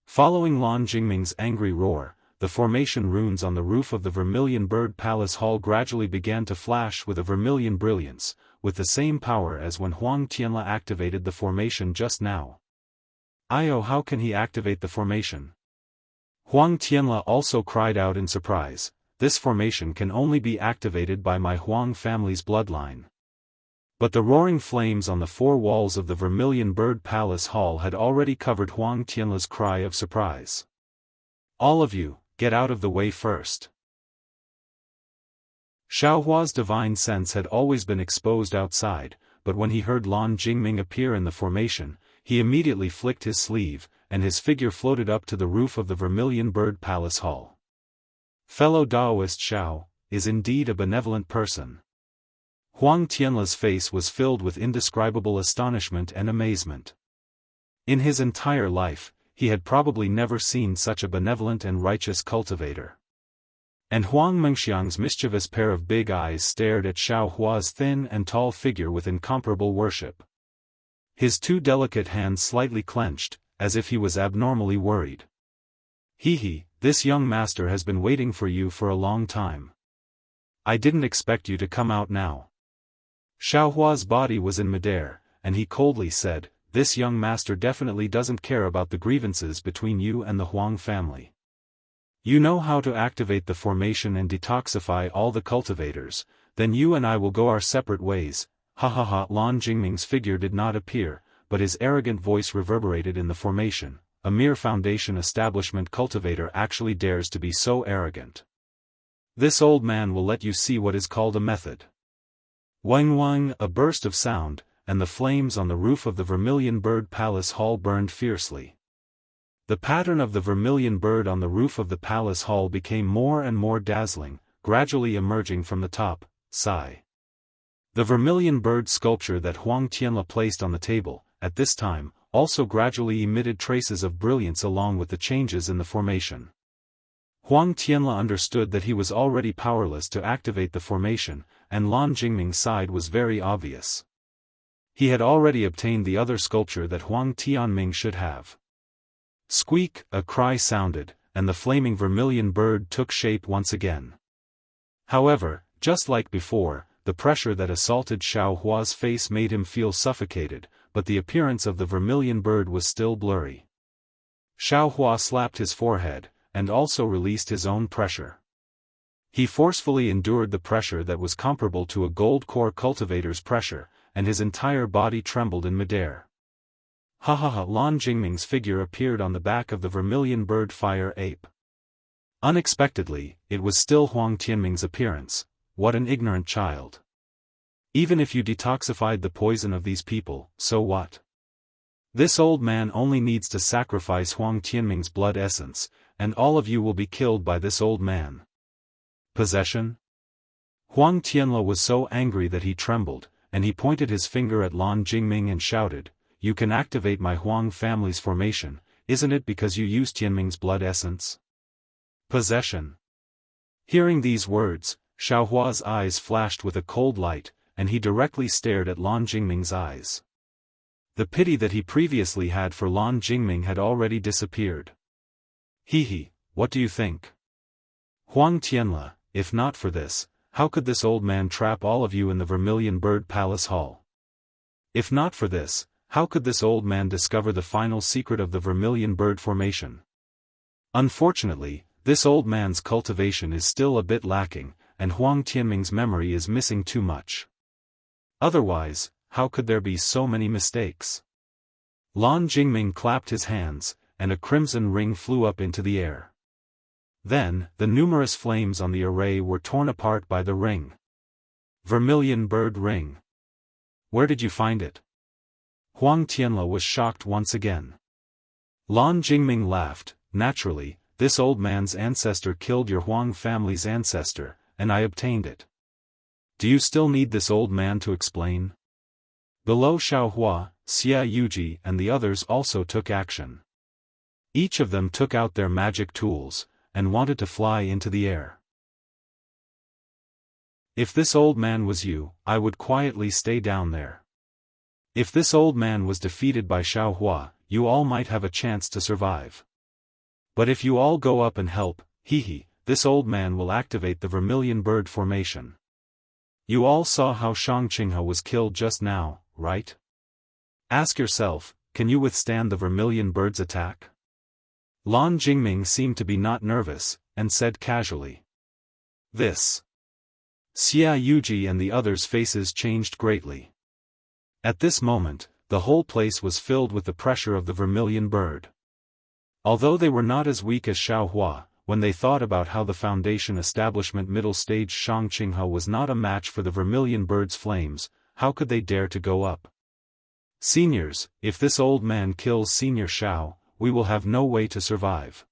Following Lan Jingming's angry roar, the formation runes on the roof of the Vermilion Bird Palace Hall gradually began to flash with a vermilion brilliance, with the same power as when Huang Tianla activated the formation just now. How can he activate the formation? Huang Tianla also cried out in surprise, this formation can only be activated by my Huang family's bloodline. But the roaring flames on the four walls of the Vermilion Bird Palace Hall had already covered Huang Tianla's cry of surprise. All of you, get out of the way first. Xiao Hua's divine sense had always been exposed outside, but when he heard Lan Jingming appear in the formation, he immediately flicked his sleeve, and his figure floated up to the roof of the Vermilion Bird Palace Hall. Fellow Daoist Xiao, is indeed a benevolent person. Huang Tianla's face was filled with indescribable astonishment and amazement. In his entire life, he had probably never seen such a benevolent and righteous cultivator. And Huang Mengxiang's mischievous pair of big eyes stared at Xiao Hua's thin and tall figure with incomparable worship. His two delicate hands slightly clenched, as if he was abnormally worried. This young master has been waiting for you for a long time. I didn't expect you to come out now. Xiao Hua's body was in midair, and he coldly said, this young master definitely doesn't care about the grievances between you and the Huang family. You know how to activate the formation and detoxify all the cultivators, then you and I will go our separate ways. Lan Jingming's figure did not appear, but his arrogant voice reverberated in the formation. A mere foundation establishment cultivator actually dares to be so arrogant. This old man will let you see what is called a method. Wang wang, a burst of sound, and the flames on the roof of the Vermilion Bird Palace Hall burned fiercely. The pattern of the vermilion bird on the roof of the palace hall became more and more dazzling, gradually emerging from the top. Sigh. The vermilion bird sculpture that Huang Tianla placed on the table, at this time, also gradually emitted traces of brilliance along with the changes in the formation. Huang Tianla understood that he was already powerless to activate the formation, and Lan Jingming's side was very obvious. He had already obtained the other sculpture that Huang Tianming should have. Squeak, a cry sounded, and the flaming vermilion bird took shape once again. However, just like before, the pressure that assaulted Xiao Hua's face made him feel suffocated, but the appearance of the vermilion bird was still blurry. Xiao Hua slapped his forehead, and also released his own pressure. He forcefully endured the pressure that was comparable to a gold core cultivator's pressure, and his entire body trembled in midair. Lan Jingming's figure appeared on the back of the vermilion bird fire ape. Unexpectedly, it was still Huang Tianming's appearance. What an ignorant child. Even if you detoxified the poison of these people, so what? This old man only needs to sacrifice Huang Tianming's blood essence, and all of you will be killed by this old man. Possession? Huang Tianle was so angry that he trembled, and he pointed his finger at Lan Jingming and shouted, "You can activate my Huang family's formation, isn't it because you used Tianming's blood essence?" Possession. Hearing these words, Xiaohua's eyes flashed with a cold light, and he directly stared at Lan Jingming's eyes. The pity that he previously had for Lan Jingming had already disappeared. He, what do you think? Huang Tianle, if not for this, how could this old man trap all of you in the Vermilion Bird Palace Hall? If not for this, how could this old man discover the final secret of the Vermilion Bird formation? Unfortunately, this old man's cultivation is still a bit lacking, and Huang Tianming's memory is missing too much. Otherwise, how could there be so many mistakes? Lan Jingming clapped his hands, and a crimson ring flew up into the air. Then, the numerous flames on the array were torn apart by the ring. Vermilion Bird Ring. Where did you find it? Huang Tianle was shocked once again. Lan Jingming laughed. Naturally, this old man's ancestor killed your Huang family's ancestor, and I obtained it. Do you still need this old man to explain? Below Xiaohua, Xia Yuji and the others also took action. Each of them took out their magic tools, and wanted to fly into the air. If this old man was you, I would quietly stay down there. If this old man was defeated by Xiaohua, you all might have a chance to survive. But if you all go up and help, this old man will activate the Vermilion Bird formation. You all saw how Shang Qinghe was killed just now, right? Ask yourself, can you withstand the Vermilion Bird's attack? Lan Jingming seemed to be not nervous, and said casually. This. Xia Yuji and the others' faces changed greatly. At this moment, the whole place was filled with the pressure of the Vermilion Bird. Although they were not as weak as Xiaohua, when they thought about how the Foundation Establishment middle stage Shang Qinghe was not a match for the Vermilion Bird's flames, how could they dare to go up? Seniors, if this old man kills Senior Xiao, we will have no way to survive.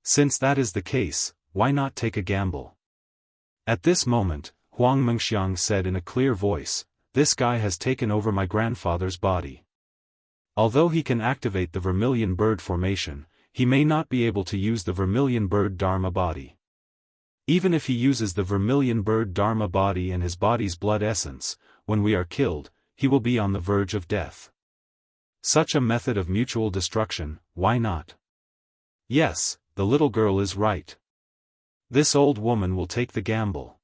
Since that is the case, why not take a gamble? At this moment, Huang Mengxiang said in a clear voice, "This guy has taken over my grandfather's body. Although he can activate the Vermilion Bird formation, he may not be able to use the Vermilion Bird Dharma body. Even if he uses the Vermilion Bird Dharma body and his body's blood essence, when we are killed, he will be on the verge of death. Such a method of mutual destruction, why not? Yes, the little girl is right. This old woman will take the gamble."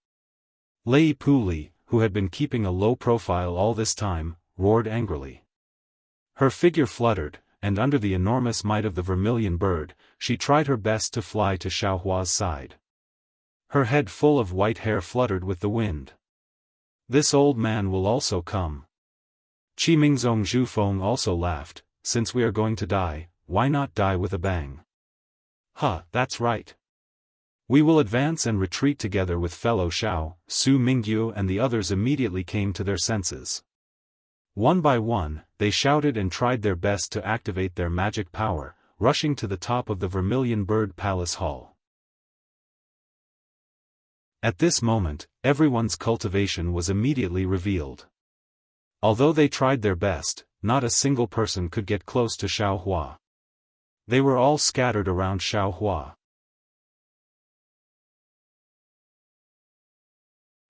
Lei Puli, who had been keeping a low profile all this time, roared angrily. Her figure fluttered, and under the enormous might of the Vermilion Bird, she tried her best to fly to Xiaohua's side. Her head full of white hair fluttered with the wind. This old man will also come. Qi Mingzong Zhufeng also laughed, "Since we are going to die, why not die with a bang?" That's right. We will advance and retreat together with fellow Xiao. Su Mingyu and the others immediately came to their senses. One by one, they shouted and tried their best to activate their magic power, rushing to the top of the Vermilion Bird Palace Hall. At this moment, everyone's cultivation was immediately revealed. Although they tried their best, not a single person could get close to Xiaohua. They were all scattered around Xiaohua.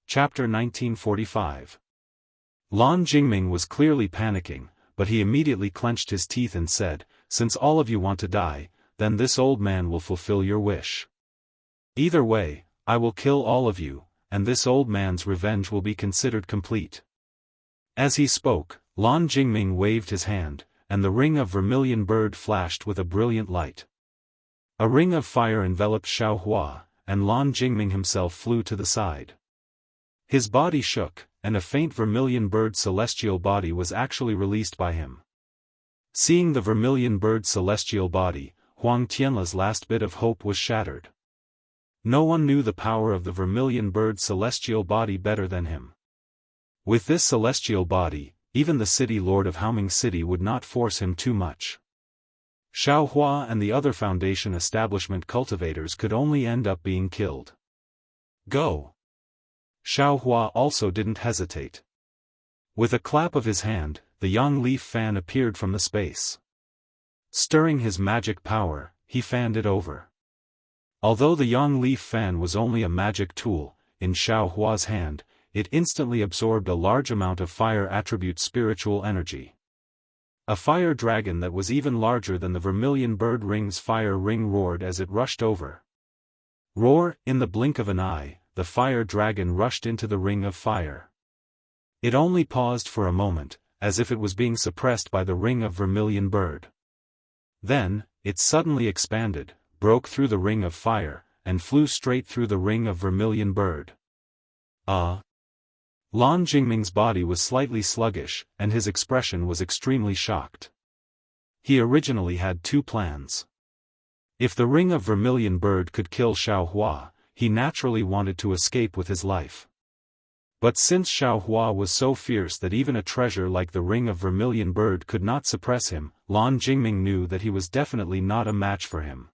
Chapter 1945. Lan Jingming was clearly panicking, but he immediately clenched his teeth and said, "Since all of you want to die, then this old man will fulfill your wish. Either way, I will kill all of you, and this old man's revenge will be considered complete." As he spoke, Lan Jingming waved his hand, and the ring of Vermilion Bird flashed with a brilliant light. A ring of fire enveloped Xiaohua, and Lan Jingming himself flew to the side. His body shook, and a faint Vermilion Bird celestial body was actually released by him. Seeing the Vermilion Bird celestial body, Huang Tianle's last bit of hope was shattered. No one knew the power of the Vermilion Bird celestial body better than him. With this celestial body, even the city lord of Haoming City would not force him too much. Xiao Hua and the other Foundation establishment cultivators could only end up being killed. Go! Xiao Hua also didn't hesitate. With a clap of his hand, the young leaf fan appeared from the space. Stirring his magic power, he fanned it over. Although the young leaf fan was only a magic tool, in Xiao Hua's hand, it instantly absorbed a large amount of fire attribute spiritual energy. A fire dragon that was even larger than the vermilion bird ring's fire ring roared as it rushed over. Roar! In the blink of an eye, the fire dragon rushed into the ring of fire. It only paused for a moment, as if it was being suppressed by the ring of vermilion bird. Then, it suddenly expanded, broke through the ring of fire, and flew straight through the ring of vermilion bird. Lan Jingming's body was slightly sluggish, and his expression was extremely shocked. He originally had two plans. If the ring of vermilion bird could kill Xiao Hua, he naturally wanted to escape with his life. But since Xiao Hua was so fierce that even a treasure like the ring of vermilion bird could not suppress him, Lan Jingming knew that he was definitely not a match for him.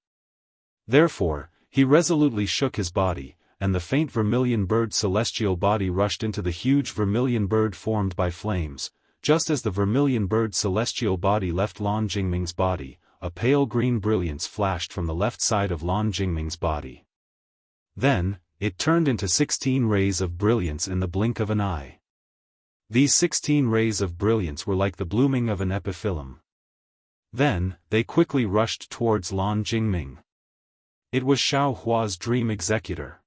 Therefore, he resolutely shook his body, and the faint vermilion bird celestial body rushed into the huge vermilion bird formed by flames. Just as the vermilion bird celestial body left Lan Jingming's body, a pale green brilliance flashed from the left side of Lan Jingming's body. Then, it turned into 16 rays of brilliance in the blink of an eye. These 16 rays of brilliance were like the blooming of an epiphyllum. Then, they quickly rushed towards Lan Jingming. It was Xiao Hua's dream executor.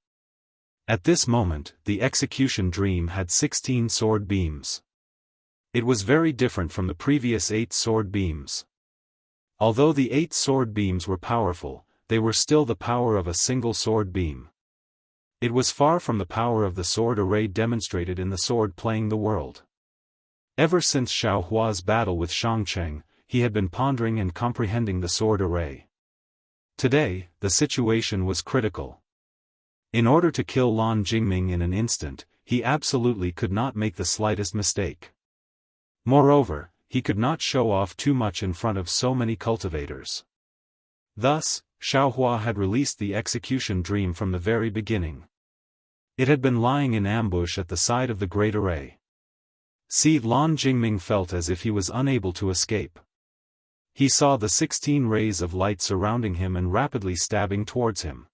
At this moment, the execution dream had 16 sword beams. It was very different from the previous 8 sword beams. Although the 8 sword beams were powerful, they were still the power of a single sword beam. It was far from the power of the sword array demonstrated in the sword playing the world. Ever since Xiao Hua's battle with Shangcheng, he had been pondering and comprehending the sword array. Today, the situation was critical. In order to kill Lan Jingming in an instant, he absolutely could not make the slightest mistake. Moreover, he could not show off too much in front of so many cultivators. Thus, Xiao Hua had released the execution dream from the very beginning. It had been lying in ambush at the side of the great array. Lan Jingming felt as if he was unable to escape. He saw the 16 rays of light surrounding him and rapidly stabbing towards him.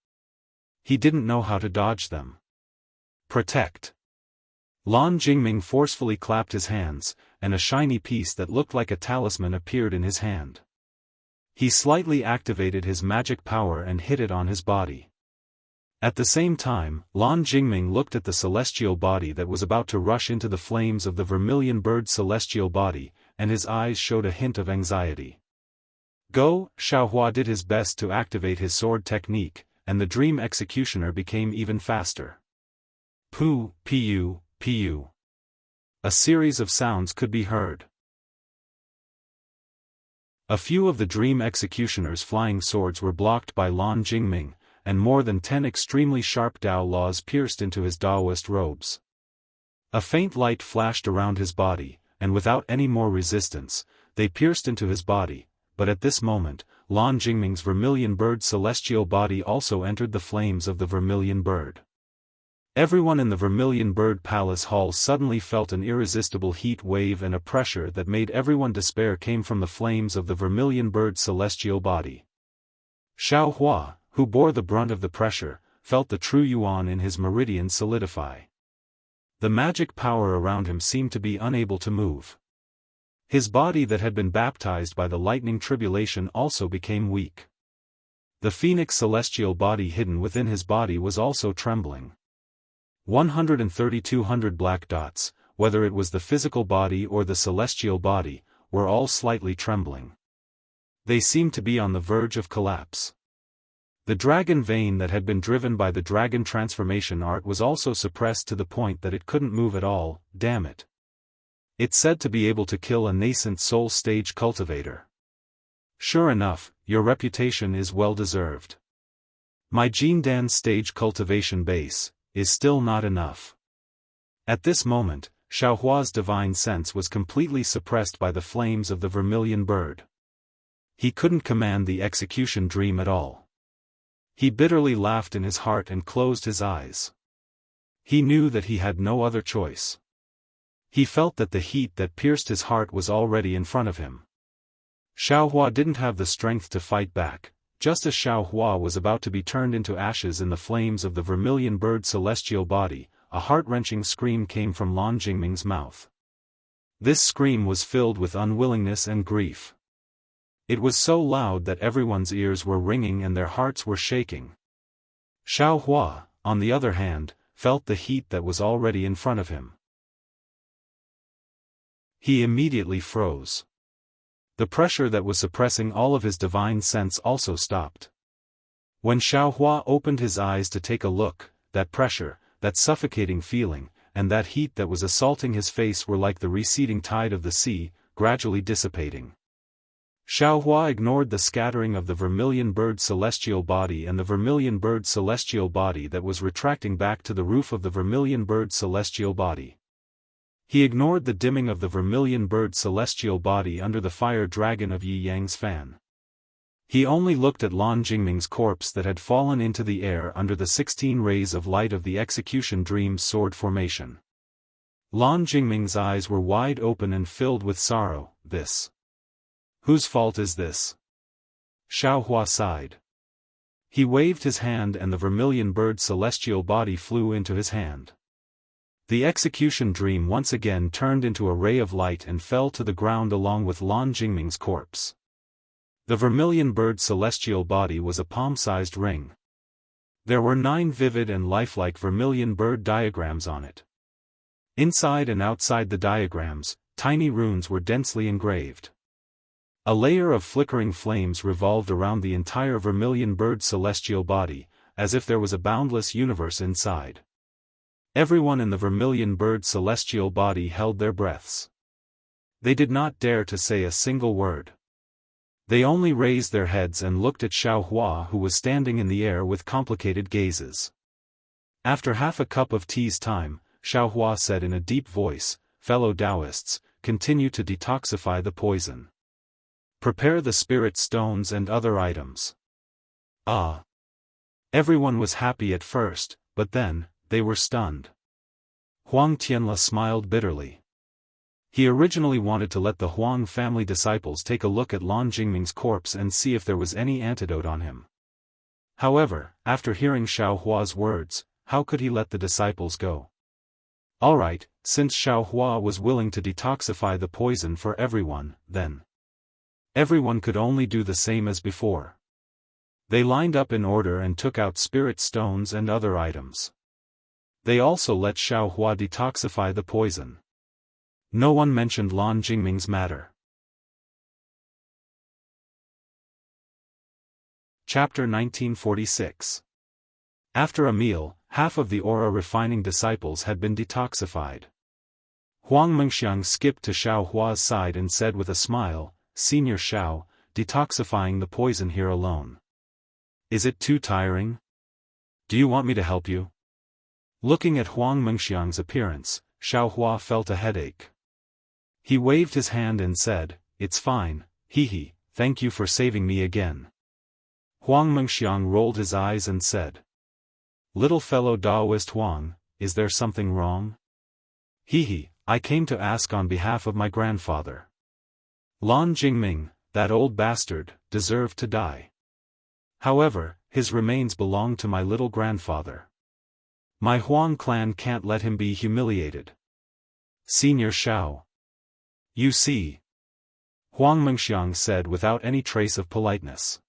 He didn't know how to dodge them. Protect! Lan Jingming forcefully clapped his hands, and a shiny piece that looked like a talisman appeared in his hand. He slightly activated his magic power and hit it on his body. At the same time, Lan Jingming looked at the celestial body that was about to rush into the flames of the vermilion bird celestial body, and his eyes showed a hint of anxiety. Go! Xiao Hua did his best to activate his sword technique, and the dream executioner became even faster. Pu, pu, pu. A series of sounds could be heard. A few of the dream executioner's flying swords were blocked by Lan Jingming, and more than 10 extremely sharp Dao laws pierced into his Daoist robes. A faint light flashed around his body, and without any more resistance, they pierced into his body, but at this moment, Lan Jingming's vermilion bird celestial body also entered the flames of the vermilion bird. Everyone in the vermilion bird palace hall suddenly felt an irresistible heat wave, and a pressure that made everyone despair came from the flames of the vermilion bird celestial body. Xiao Hua, who bore the brunt of the pressure, felt the true yuan in his meridian solidify. The magic power around him seemed to be unable to move. His body that had been baptized by the lightning tribulation also became weak. The phoenix celestial body hidden within his body was also trembling. 132 black dots, whether it was the physical body or the celestial body, were all slightly trembling. They seemed to be on the verge of collapse. The dragon vein that had been driven by the dragon transformation art was also suppressed to the point that it couldn't move at all. Damn it. It's said to be able to kill a nascent soul stage cultivator. Sure enough, your reputation is well deserved. My Jindan stage cultivation base is still not enough. At this moment, Xiaohua's divine sense was completely suppressed by the flames of the vermilion bird. He couldn't command the execution dream at all. He bitterly laughed in his heart and closed his eyes. He knew that he had no other choice. He felt that the heat that pierced his heart was already in front of him. Xiaohua didn't have the strength to fight back. Just as Xiaohua was about to be turned into ashes in the flames of the vermilion bird's celestial body, a heart-wrenching scream came from Lan Jingming's mouth. This scream was filled with unwillingness and grief. It was so loud that everyone's ears were ringing and their hearts were shaking. Xiaohua, on the other hand, felt the heat that was already in front of him. He immediately froze. The pressure that was suppressing all of his divine sense also stopped. When Xiaohua opened his eyes to take a look, that pressure, that suffocating feeling, and that heat that was assaulting his face were like the receding tide of the sea, gradually dissipating. Xiaohua ignored the scattering of the vermilion bird's celestial body and the vermilion bird's celestial body that was retracting back to the roof of the vermilion bird's celestial body. He ignored the dimming of the vermilion bird's celestial body under the fire dragon of Yi Yang's fan. He only looked at Lan Jingming's corpse that had fallen into the air under the 16 rays of light of the execution dream's sword formation. Lan Jingming's eyes were wide open and filled with sorrow. This. Whose fault is this? Xiaohua sighed. He waved his hand and the vermilion bird's celestial body flew into his hand. The execution dream once again turned into a ray of light and fell to the ground along with Lan Jingming's corpse. The vermilion bird's celestial body was a palm-sized ring. There were 9 vivid and lifelike vermilion bird diagrams on it. Inside and outside the diagrams, tiny runes were densely engraved. A layer of flickering flames revolved around the entire vermilion bird's celestial body, as if there was a boundless universe inside. Everyone in the vermilion bird's celestial body held their breaths. They did not dare to say a single word. They only raised their heads and looked at Xiaohua, who was standing in the air with complicated gazes. After half a cup of tea's time, Xiaohua said in a deep voice, "Fellow Taoists, continue to detoxify the poison. Prepare the spirit stones and other items." Ah! Everyone was happy at first, but then, they were stunned. Huang Tianla smiled bitterly. He originally wanted to let the Huang family disciples take a look at Lan Jingming's corpse and see if there was any antidote on him. However, after hearing Xiaohua's words, how could he let the disciples go? Alright, since Xiaohua was willing to detoxify the poison for everyone, then everyone could only do the same as before. They lined up in order and took out spirit stones and other items. They also let Xiaohua detoxify the poison. No one mentioned Lan Jingming's matter. Chapter 1946. After a meal, half of the aura refining disciples had been detoxified. Huang Mengxiang skipped to Xiaohua's side and said with a smile, "Senior Xiao, detoxifying the poison here alone. Is it too tiring? Do you want me to help you?" Looking at Huang Mengxiang's appearance, Xiaohua felt a headache. He waved his hand and said, "It's fine, he, thank you for saving me again." Huang Mengxiang rolled his eyes and said, "Little fellow Taoist Huang, is there something wrong?" He, I came to ask on behalf of my grandfather. Lan Jingming, that old bastard, deserved to die. However, his remains belong to my little grandfather. My Huang clan can't let him be humiliated. Senior Xiao. You see. Huang Mengxiang said without any trace of politeness.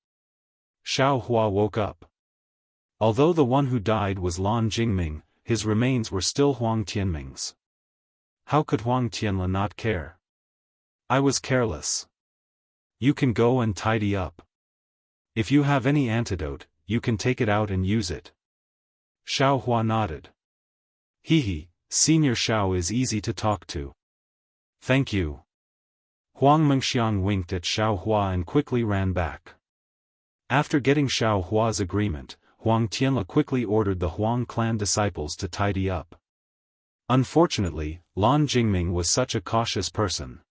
Xiaohua woke up. Although the one who died was Lan Jingming, his remains were still Huang Tianming's. How could Huang Tianla not care? I was careless. You can go and tidy up. If you have any antidote, you can take it out and use it. Xiaohua nodded. Senior Xiao is easy to talk to. Thank you. Huang Mengxiang winked at Xiaohua and quickly ran back. After getting Xiaohua's agreement, Huang Tianla quickly ordered the Huang clan disciples to tidy up. Unfortunately, Lan Jingming was such a cautious person.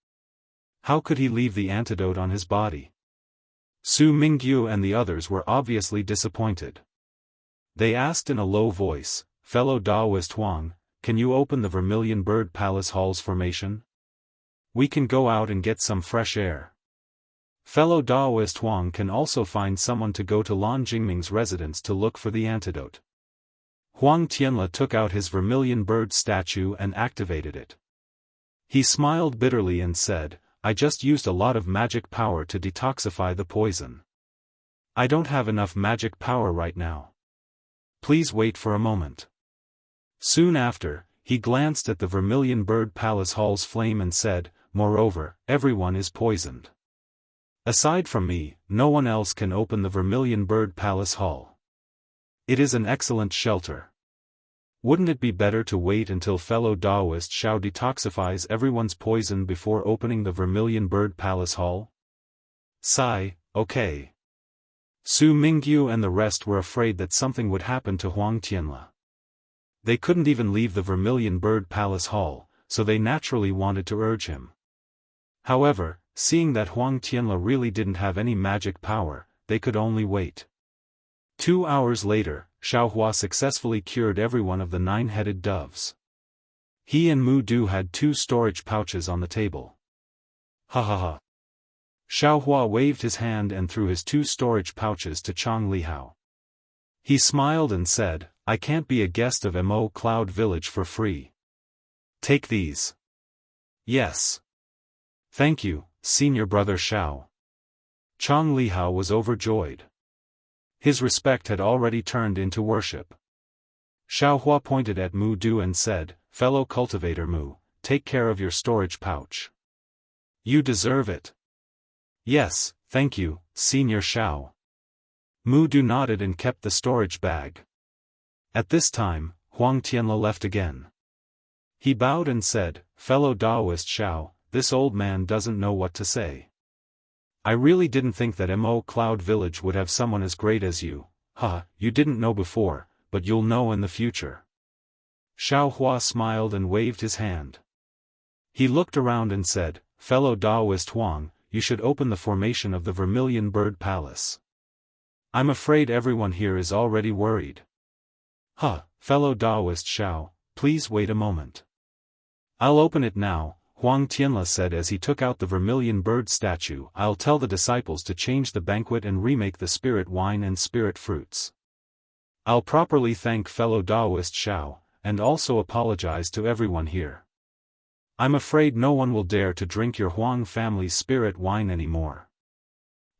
How could he leave the antidote on his body? Su Mingyu and the others were obviously disappointed. They asked in a low voice, "Fellow Daoist Huang, can you open the Vermilion Bird Palace Hall's formation? We can go out and get some fresh air." Fellow Daoist Huang can also find someone to go to Lan Jingming's residence to look for the antidote. Huang Tianle took out his vermilion bird statue and activated it. He smiled bitterly and said, "I just used a lot of magic power to detoxify the poison. I don't have enough magic power right now. Please wait for a moment." Soon after, he glanced at the Vermilion Bird Palace Hall's flame and said, "Moreover, everyone is poisoned. Aside from me, no one else can open the Vermilion Bird Palace Hall. It is an excellent shelter. Wouldn't it be better to wait until fellow Daoist Shao detoxifies everyone's poison before opening the Vermilion Bird Palace Hall?" Sigh, okay. Su Mingyu and the rest were afraid that something would happen to Huang Tianle. They couldn't even leave the Vermilion Bird Palace Hall, so they naturally wanted to urge him. However, seeing that Huang Tianle really didn't have any magic power, they could only wait. 2 hours later, Xiaohua successfully cured everyone of the 9-headed doves. He and Mu Du had 2 storage pouches on the table. Ha ha ha. Xiaohua waved his hand and threw his 2 storage pouches to Chang Lihao. He smiled and said, "I can't be a guest of Mo Cloud Village for free. Take these." "Yes. Thank you, senior brother Xiao." Chang Lihao was overjoyed. His respect had already turned into worship. Xiaohua pointed at Mu Du and said, "Fellow cultivator Mu, take care of your storage pouch. You deserve it." "Yes, thank you, Senior Xiao." Mu Du nodded and kept the storage bag. At this time, Huang Tianle left again. He bowed and said, "Fellow Daoist Xiao, this old man doesn't know what to say. I really didn't think that Mo Cloud Village would have someone as great as you. You didn't know before, but you'll know in the future." Xiaohua smiled and waved his hand. He looked around and said, "Fellow Daoist Huang, you should open the formation of the Vermilion Bird Palace. I'm afraid everyone here is already worried." Fellow Daoist Xiao, please wait a moment. "I'll open it now," Huang Tianle said as he took out the vermilion bird statue. "I'll tell the disciples to change the banquet and remake the spirit wine and spirit fruits. I'll properly thank fellow Daoist Xiao, and also apologize to everyone here. I'm afraid no one will dare to drink your Huang family's spirit wine anymore."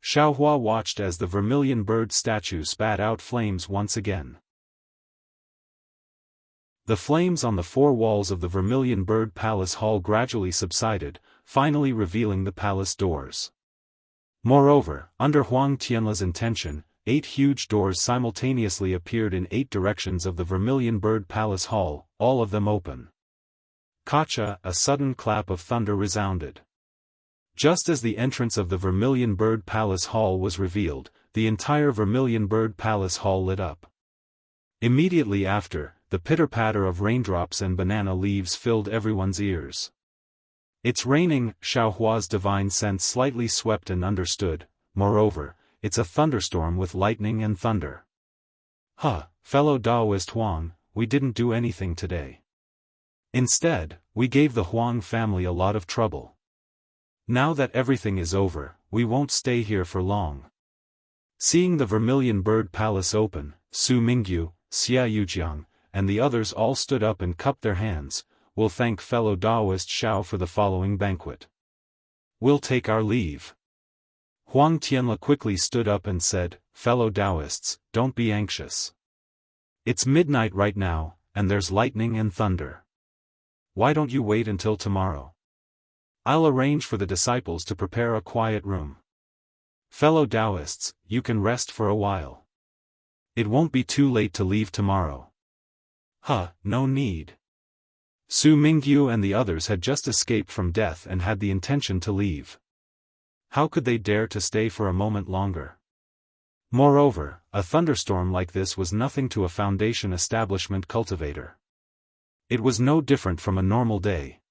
Xiaohua watched as the vermilion bird statue spat out flames once again. The flames on the 4 walls of the Vermilion Bird Palace Hall gradually subsided, finally revealing the palace doors. Moreover, under Huang Tianle's intention, 8 huge doors simultaneously appeared in 8 directions of the Vermilion Bird Palace Hall, all of them open. Kacha, a sudden clap of thunder resounded. Just as the entrance of the Vermilion Bird Palace Hall was revealed, the entire Vermilion Bird Palace Hall lit up. Immediately after, the pitter-patter of raindrops and banana leaves filled everyone's ears. "It's raining," Xiaohua's divine sense slightly swept and understood. "Moreover, it's a thunderstorm with lightning and thunder." Fellow Daoist Huang, we didn't do anything today. Instead, we gave the Huang family a lot of trouble. Now that everything is over, we won't stay here for long." Seeing the Vermilion Bird Palace open, Su Mingyu, Xia Yujiang, and the others all stood up and cupped their hands. "We'll thank fellow Daoist Xiao for the following banquet. We'll take our leave." Huang Tianle quickly stood up and said, "Fellow Daoists, don't be anxious. It's midnight right now, and there's lightning and thunder. Why don't you wait until tomorrow? I'll arrange for the disciples to prepare a quiet room. Fellow Daoists, you can rest for a while. It won't be too late to leave tomorrow." No need. Su Mingyu and the others had just escaped from death and had the intention to leave. How could they dare to stay for a moment longer? Moreover, a thunderstorm like this was nothing to a foundation establishment cultivator. It was no different from a normal day.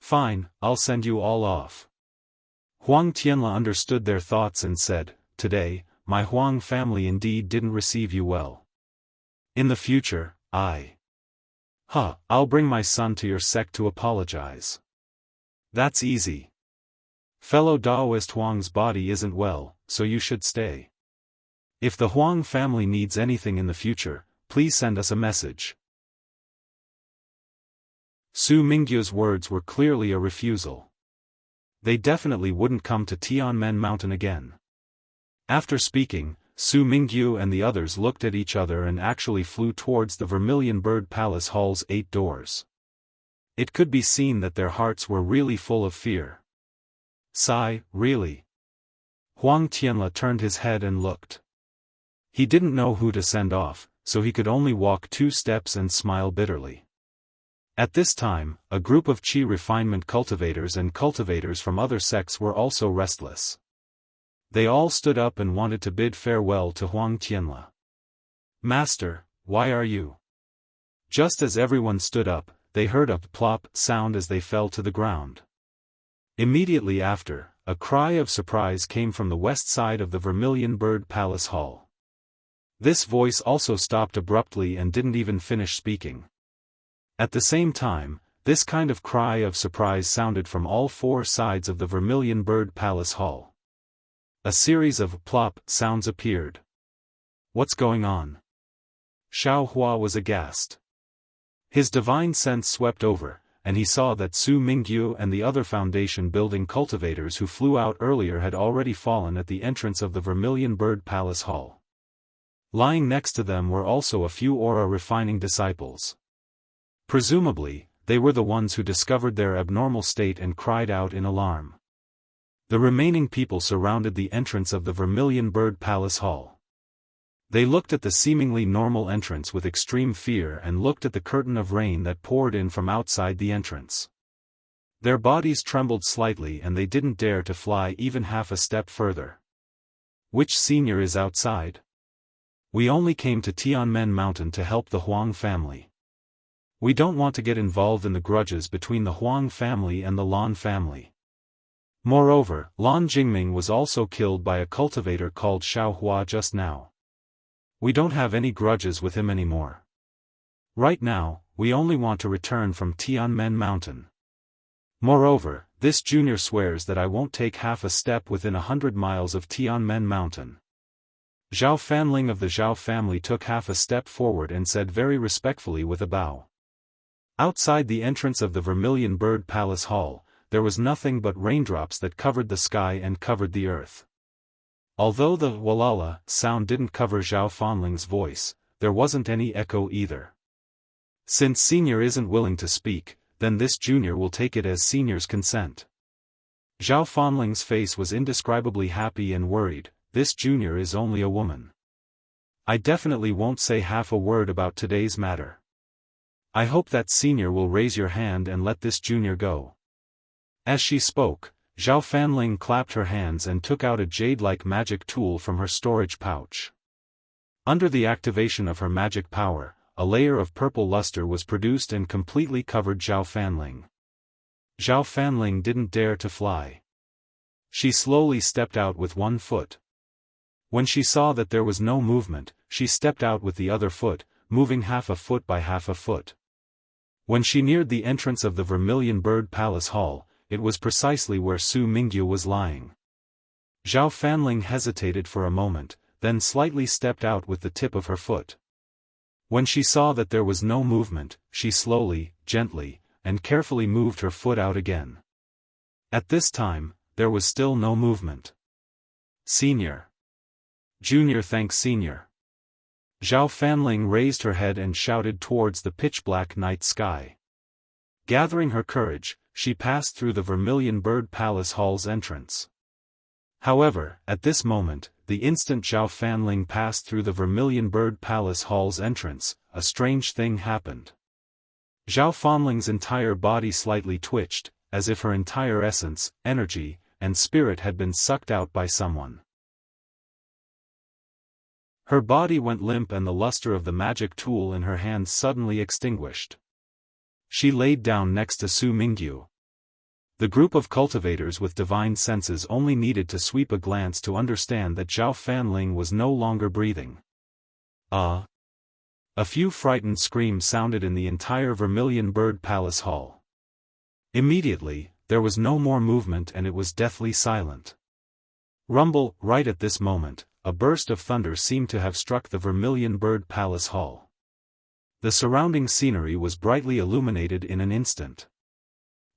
Fine, I'll send you all off. Huang Tianla understood their thoughts and said, today, my Huang family indeed didn't receive you well. In the future, I'll bring my son to your sect to apologize. That's easy. Fellow Daoist Huang's body isn't well, so you should stay. If the Huang family needs anything in the future, please send us a message. Su Mingyu's words were clearly a refusal. They definitely wouldn't come to Tianmen Mountain again. After speaking, Su Mingyu and the others looked at each other and actually flew towards the Vermilion Bird Palace Hall's 8 doors. It could be seen that their hearts were really full of fear. Sigh, really? Huang Tianla turned his head and looked. He didn't know who to send off, so he could only walk 2 steps and smile bitterly. At this time, a group of qi refinement cultivators and cultivators from other sects were also restless. They all stood up and wanted to bid farewell to Huang Tianla. Master, why are you? Just as everyone stood up, they heard a plop sound as they fell to the ground. Immediately after, a cry of surprise came from the west side of the Vermilion Bird Palace Hall. This voice also stopped abruptly and didn't even finish speaking. At the same time, this kind of cry of surprise sounded from all 4 sides of the Vermilion Bird Palace Hall. A series of plop sounds appeared. What's going on? Xiao Hua was aghast. His divine sense swept over, and he saw that Su Mingyu and the other foundation building cultivators who flew out earlier had already fallen at the entrance of the Vermilion Bird Palace Hall. Lying next to them were also a few aura refining disciples. Presumably, they were the ones who discovered their abnormal state and cried out in alarm. The remaining people surrounded the entrance of the Vermilion Bird Palace Hall. They looked at the seemingly normal entrance with extreme fear and looked at the curtain of rain that poured in from outside the entrance. Their bodies trembled slightly and they didn't dare to fly even half a step further. Which senior is outside? We only came to Tianmen Mountain to help the Huang family. We don't want to get involved in the grudges between the Huang family and the Lan family. Moreover, Lan Jingming was also killed by a cultivator called Xiao Hua just now. We don't have any grudges with him anymore. Right now, we only want to return from Tianmen Mountain. Moreover, this junior swears that I won't take half a step within 100 miles of Tianmen Mountain. Zhao Fanling of the Zhao family took half a step forward and said very respectfully with a bow. Outside the entrance of the Vermilion Bird Palace Hall, there was nothing but raindrops that covered the sky and covered the earth. Although the walala sound didn't cover Zhao Fanling's voice, there wasn't any echo either. Since senior isn't willing to speak, then this junior will take it as senior's consent. Zhao Fanling's face was indescribably happy and worried. This junior is only a woman. I definitely won't say half a word about today's matter. I hope that senior will raise your hand and let this junior go. As she spoke, Zhao Fanling clapped her hands and took out a jade-like magic tool from her storage pouch. Under the activation of her magic power, a layer of purple luster was produced and completely covered Zhao Fanling. Zhao Fanling didn't dare to fly. She slowly stepped out with one foot. When she saw that there was no movement, she stepped out with the other foot, moving half a foot by half a foot. When she neared the entrance of the Vermilion Bird Palace Hall, it was precisely where Su Mingyu was lying. Zhao Fanling hesitated for a moment, then slightly stepped out with the tip of her foot. When she saw that there was no movement, she slowly, gently, and carefully moved her foot out again. At this time, there was still no movement. Senior. Junior thanks senior. Zhao Fanling raised her head and shouted towards the pitch-black night sky. Gathering her courage, she passed through the Vermilion Bird Palace Hall's entrance. However, at this moment, the instant Zhao Fanling passed through the Vermilion Bird Palace Hall's entrance, a strange thing happened. Zhao Fanling's entire body slightly twitched, as if her entire essence, energy, and spirit had been sucked out by someone. Her body went limp and the luster of the magic tool in her hand suddenly extinguished. She laid down next to Su Mingyu. The group of cultivators with divine senses only needed to sweep a glance to understand that Zhao Fanling was no longer breathing. A few frightened screams sounded in the entire Vermilion Bird Palace hall. Immediately, there was no more movement and it was deathly silent. Rumble, right at this moment, a burst of thunder seemed to have struck the Vermilion Bird Palace hall. The surrounding scenery was brightly illuminated in an instant.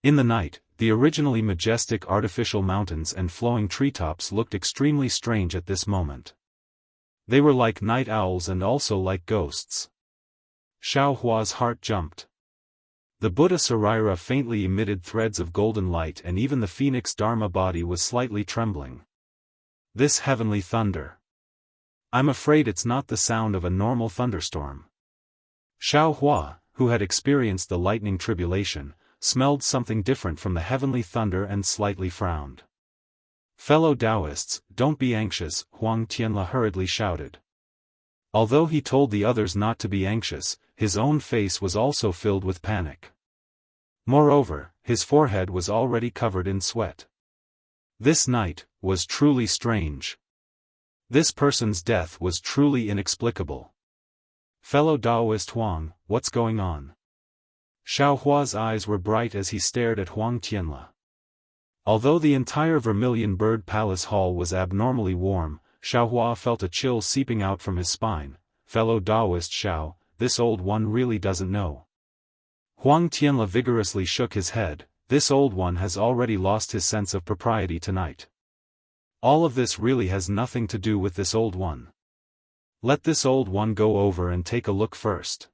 In the night, the originally majestic artificial mountains and flowing treetops looked extremely strange at this moment. They were like night owls and also like ghosts. Xiao Hua's heart jumped. The Buddha Sarira faintly emitted threads of golden light and even the Phoenix Dharma body was slightly trembling. This heavenly thunder. I'm afraid it's not the sound of a normal thunderstorm. Xiao Hua, who had experienced the lightning tribulation, smelled something different from the heavenly thunder and slightly frowned. Fellow Taoists, don't be anxious, Huang Tianla hurriedly shouted. Although he told the others not to be anxious, his own face was also filled with panic. Moreover, his forehead was already covered in sweat. This night was truly strange. This person's death was truly inexplicable. Fellow Taoist Huang, what's going on? Xiao Hua's eyes were bright as he stared at Huang Tianla. Although the entire Vermilion Bird Palace hall was abnormally warm, Xiao Hua felt a chill seeping out from his spine. Fellow Taoist Xiao, this old one really doesn't know. Huang Tianla vigorously shook his head. This old one has already lost his sense of propriety tonight. All of this really has nothing to do with this old one. Let this old one go over and take a look first.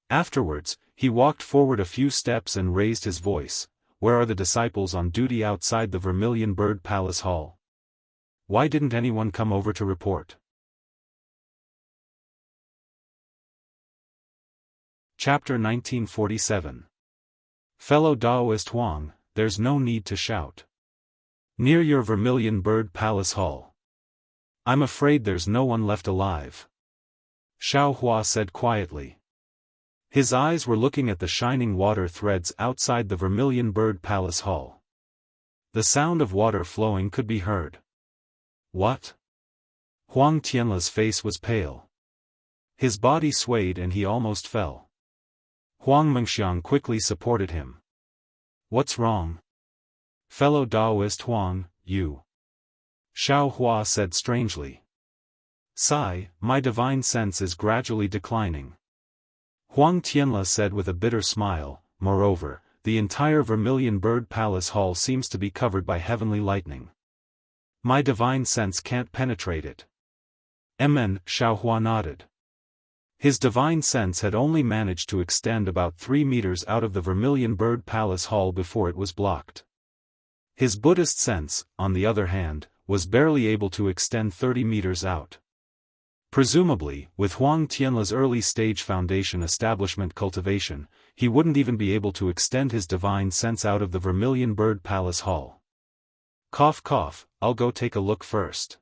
Afterwards, he walked forward a few steps and raised his voice. Where are the disciples on duty outside the Vermilion Bird Palace hall? Why didn't anyone come over to report? Chapter 1947. Fellow Taoist Huang, there's no need to shout. Near your Vermilion Bird Palace hall. I'm afraid there's no one left alive. Xiao Hua said quietly. His eyes were looking at the shining water threads outside the Vermilion Bird Palace hall. The sound of water flowing could be heard. What? Huang Tianla's face was pale. His body swayed and he almost fell. Huang Mengxiang quickly supported him. What's wrong? Fellow Taoist Huang, you. Xiao Hua said strangely. Sigh, my divine sense is gradually declining. Huang Tianla said with a bitter smile, moreover, the entire Vermilion Bird Palace hall seems to be covered by heavenly lightning. My divine sense can't penetrate it. Xiao Hua nodded. His divine sense had only managed to extend about 3 meters out of the Vermilion Bird Palace hall before it was blocked. His Buddhist sense, on the other hand, was barely able to extend 30 meters out. Presumably, with Huang Tianla's early-stage foundation establishment cultivation, he wouldn't even be able to extend his divine sense out of the Vermilion Bird Palace hall. Cough cough, I'll go take a look first.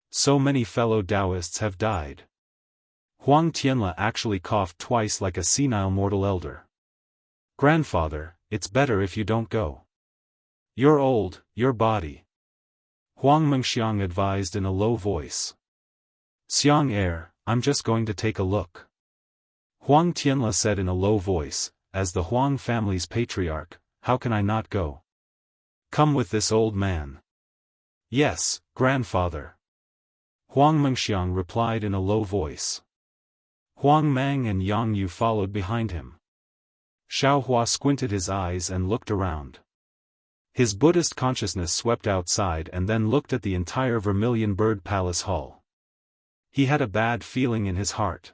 So many fellow Taoists have died. Huang Tianla actually coughed twice like a senile mortal elder. Grandfather, it's better if you don't go. You're old, your body. Huang Mengxiang advised in a low voice. Xiang I'm just going to take a look. Huang Tianla said in a low voice, as the Huang family's patriarch, how can I not go? Come with this old man. Yes, grandfather. Huang Mengxiang replied in a low voice. Huang Mang and Yang Yu followed behind him. Xiao Hua squinted his eyes and looked around. His Buddhist consciousness swept outside and then looked at the entire Vermilion Bird Palace hall. He had a bad feeling in his heart.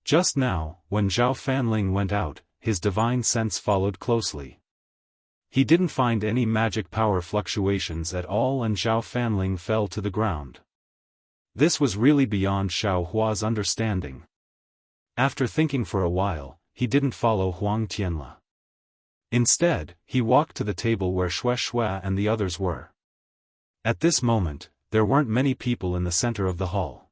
Just now, when Zhao Fanling went out, his divine sense followed closely. He didn't find any magic power fluctuations at all and Zhao Fanling fell to the ground. This was really beyond Xiao Hua's understanding. After thinking for a while, he didn't follow Huang Tianla. Instead, he walked to the table where Xue Xue and the others were. At this moment, there weren't many people in the center of the hall.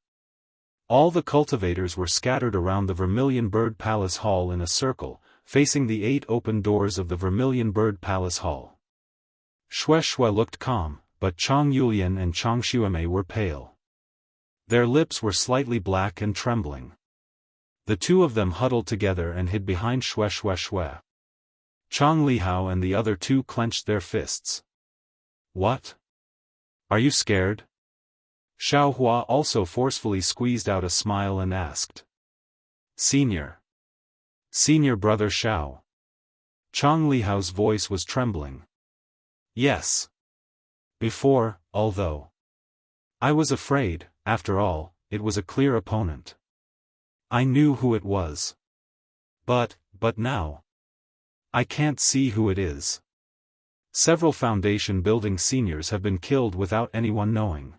All the cultivators were scattered around the Vermilion Bird Palace hall in a circle, facing the 8 open doors of the Vermilion Bird Palace Hall. Xue Xue looked calm, but Chang Yulian and Chang Xuemei were pale. Their lips were slightly black and trembling. The two of them huddled together and hid behind Xue Xue Xue. Chang Lihao and the other two clenched their fists. What? Are you scared? Xiao Hua also forcefully squeezed out a smile and asked. Senior brother Xiao. Chang Lihao's voice was trembling. Yes. Before, although I was afraid, after all, it was a clear opponent. I knew who it was. But now, I can't see who it is. Several foundation building seniors have been killed without anyone knowing.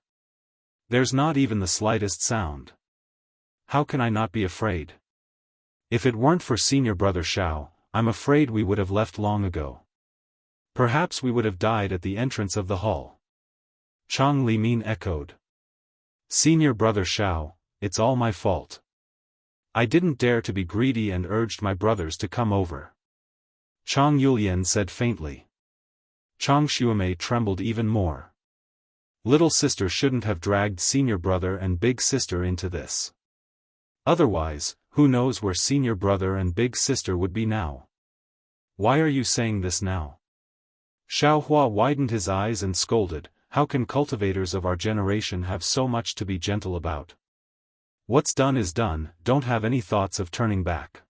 There's not even the slightest sound. How can I not be afraid? If it weren't for senior brother Xiao, I'm afraid we would have left long ago. Perhaps we would have died at the entrance of the hall. Chang Limin echoed. Senior brother Xiao, it's all my fault. I didn't dare to be greedy and urged my brothers to come over. Chang Yulian said faintly. Chang Xuemei trembled even more. Little sister shouldn't have dragged senior brother and big sister into this. Otherwise, who knows where senior brother and big sister would be now? Why are you saying this now? Xiao Hua widened his eyes and scolded, how can cultivators of our generation have so much to be gentle about? What's done is done, don't have any thoughts of turning back.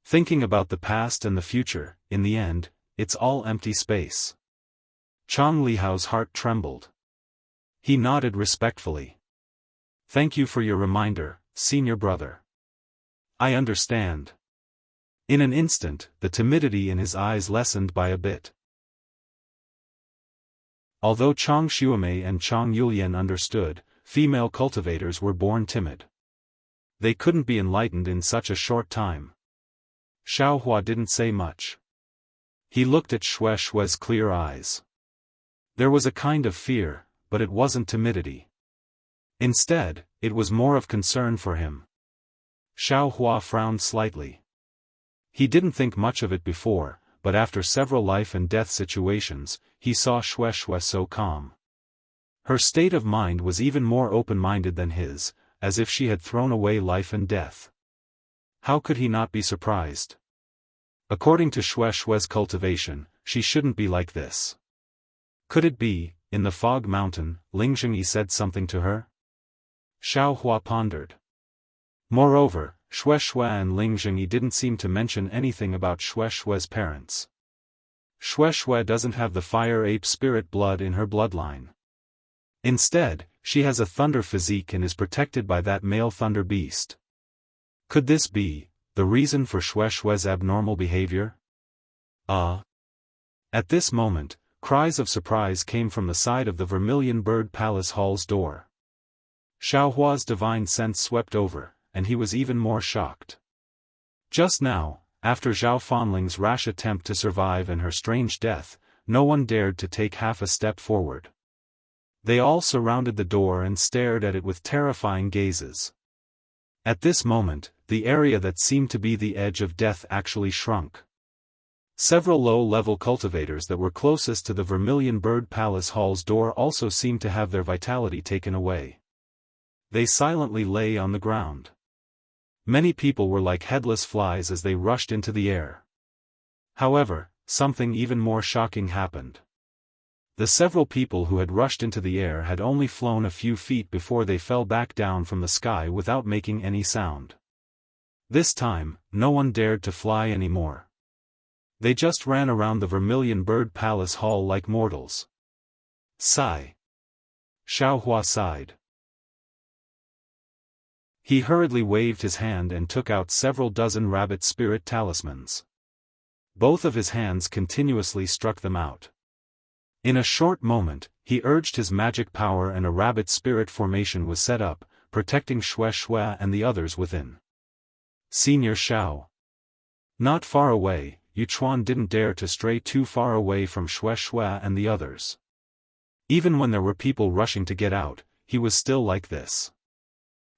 Thinking about the past and the future, in the end, it's all empty space. Chang Lihao's heart trembled. He nodded respectfully. Thank you for your reminder, senior brother. I understand. In an instant, the timidity in his eyes lessened by a bit. Although Chang Xuemei and Chang Yulian understood, female cultivators were born timid. They couldn't be enlightened in such a short time. Xiao Hua didn't say much. He looked at Xue Xue's clear eyes. There was a kind of fear, but it wasn't timidity. Instead, it was more of concern for him. Xiao Hua frowned slightly. He didn't think much of it before, but after several life and death situations, he saw Xue Xue so calm. Her state of mind was even more open-minded than his, as if she had thrown away life and death. How could he not be surprised? According to Xue Xue's cultivation, she shouldn't be like this. Could it be, in the fog mountain, Ling Zhengyi said something to her? Xiao Hua pondered. Moreover, Xue Xue and Ling Zhengyi didn't seem to mention anything about Xue Xue's parents. Xue Xue doesn't have the fire ape spirit blood in her bloodline. Instead, she has a thunder physique and is protected by that male thunder beast. Could this be the reason for Xue Xue's abnormal behavior? At this moment, cries of surprise came from the side of the Vermilion Bird Palace Hall's door. Xiao Hua's divine sense swept over, and he was even more shocked. Just now, after Zhao Fanling's rash attempt to survive and her strange death, no one dared to take half a step forward. They all surrounded the door and stared at it with terrifying gazes. At this moment, the area that seemed to be the edge of death actually shrunk. Several low-level cultivators that were closest to the Vermilion Bird Palace Hall's door also seemed to have their vitality taken away. They silently lay on the ground. Many people were like headless flies as they rushed into the air. However, something even more shocking happened. The several people who had rushed into the air had only flown a few feet before they fell back down from the sky without making any sound. This time, no one dared to fly anymore. They just ran around the Vermilion Bird Palace Hall like mortals. Sigh. Xiao Hua sighed. He hurriedly waved his hand and took out several dozen rabbit spirit talismans. Both of his hands continuously struck them out. In a short moment, he urged his magic power and a rabbit spirit formation was set up, protecting Xue Xue and the others within. Senior Xiao. Not far away, Yuchuan didn't dare to stray too far away from Xue Xue and the others. Even when there were people rushing to get out, he was still like this.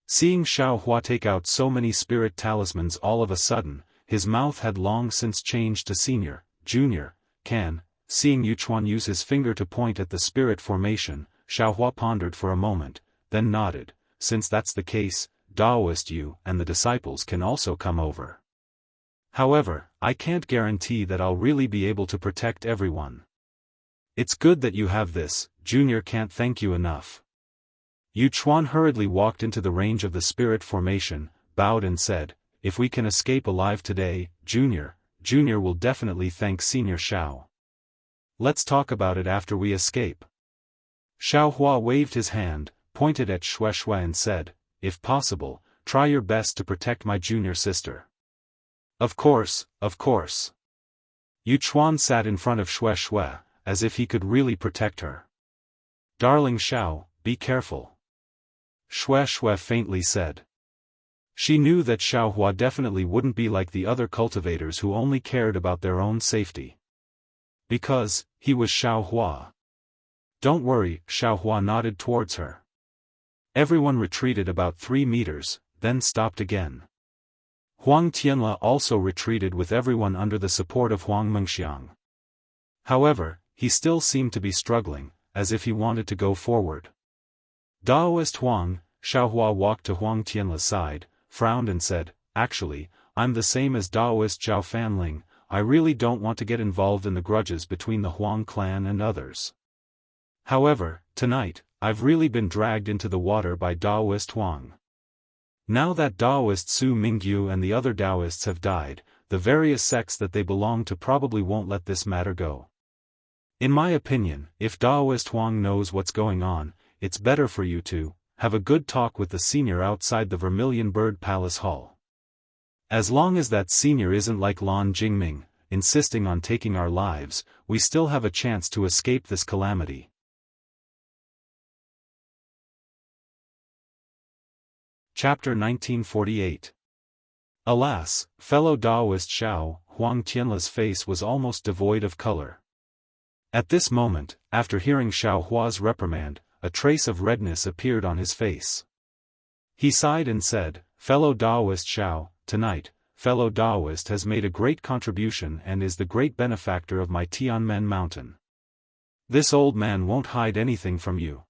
Seeing Xiao Hua take out so many spirit talismans all of a sudden, his mouth had long since changed to senior, junior, can. Seeing Yuchuan use his finger to point at the spirit formation, Xiaohua pondered for a moment, then nodded. Since that's the case, Daoist you and the disciples can also come over. However, I can't guarantee that I'll really be able to protect everyone. It's good that you have this, Junior can't thank you enough. Yuchuan hurriedly walked into the range of the spirit formation, bowed and said, if we can escape alive today, Junior will definitely thank Senior Xiao. Let's talk about it after we escape. Xiaohua waved his hand, pointed at Shuai and said, if possible, try your best to protect my junior sister. Of course, of course. Yuchuan sat in front of Shuai, as if he could really protect her. Darling Xiao, be careful. Shuai faintly said. She knew that Xiaohua definitely wouldn't be like the other cultivators who only cared about their own safety. Because, he was Xiaohua. Don't worry, Xiaohua nodded towards her. Everyone retreated about 3 meters, then stopped again. Huang Tianla also retreated with everyone under the support of Huang Mengxiang. However, he still seemed to be struggling, as if he wanted to go forward. Daoist Huang, Xiaohua walked to Huang Tianla's side, frowned and said, actually, I'm the same as Daoist Zhao Fanling, I really don't want to get involved in the grudges between the Huang clan and others. However, tonight, I've really been dragged into the water by Daoist Huang. Now that Daoist Su Mingyu and the other Daoists have died, the various sects that they belong to probably won't let this matter go. In my opinion, if Daoist Huang knows what's going on, it's better for you to have a good talk with the senior outside the Vermilion Bird Palace Hall. As long as that senior isn't like Lan Jingming, insisting on taking our lives, we still have a chance to escape this calamity. Chapter 1948. Alas, fellow Daoist Xiao, Huang Tianla's face was almost devoid of color. At this moment, after hearing Xiaohua's reprimand, a trace of redness appeared on his face. He sighed and said, fellow Daoist Xiao, tonight, fellow Daoist has made a great contribution and is the great benefactor of my Tianmen Mountain. This old man won't hide anything from you.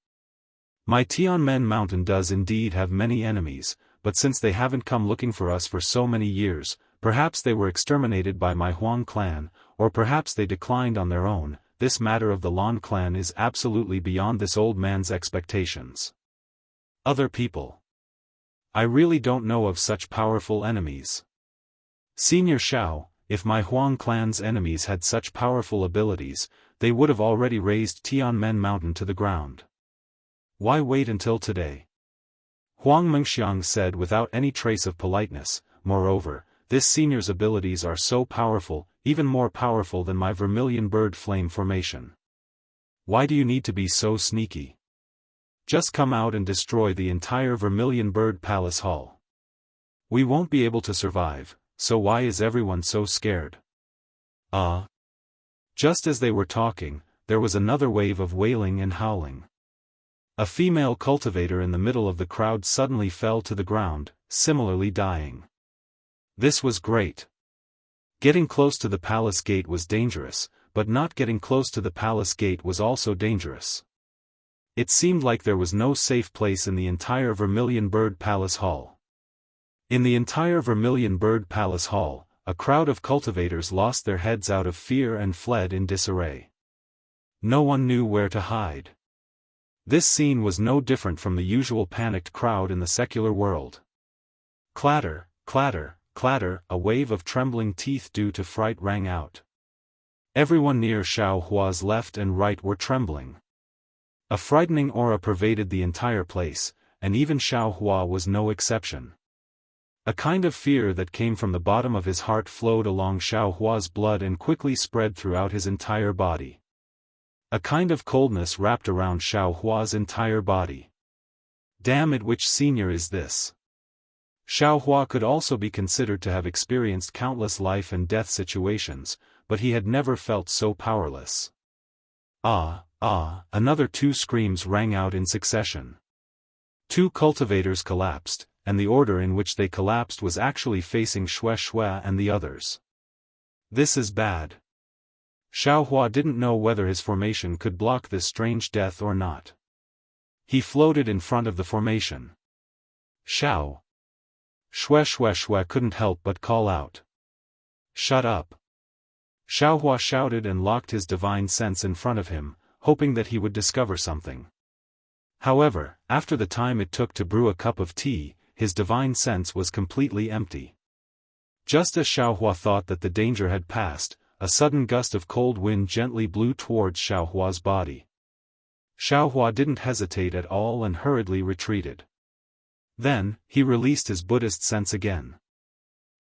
My Tianmen Mountain does indeed have many enemies, but since they haven't come looking for us for so many years, perhaps they were exterminated by my Huang clan, or perhaps they declined on their own. This matter of the Lan clan is absolutely beyond this old man's expectations. Other people. I really don't know of such powerful enemies. Senior Xiao, if my Huang clan's enemies had such powerful abilities, they would have already razed Tianmen Mountain to the ground. Why wait until today? Huang Mengxiang said without any trace of politeness. Moreover, this senior's abilities are so powerful, even more powerful than my Vermilion Bird Flame formation. Why do you need to be so sneaky? Just come out and destroy the entire Vermilion Bird Palace Hall. We won't be able to survive, so why is everyone so scared? Just as they were talking, there was another wave of wailing and howling. A female cultivator in the middle of the crowd suddenly fell to the ground, similarly dying. This was great. Getting close to the palace gate was dangerous, but not getting close to the palace gate was also dangerous. It seemed like there was no safe place in the entire Vermilion Bird Palace Hall. In the entire Vermilion Bird Palace Hall, a crowd of cultivators lost their heads out of fear and fled in disarray. No one knew where to hide. This scene was no different from the usual panicked crowd in the secular world. Clatter, clatter, clatter, a wave of trembling teeth due to fright rang out. Everyone near Xiaohua's left and right were trembling. A frightening aura pervaded the entire place, and even Xiaohua was no exception. A kind of fear that came from the bottom of his heart flowed along Xiaohua's blood and quickly spread throughout his entire body. A kind of coldness wrapped around Xiaohua's entire body. Damn it, which senior is this? Xiaohua could also be considered to have experienced countless life and death situations, but he had never felt so powerless. Another 2 screams rang out in succession. 2 cultivators collapsed, and the order in which they collapsed was actually facing Xue Xue and the others. This is bad. Xiao Hua didn't know whether his formation could block this strange death or not. He floated in front of the formation. Xiao. Xue Xue Xue couldn't help but call out. Shut up. Xiao Hua shouted and locked his divine sense in front of him, hoping that he would discover something. However, after the time it took to brew a cup of tea, his divine sense was completely empty. Just as Xiao Hua thought that the danger had passed, a sudden gust of cold wind gently blew towards Xiao Hua's body. Xiao Hua didn't hesitate at all and hurriedly retreated. Then, he released his Buddhist sense again.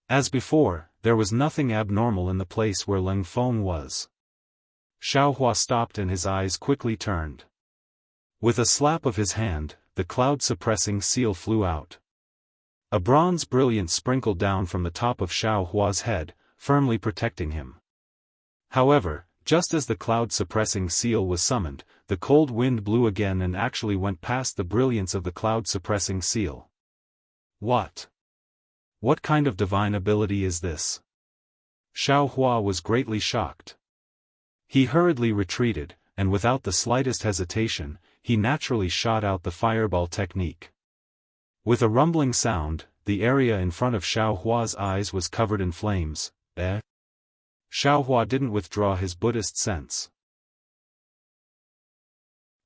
As before, there was nothing abnormal in the place where Leng Feng was. Xiao Hua stopped and his eyes quickly turned. With a slap of his hand, the cloud-suppressing seal flew out. A bronze brilliance sprinkled down from the top of Xiao Hua's head, firmly protecting him. However, just as the cloud-suppressing seal was summoned, the cold wind blew again and actually went past the brilliance of the cloud-suppressing seal. What? What kind of divine ability is this? Xiao Hua was greatly shocked. He hurriedly retreated, and without the slightest hesitation, he naturally shot out the fireball technique. With a rumbling sound, the area in front of Xiao Hua's eyes was covered in flames. Xiao Hua didn't withdraw his Buddhist sense.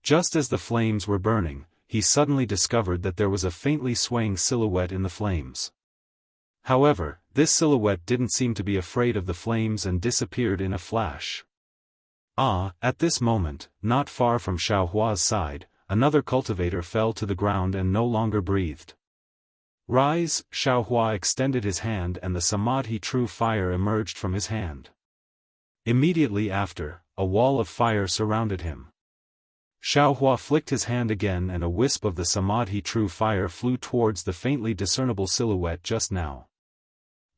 Just as the flames were burning, he suddenly discovered that there was a faintly swaying silhouette in the flames. However, this silhouette didn't seem to be afraid of the flames and disappeared in a flash. At this moment, not far from Xiao Hua's side, another cultivator fell to the ground and no longer breathed. Rise! Xiao Hua extended his hand and the Samadhi true fire emerged from his hand. Immediately after, a wall of fire surrounded him. Xiao Hua flicked his hand again and a wisp of the Samadhi true fire flew towards the faintly discernible silhouette just now.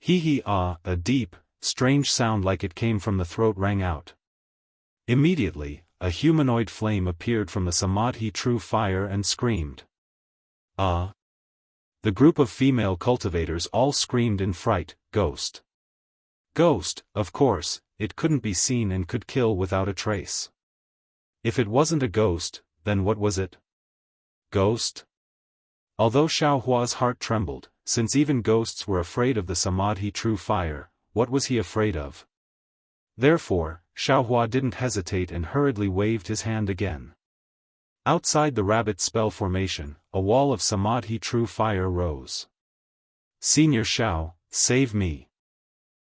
A deep, strange sound like it came from the throat rang out. Immediately, a humanoid flame appeared from the Samadhi true fire and screamed. The group of female cultivators all screamed in fright, Ghost. Ghost, of course, it couldn't be seen and could kill without a trace. If it wasn't a ghost, then what was it? Ghost? Although Xiao Hua's heart trembled, since even ghosts were afraid of the Samadhi true fire, what was he afraid of? Therefore, Xiao Hua didn't hesitate and hurriedly waved his hand again. Outside the rabbit spell formation, a wall of Samadhi true fire rose. Senior Xiao, save me.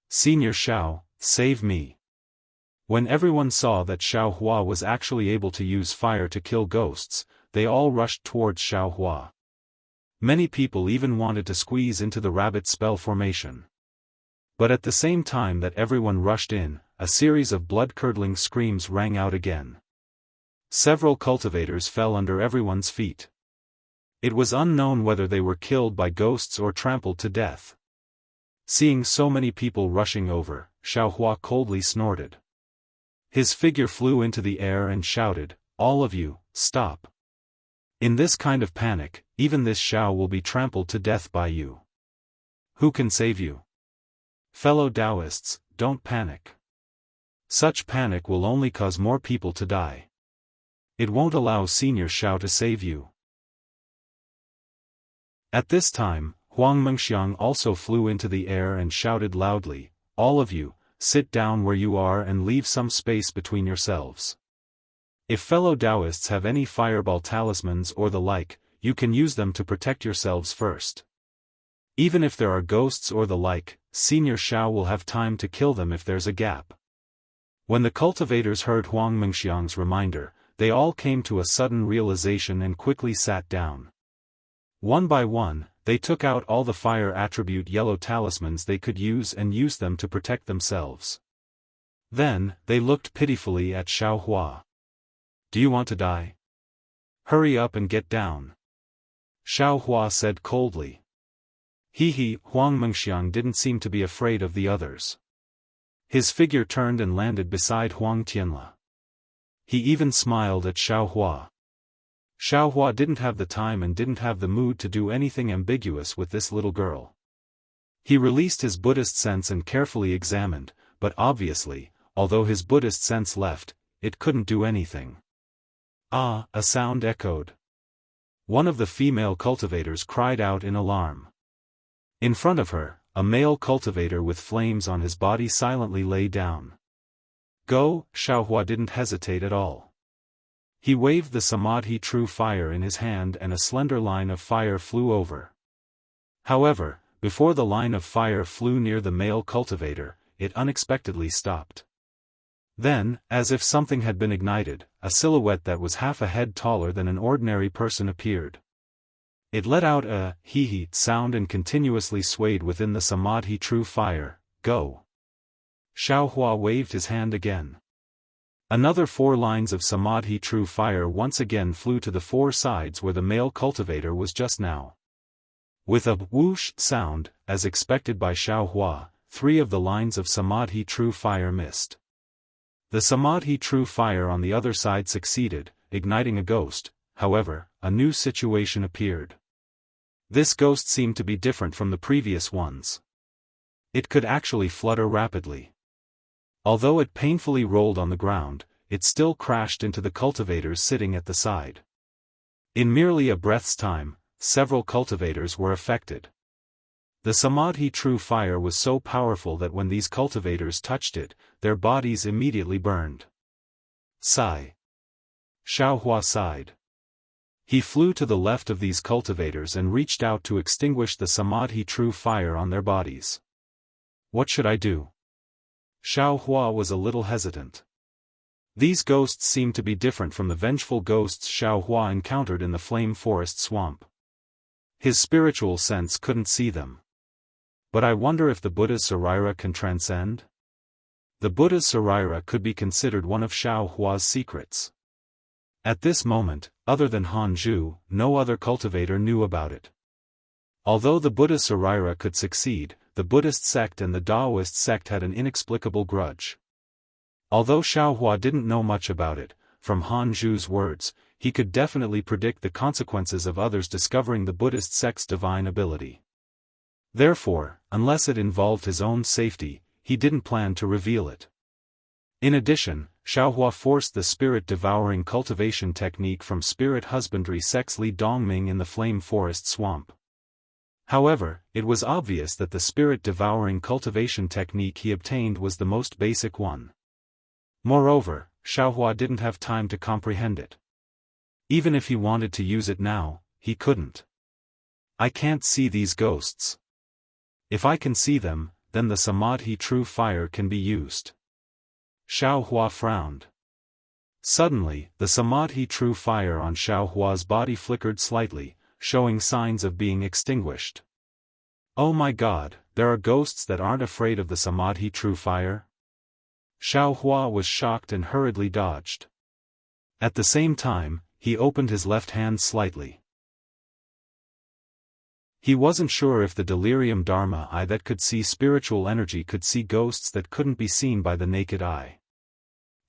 Senior Xiao, save me. When everyone saw that Xiao Hua was actually able to use fire to kill ghosts, they all rushed towards Xiao Hua. Many people even wanted to squeeze into the rabbit spell formation. But at the same time that everyone rushed in, a series of blood-curdling screams rang out again. Several cultivators fell under everyone's feet. It was unknown whether they were killed by ghosts or trampled to death. Seeing so many people rushing over, Xiao Hua coldly snorted. His figure flew into the air and shouted, "All of you, stop. In this kind of panic, even this Xiao will be trampled to death by you. Who can save you? Fellow Taoists, don't panic. Such panic will only cause more people to die. It won't allow Senior Xiao to save you." At this time, Huang Mengxiang also flew into the air and shouted loudly, "All of you, sit down where you are and leave some space between yourselves. If fellow Taoists have any fireball talismans or the like, you can use them to protect yourselves first. Even if there are ghosts or the like, Senior Xiao will have time to kill them if there's a gap." When the cultivators heard Huang Mengxiang's reminder, they all came to a sudden realization and quickly sat down. One by one, they took out all the fire attribute yellow talismans they could use and used them to protect themselves. Then, they looked pitifully at Xiao Hua. "Do you want to die? Hurry up and get down." Xiao Hua said coldly. Huang Mengxiang didn't seem to be afraid of the others. His figure turned and landed beside Huang Tianla. He even smiled at Xiao Hua. Xiaohua didn't have the time and didn't have the mood to do anything ambiguous with this little girl. He released his Buddhist sense and carefully examined, but obviously, although his Buddhist sense left, it couldn't do anything. Ah, a sound echoed. One of the female cultivators cried out in alarm. In front of her, a male cultivator with flames on his body silently lay down. Go, Xiaohua didn't hesitate at all. He waved the samadhi true fire in his hand and a slender line of fire flew over. However, before the line of fire flew near the male cultivator, it unexpectedly stopped. Then, as if something had been ignited, a silhouette that was half a head taller than an ordinary person appeared. It let out a hee-hee sound and continuously swayed within the samadhi true fire. Go. Xiaohua waved his hand again. Another 4 lines of samadhi true fire once again flew to the 4 sides where the male cultivator was just now. With a whoosh sound, as expected by Xiaohua, 3 of the lines of samadhi true fire missed. The samadhi true fire on the other side succeeded, igniting a ghost. However, a new situation appeared. This ghost seemed to be different from the previous ones. It could actually flutter rapidly. Although it painfully rolled on the ground, it still crashed into the cultivators sitting at the side. In merely a breath's time, several cultivators were affected. The samadhi true fire was so powerful that when these cultivators touched it, their bodies immediately burned. Sigh. Xiaohua sighed. He flew to the left of these cultivators and reached out to extinguish the samadhi true fire on their bodies. What should I do? Xiaohua was a little hesitant. These ghosts seemed to be different from the vengeful ghosts Xiaohua encountered in the flame forest swamp. His spiritual sense couldn't see them. But I wonder if the Buddha's Sarira can transcend? The Buddha's Sarira could be considered one of Xiaohua's secrets. At this moment, other than Han Zhu, no other cultivator knew about it. Although the Buddha's Sarira could succeed, the Buddhist sect and the Taoist sect had an inexplicable grudge. Although Xiaohua didn't know much about it, from Han Zhu's words, he could definitely predict the consequences of others discovering the Buddhist sect's divine ability. Therefore, unless it involved his own safety, he didn't plan to reveal it. In addition, Xiaohua forced the spirit-devouring cultivation technique from spirit husbandry sect's Li Dongming in the flame forest swamp. However, it was obvious that the spirit-devouring cultivation technique he obtained was the most basic one. Moreover, Xiaohua didn't have time to comprehend it. Even if he wanted to use it now, he couldn't. I can't see these ghosts. If I can see them, then the samadhi true fire can be used. Xiaohua frowned. Suddenly, the samadhi true fire on Xiaohua's body flickered slightly, showing signs of being extinguished. Oh my God, there are ghosts that aren't afraid of the samadhi true fire? Xiaohua was shocked and hurriedly dodged. At the same time, he opened his left hand slightly. He wasn't sure if the delirium dharma eye that could see spiritual energy could see ghosts that couldn't be seen by the naked eye.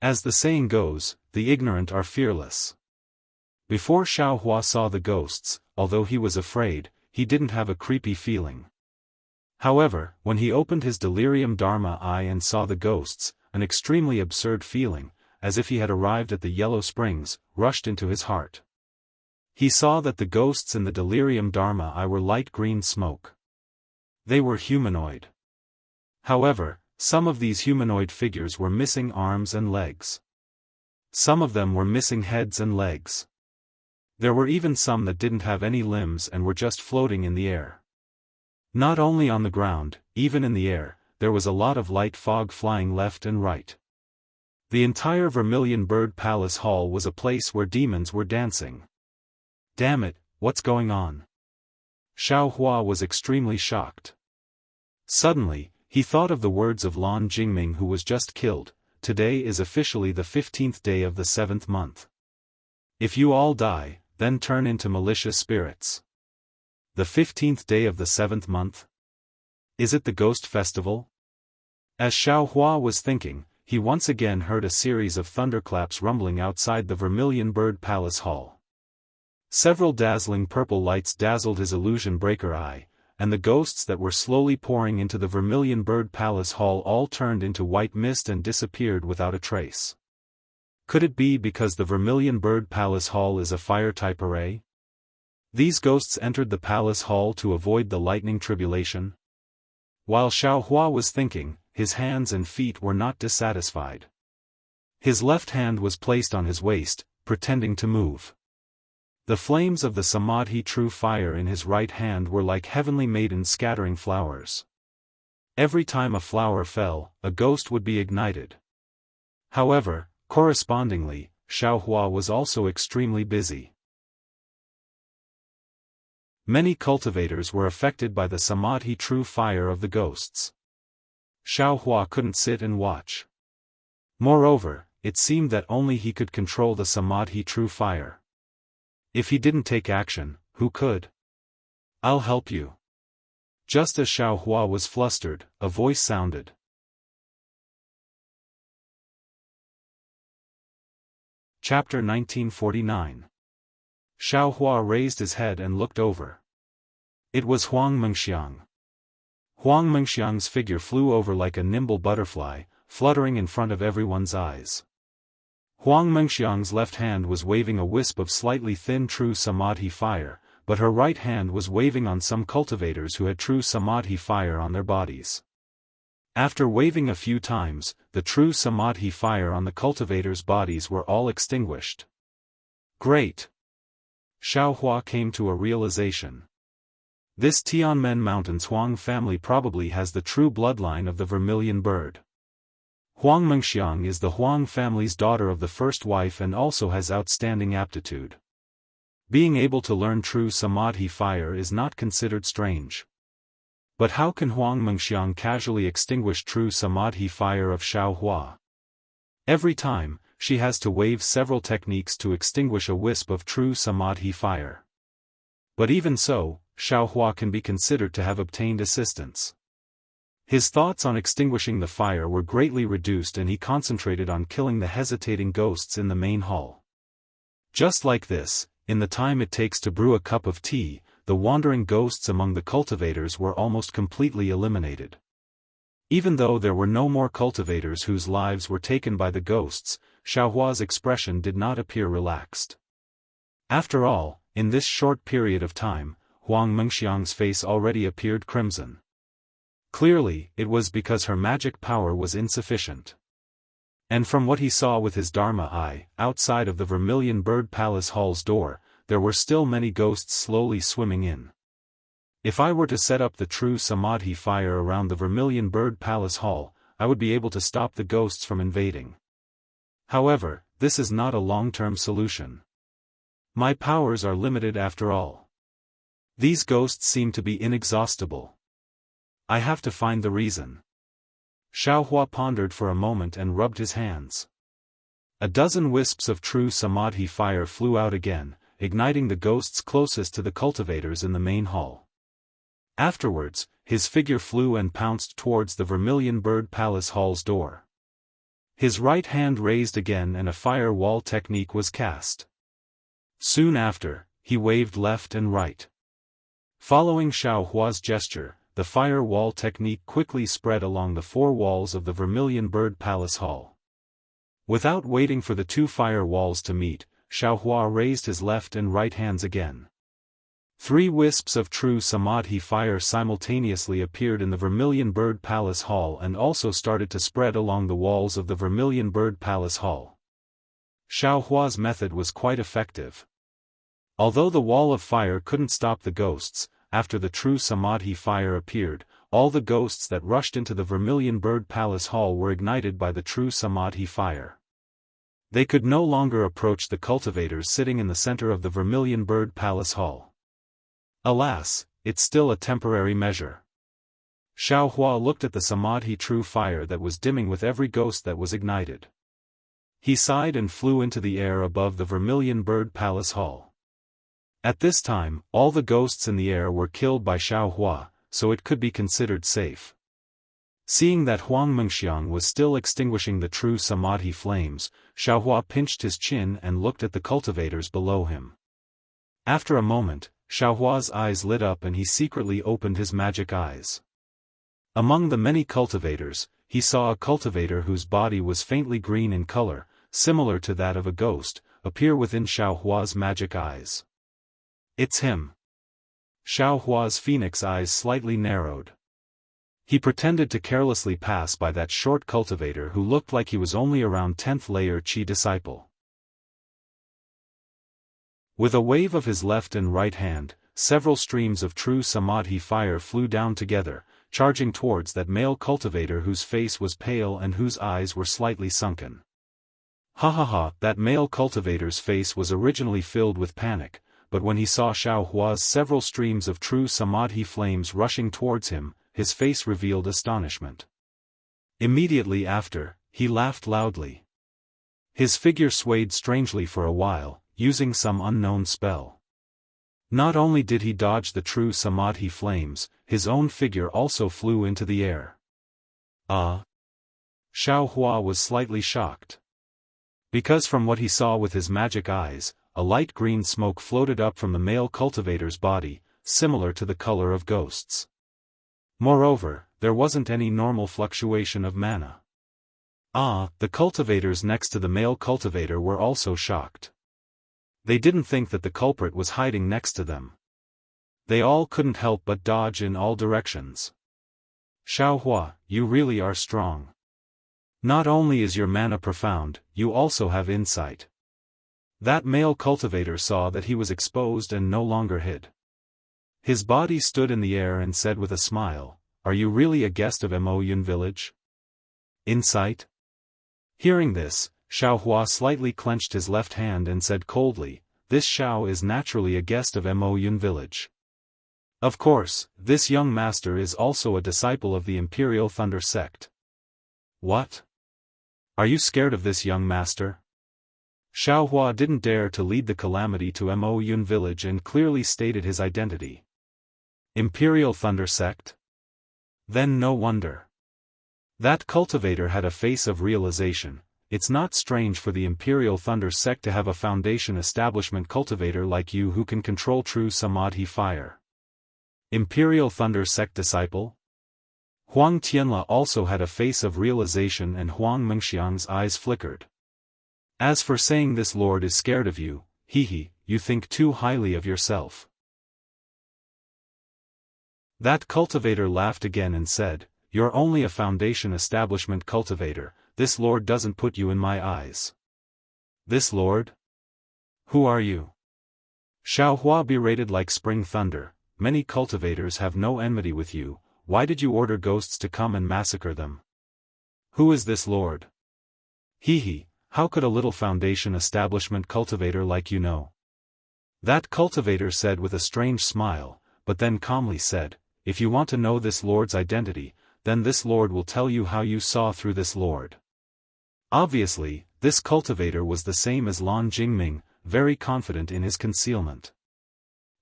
As the saying goes, the ignorant are fearless. Before Xiaohua saw the ghosts, although he was afraid, he didn't have a creepy feeling. However, when he opened his delirium dharma eye and saw the ghosts, an extremely absurd feeling, as if he had arrived at the Yellow Springs, rushed into his heart. He saw that the ghosts in the delirium dharma eye were light green smoke. They were humanoid. However, some of these humanoid figures were missing arms and legs. Some of them were missing heads and legs. There were even some that didn't have any limbs and were just floating in the air. Not only on the ground, even in the air, there was a lot of light fog flying left and right. The entire Vermilion Bird Palace Hall was a place where demons were dancing. Damn it, what's going on? Xiaohua was extremely shocked. Suddenly, he thought of the words of Lan Jingming, who was just killed. Today is officially the 15th day of the 7th month. If you all die, then turn into malicious spirits. The 15th day of the 7th month? Is it the ghost festival? As Xiaohua was thinking, he once again heard a series of thunderclaps rumbling outside the Vermilion Bird Palace Hall. Several dazzling purple lights dazzled his illusion breaker eye, and the ghosts that were slowly pouring into the Vermilion Bird Palace Hall all turned into white mist and disappeared without a trace. Could it be because the Vermilion Bird Palace Hall is a fire-type array? These ghosts entered the palace hall to avoid the lightning tribulation? While Xiao Hua was thinking, his hands and feet were not dissatisfied. His left hand was placed on his waist, pretending to move. The flames of the Samadhi true fire in his right hand were like heavenly maidens scattering flowers. Every time a flower fell, a ghost would be ignited. However, correspondingly, Xiao Hua was also extremely busy. Many cultivators were affected by the Samadhi true fire of the ghosts. Xiao Hua couldn't sit and watch. Moreover, it seemed that only he could control the Samadhi true fire. If he didn't take action, who could? "I'll help you." Just as Xiao Hua was flustered, a voice sounded. Chapter 1949. Xiao Hua raised his head and looked over. It was Huang Mengxiang. Huang Mengxiang's figure flew over like a nimble butterfly, fluttering in front of everyone's eyes. Huang Mengxiang's left hand was waving a wisp of slightly thin true Samadhi fire, but her right hand was waving on some cultivators who had true Samadhi fire on their bodies. After waving a few times, the true Samadhi fire on the cultivators' bodies were all extinguished. Great! Xiao Hua came to a realization. This Tianmen Mountains Huang family probably has the true bloodline of the Vermilion Bird. Huang Mengxiang is the Huang family's daughter of the first wife and also has outstanding aptitude. Being able to learn true Samadhi fire is not considered strange. But how can Huang Mengxiang casually extinguish true Samadhi fire of Xiao Hua? Every time, she has to wave several techniques to extinguish a wisp of true Samadhi fire. But even so, Xiao Hua can be considered to have obtained assistance. His thoughts on extinguishing the fire were greatly reduced and he concentrated on killing the hesitating ghosts in the main hall. Just like this, in the time it takes to brew a cup of tea, the wandering ghosts among the cultivators were almost completely eliminated. Even though there were no more cultivators whose lives were taken by the ghosts, Xiao Hua's expression did not appear relaxed. After all, in this short period of time, Huang Mengxiang's face already appeared crimson. Clearly, it was because her magic power was insufficient. And from what he saw with his Dharma eye, outside of the Vermilion Bird Palace Hall's door, there were still many ghosts slowly swimming in. If I were to set up the true Samadhi fire around the Vermilion Bird Palace Hall, I would be able to stop the ghosts from invading. However, this is not a long-term solution. My powers are limited after all. These ghosts seem to be inexhaustible. I have to find the reason. Xiao Hua pondered for a moment and rubbed his hands. A dozen wisps of true Samadhi fire flew out again, igniting the ghosts closest to the cultivators in the main hall. Afterwards, his figure flew and pounced towards the Vermilion Bird Palace Hall's door. His right hand raised again and a fire wall technique was cast. Soon after, he waved left and right. Following Xiao Hua's gesture, the fire wall technique quickly spread along the four walls of the Vermilion Bird Palace Hall. Without waiting for the two fire walls to meet, Xiao Hua raised his left and right hands again. 3 wisps of true Samadhi fire simultaneously appeared in the Vermilion Bird Palace Hall and also started to spread along the walls of the Vermilion Bird Palace Hall. Xiao Hua's method was quite effective. Although the wall of fire couldn't stop the ghosts, after the true Samadhi fire appeared, all the ghosts that rushed into the Vermilion Bird Palace Hall were ignited by the true Samadhi fire. They could no longer approach the cultivators sitting in the center of the Vermilion Bird Palace Hall. Alas, it's still a temporary measure. Xiao Hua looked at the Samadhi true fire that was dimming with every ghost that was ignited. He sighed and flew into the air above the Vermilion Bird Palace Hall. At this time, all the ghosts in the air were killed by Xiao Hua, so it could be considered safe. Seeing that Huang Mengxiang was still extinguishing the true Samadhi flames, Xiao Hua pinched his chin and looked at the cultivators below him. After a moment, Xiaohua's eyes lit up and he secretly opened his magic eyes. Among the many cultivators, he saw a cultivator whose body was faintly green in color, similar to that of a ghost, appear within Xiaohua's magic eyes. It's him. Xiaohua's phoenix eyes slightly narrowed. He pretended to carelessly pass by that short cultivator who looked like he was only around 10th layer Qi disciple. With a wave of his left and right hand, several streams of true samadhi fire flew down together, charging towards that male cultivator whose face was pale and whose eyes were slightly sunken. Ha ha ha! That male cultivator's face was originally filled with panic, but when he saw Xiaohua's several streams of true samadhi flames rushing towards him, his face revealed astonishment. Immediately after, he laughed loudly. His figure swayed strangely for a while, using some unknown spell. Not only did he dodge the true samadhi flames, his own figure also flew into the air. Ah! Xiaohua was slightly shocked. Because from what he saw with his magic eyes, a light green smoke floated up from the male cultivator's body, similar to the color of ghosts. Moreover, there wasn't any normal fluctuation of mana. Ah! The cultivators next to the male cultivator were also shocked. They didn't think that the culprit was hiding next to them. They all couldn't help but dodge in all directions. Xiaohua, you really are strong. Not only is your mana profound, you also have insight. That male cultivator saw that he was exposed and no longer hid. His body stood in the air and said with a smile, "Are you really a guest of Mo Yun village?" Insight? Hearing this, Xiaohua slightly clenched his left hand and said coldly, "This Xiao is naturally a guest of Mo Yun village. Of course, this young master is also a disciple of the Imperial Thunder sect." What? Are you scared of this young master? Xiaohua didn't dare to lead the calamity to Mo Yun village and clearly stated his identity. Imperial Thunder sect? Then no wonder. That cultivator had a face of realization. It's not strange for the Imperial Thunder sect to have a foundation establishment cultivator like you who can control true samadhi fire. Imperial Thunder sect disciple? Huang Tianla also had a face of realization and Huang Mengxiang's eyes flickered. As for saying this lord is scared of you, hehe, you think too highly of yourself. That cultivator laughed again and said, "You're only a foundation establishment cultivator, this lord doesn't put you in my eyes." This lord? Who are you? Xiaohua berated like spring thunder, "Many cultivators have no enmity with you, why did you order ghosts to come and massacre them? Who is this lord?" Hehe, how could a little foundation establishment cultivator like you know? That cultivator said with a strange smile, but then calmly said, "If you want to know this lord's identity, then this lord will tell you how you saw through this lord." Obviously, this cultivator was the same as Lan Jingming, very confident in his concealment.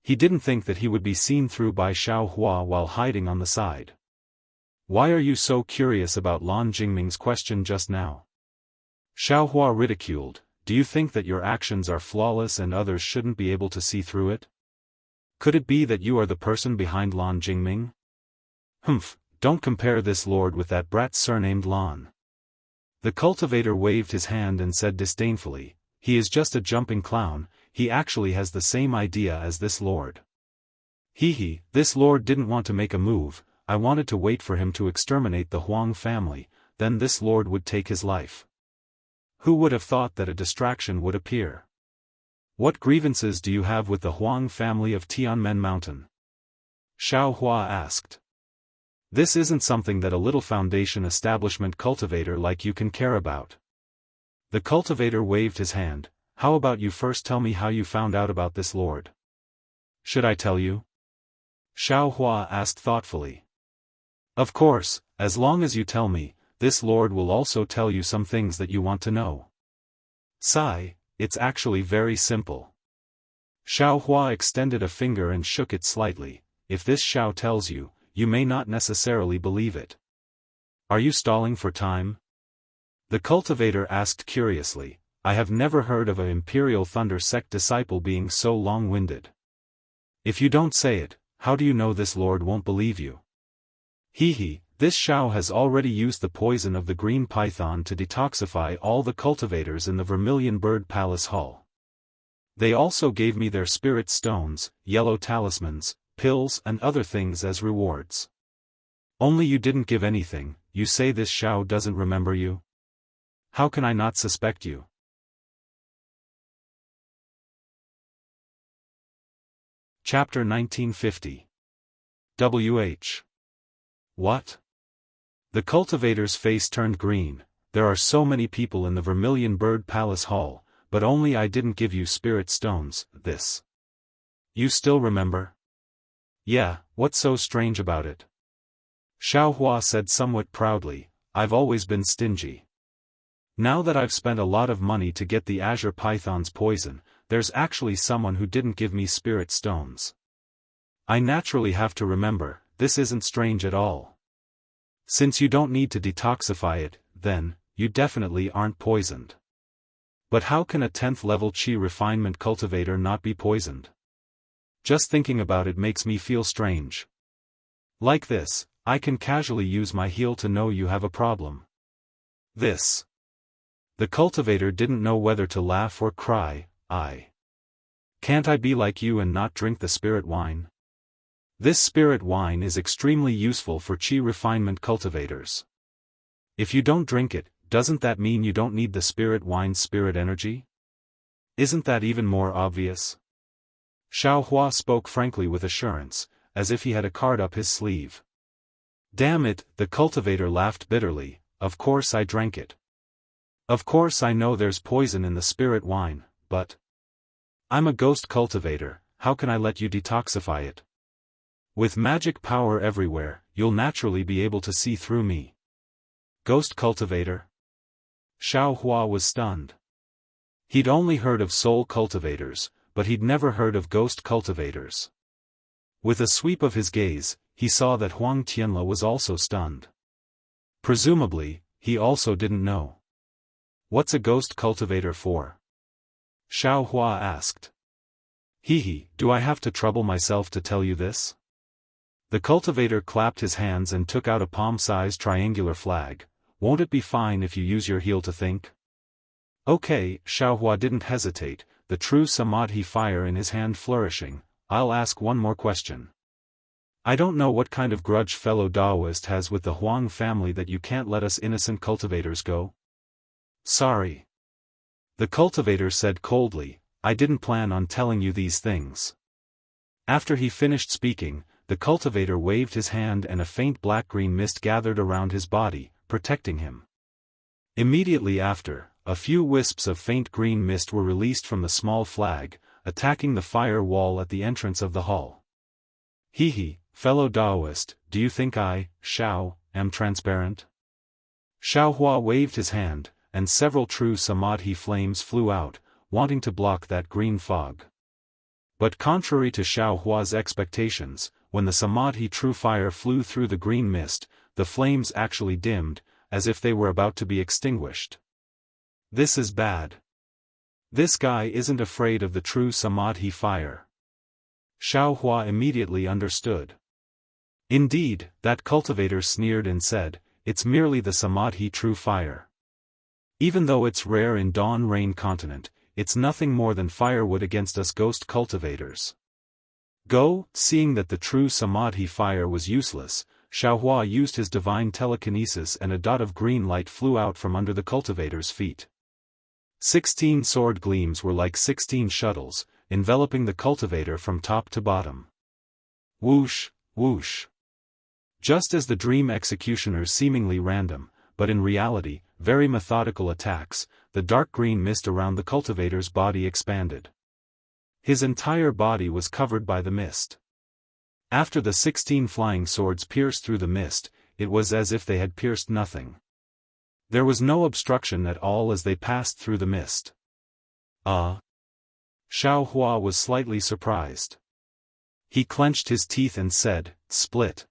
He didn't think that he would be seen through by Xiaohua while hiding on the side. "Why are you so curious about Lan Jingming's question just now?" Xiaohua ridiculed, "Do you think that your actions are flawless and others shouldn't be able to see through it? Could it be that you are the person behind Lan Jingming?" "Humph, don't compare this lord with that brat surnamed Lan." The cultivator waved his hand and said disdainfully, "He is just a jumping clown, he actually has the same idea as this lord. Hehe, this lord didn't want to make a move, I wanted to wait for him to exterminate the Huang family, then this lord would take his life. Who would have thought that a distraction would appear? What grievances do you have with the Huang family of Tianmen Mountain?" Xiaohua asked. "This isn't something that a little foundation establishment cultivator like you can care about." The cultivator waved his hand, "How about you first tell me how you found out about this lord?" "Should I tell you?" Xiaohua asked thoughtfully. "Of course, as long as you tell me, this lord will also tell you some things that you want to know." Sigh, it's actually very simple. Xiaohua extended a finger and shook it slightly, "If this Xiao tells you, you may not necessarily believe it." "Are you stalling for time?" The cultivator asked curiously, "I have never heard of an Imperial Thunder sect disciple being so long-winded." If you don't say it, how do you know this lord won't believe you? Hee, this Shao has already used the poison of the green python to detoxify all the cultivators in the Vermilion Bird Palace Hall. They also gave me their spirit stones, yellow talismans, pills and other things as rewards. Only you didn't give anything. You say this Shao doesn't remember you? How can I not suspect you? Chapter 1950. WH. What? The cultivator's face turned green. There are so many people in the Vermilion Bird Palace Hall, but only I didn't give you spirit stones, this. You still remember? Yeah, what's so strange about it? Xiao Hua said somewhat proudly, I've always been stingy. Now that I've spent a lot of money to get the Azure Python's poison, there's actually someone who didn't give me spirit stones. I naturally have to remember, this isn't strange at all. Since you don't need to detoxify it, then, you definitely aren't poisoned. But how can a 10th level Qi refinement cultivator not be poisoned? Just thinking about it makes me feel strange. Like this, I can casually use my heal to know you have a problem. This. The cultivator didn't know whether to laugh or cry. Can't I be like you and not drink the spirit wine? This spirit wine is extremely useful for Qi refinement cultivators. If you don't drink it, doesn't that mean you don't need the spirit wine's spirit energy? Isn't that even more obvious? Xiao Hua spoke frankly with assurance, as if he had a card up his sleeve. Damn it, the cultivator laughed bitterly, of course I drank it. Of course I know there's poison in the spirit wine, but I'm a ghost cultivator, how can I let you detoxify it? With magic power everywhere, you'll naturally be able to see through me. Ghost cultivator? Xiao Hua was stunned. He'd only heard of soul cultivators, but he'd never heard of ghost cultivators. With a sweep of his gaze, he saw that Huang Tianle was also stunned. Presumably, he also didn't know. What's a ghost cultivator for? Xiao Hua asked. Do I have to trouble myself to tell you this? The cultivator clapped his hands and took out a palm-sized triangular flag. Won't it be fine if you use your heal to think? Okay, Xiao Hua didn't hesitate, the true samadhi fire in his hand flourishing. I'll ask one more question. I don't know what kind of grudge fellow Daoist has with the Huang family that you can't let us innocent cultivators go. Sorry. The cultivator said coldly, I didn't plan on telling you these things. After he finished speaking, the cultivator waved his hand and a faint black-green mist gathered around his body, protecting him. Immediately after, a few wisps of faint green mist were released from the small flag, attacking the fire wall at the entrance of the hall. Fellow Daoist, do you think I, Xiao, am transparent? Xiao Hua waved his hand, and several true samadhi flames flew out, wanting to block that green fog. But contrary to Xiao Hua's expectations, when the samadhi true fire flew through the green mist, the flames actually dimmed, as if they were about to be extinguished. This is bad. This guy isn't afraid of the true samadhi fire. Xiao Hua immediately understood. Indeed, that cultivator sneered and said, it's merely the samadhi true fire. Even though it's rare in Dawn Rain continent, it's nothing more than firewood against us ghost cultivators. Go, seeing that the true samadhi fire was useless, Xiao Hua used his divine telekinesis and a dot of green light flew out from under the cultivator's feet. 16 sword gleams were like 16 shuttles, enveloping the cultivator from top to bottom. Whoosh, whoosh. Just as the dream executioner's seemingly random, but in reality, very methodical attacks, the dark green mist around the cultivator's body expanded. His entire body was covered by the mist. After the 16 flying swords pierced through the mist, it was as if they had pierced nothing. There was no obstruction at all as they passed through the mist. Xiao Hua was slightly surprised. He clenched his teeth and said, split.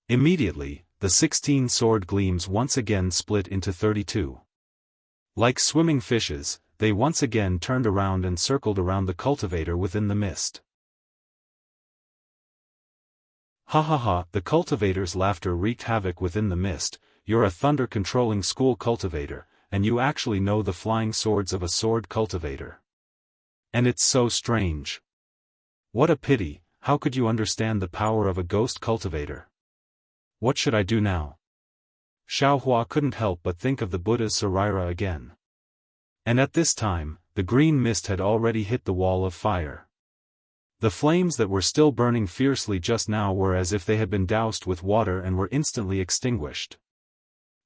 Immediately, the 16 sword gleams once again split into 32. Like swimming fishes, they once again turned around and circled around the cultivator within the mist. Ha ha ha, the cultivator's laughter wreaked havoc within the mist. You're a thunder-controlling school cultivator, and you actually know the flying swords of a sword cultivator. And it's so strange. What a pity, how could you understand the power of a ghost cultivator? What should I do now? Xiaohua couldn't help but think of the Buddha's Saraira again. And at this time, the green mist had already hit the wall of fire. The flames that were still burning fiercely just now were as if they had been doused with water and were instantly extinguished.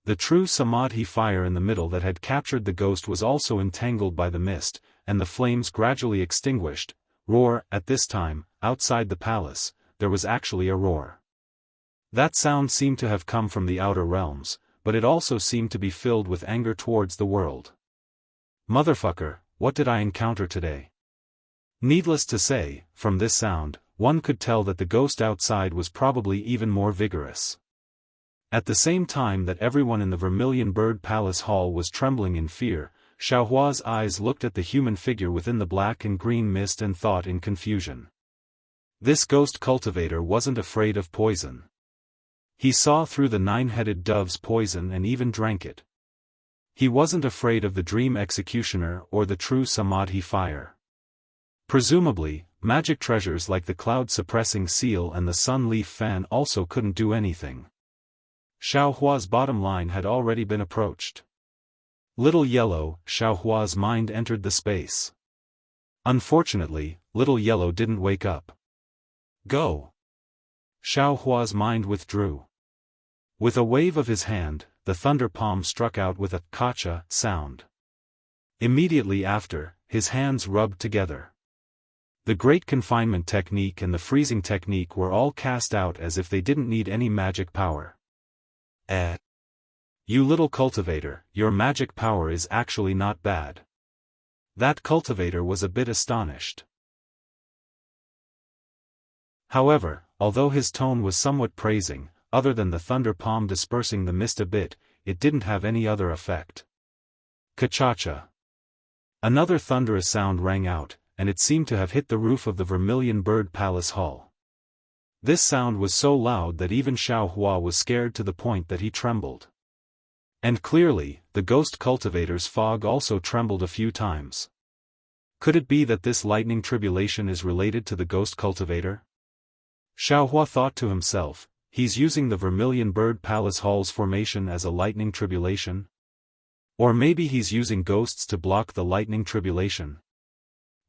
The true samadhi fire in the middle that had captured the ghost was also entangled by the mist, and the flames gradually extinguished. Roar, at this time, outside the palace, there was actually a roar. That sound seemed to have come from the outer realms, but it also seemed to be filled with anger towards the world. Motherfucker, what did I encounter today? Needless to say, from this sound, one could tell that the ghost outside was probably even more vigorous. At the same time that everyone in the Vermilion Bird Palace Hall was trembling in fear, Xiaohua's eyes looked at the human figure within the black and green mist and thought in confusion. This ghost cultivator wasn't afraid of poison. He saw through the nine-headed dove's poison and even drank it. He wasn't afraid of the dream executioner or the true samadhi fire. Presumably, magic treasures like the cloud-suppressing seal and the sun-leaf fan also couldn't do anything. Xiaohua's bottom line had already been approached. Little Yellow, Xiaohua's mind entered the space. Unfortunately, Little Yellow didn't wake up. Go! Xiaohua's mind withdrew. With a wave of his hand, the thunder palm struck out with a kacha sound. Immediately after, his hands rubbed together. The Great Confinement Technique and the Freezing Technique were all cast out as if they didn't need any magic power. You little cultivator, your magic power is actually not bad. That cultivator was a bit astonished. However, although his tone was somewhat praising, other than the thunder palm dispersing the mist a bit, it didn't have any other effect. Ka-cha-cha. Another thunderous sound rang out, and it seemed to have hit the roof of the Vermilion Bird Palace Hall. This sound was so loud that even Xiaohua was scared to the point that he trembled. And clearly, the ghost cultivator's fog also trembled a few times. Could it be that this lightning tribulation is related to the ghost cultivator? Xiaohua thought to himself, he's using the Vermilion Bird Palace Hall's formation as a lightning tribulation? Or maybe he's using ghosts to block the lightning tribulation?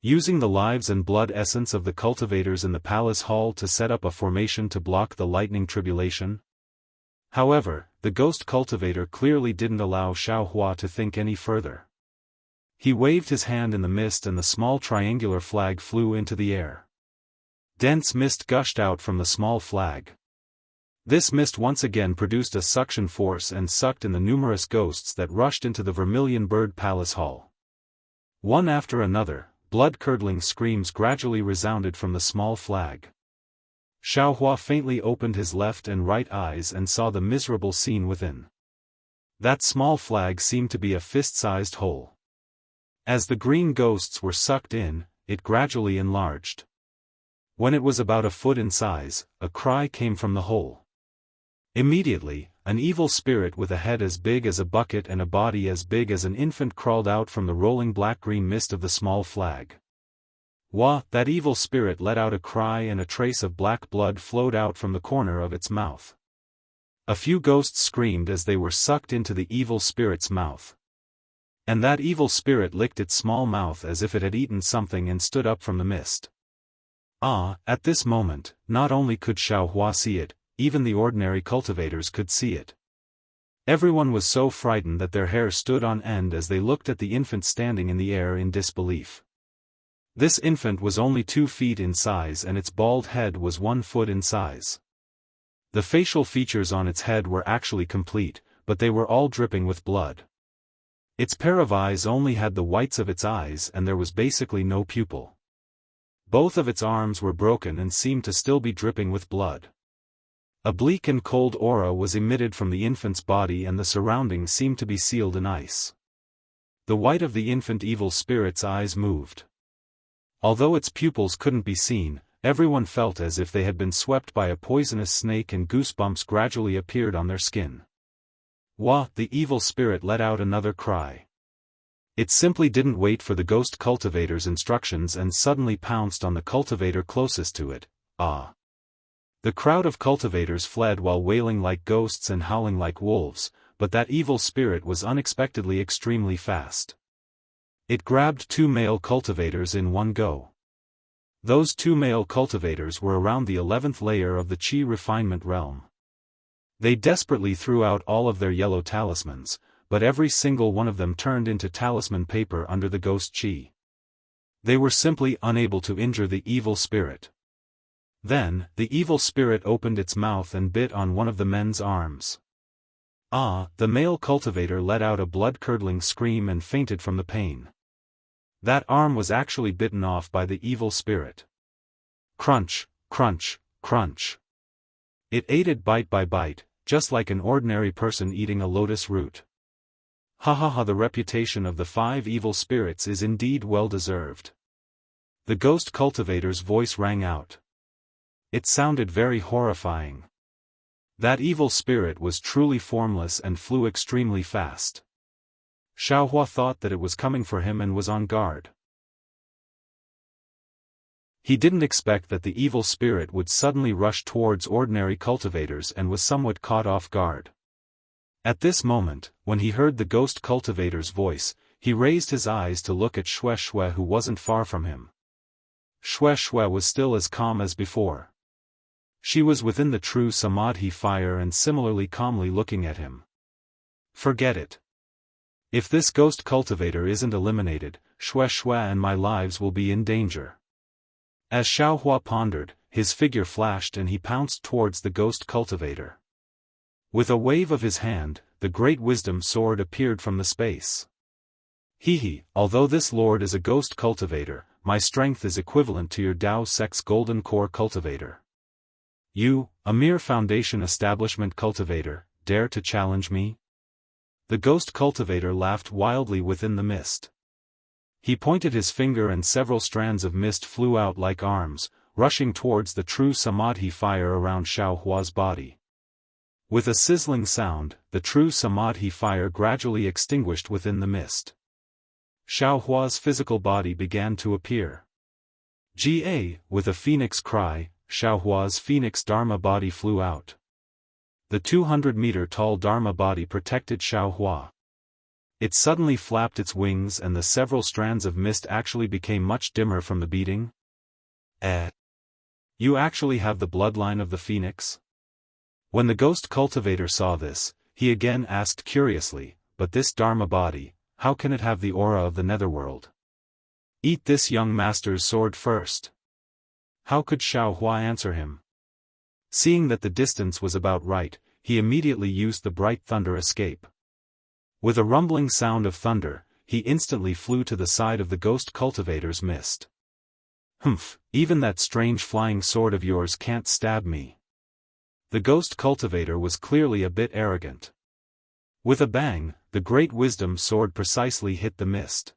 Using the lives and blood essence of the cultivators in the palace hall to set up a formation to block the lightning tribulation? However, the ghost cultivator clearly didn't allow Xiaohua to think any further. He waved his hand in the mist and the small triangular flag flew into the air. Dense mist gushed out from the small flag. This mist once again produced a suction force and sucked in the numerous ghosts that rushed into the Vermilion Bird Palace Hall. One after another, blood-curdling screams gradually resounded from the small flag. Xiaohua faintly opened his left and right eyes and saw the miserable scene within. That small flag seemed to be a fist-sized hole. As the green ghosts were sucked in, it gradually enlarged. When it was about a foot in size, a cry came from the hole. Immediately, an evil spirit with a head as big as a bucket and a body as big as an infant crawled out from the rolling black-green mist of the small flag. Wah! That evil spirit let out a cry and a trace of black blood flowed out from the corner of its mouth. A few ghosts screamed as they were sucked into the evil spirit's mouth. And that evil spirit licked its small mouth as if it had eaten something and stood up from the mist. At this moment, not only could Xiaohua see it, even the ordinary cultivators could see it. Everyone was so frightened that their hair stood on end as they looked at the infant standing in the air in disbelief. This infant was only 2 feet in size and its bald head was 1 foot in size. The facial features on its head were actually complete, but they were all dripping with blood. Its pair of eyes only had the whites of its eyes and there was basically no pupil. Both of its arms were broken and seemed to still be dripping with blood. A bleak and cold aura was emitted from the infant's body and the surroundings seemed to be sealed in ice. The white of the infant evil spirit's eyes moved. Although its pupils couldn't be seen, everyone felt as if they had been swept by a poisonous snake and goosebumps gradually appeared on their skin. Wah! The evil spirit let out another cry. It simply didn't wait for the ghost cultivator's instructions and suddenly pounced on the cultivator closest to it. Ah! The crowd of cultivators fled while wailing like ghosts and howling like wolves, but that evil spirit was unexpectedly extremely fast. It grabbed 2 male cultivators in one go. Those 2 male cultivators were around the 11th layer of the Chi refinement realm. They desperately threw out all of their yellow talismans, but every single one of them turned into talisman paper under the ghost Chi. They were simply unable to injure the evil spirit. Then, the evil spirit opened its mouth and bit on one of the men's arms. Ah! The male cultivator let out a blood-curdling scream and fainted from the pain. That arm was actually bitten off by the evil spirit. Crunch, crunch, crunch. It ate it bite by bite, just like an ordinary person eating a lotus root. Ha ha ha! The reputation of the 5 evil spirits is indeed well deserved. The ghost cultivator's voice rang out. It sounded very horrifying. That evil spirit was truly formless and flew extremely fast. Xiaohua thought that it was coming for him and was on guard. He didn't expect that the evil spirit would suddenly rush towards ordinary cultivators and was somewhat caught off guard. At this moment, when he heard the ghost cultivator's voice, he raised his eyes to look at Xue Xue, who wasn't far from him. Xue Xue was still as calm as before. She was within the true Samadhi fire and similarly calmly looking at him. Forget it. If this ghost cultivator isn't eliminated, Xue Xue and my lives will be in danger. As Xiaohua pondered, his figure flashed and he pounced towards the ghost cultivator. With a wave of his hand, the great wisdom sword appeared from the space. Hehe, although this lord is a ghost cultivator, my strength is equivalent to your Dao Sex Golden Core cultivator. You, a mere foundation establishment cultivator, dare to challenge me? The ghost cultivator laughed wildly within the mist. He pointed his finger and several strands of mist flew out like arms, rushing towards the true Samadhi fire around Xiaohua's body. With a sizzling sound, the true Samadhi fire gradually extinguished within the mist. Xiaohua's physical body began to appear. With a phoenix cry, Xiaohua's phoenix Dharma body flew out. The 200-meter-tall Dharma body protected Xiaohua. It suddenly flapped its wings and the several strands of mist actually became much dimmer from the beating. You actually have the bloodline of the phoenix? When the ghost cultivator saw this, he again asked curiously, but this Dharma body, how can it have the aura of the netherworld? Eat this young master's sword first. How could Xiaohua answer him? Seeing that the distance was about right, he immediately used the bright thunder escape. With a rumbling sound of thunder, he instantly flew to the side of the ghost cultivator's mist. Humph, even that strange flying sword of yours can't stab me. The ghost cultivator was clearly a bit arrogant. With a bang, the great wisdom sword precisely hit the mist.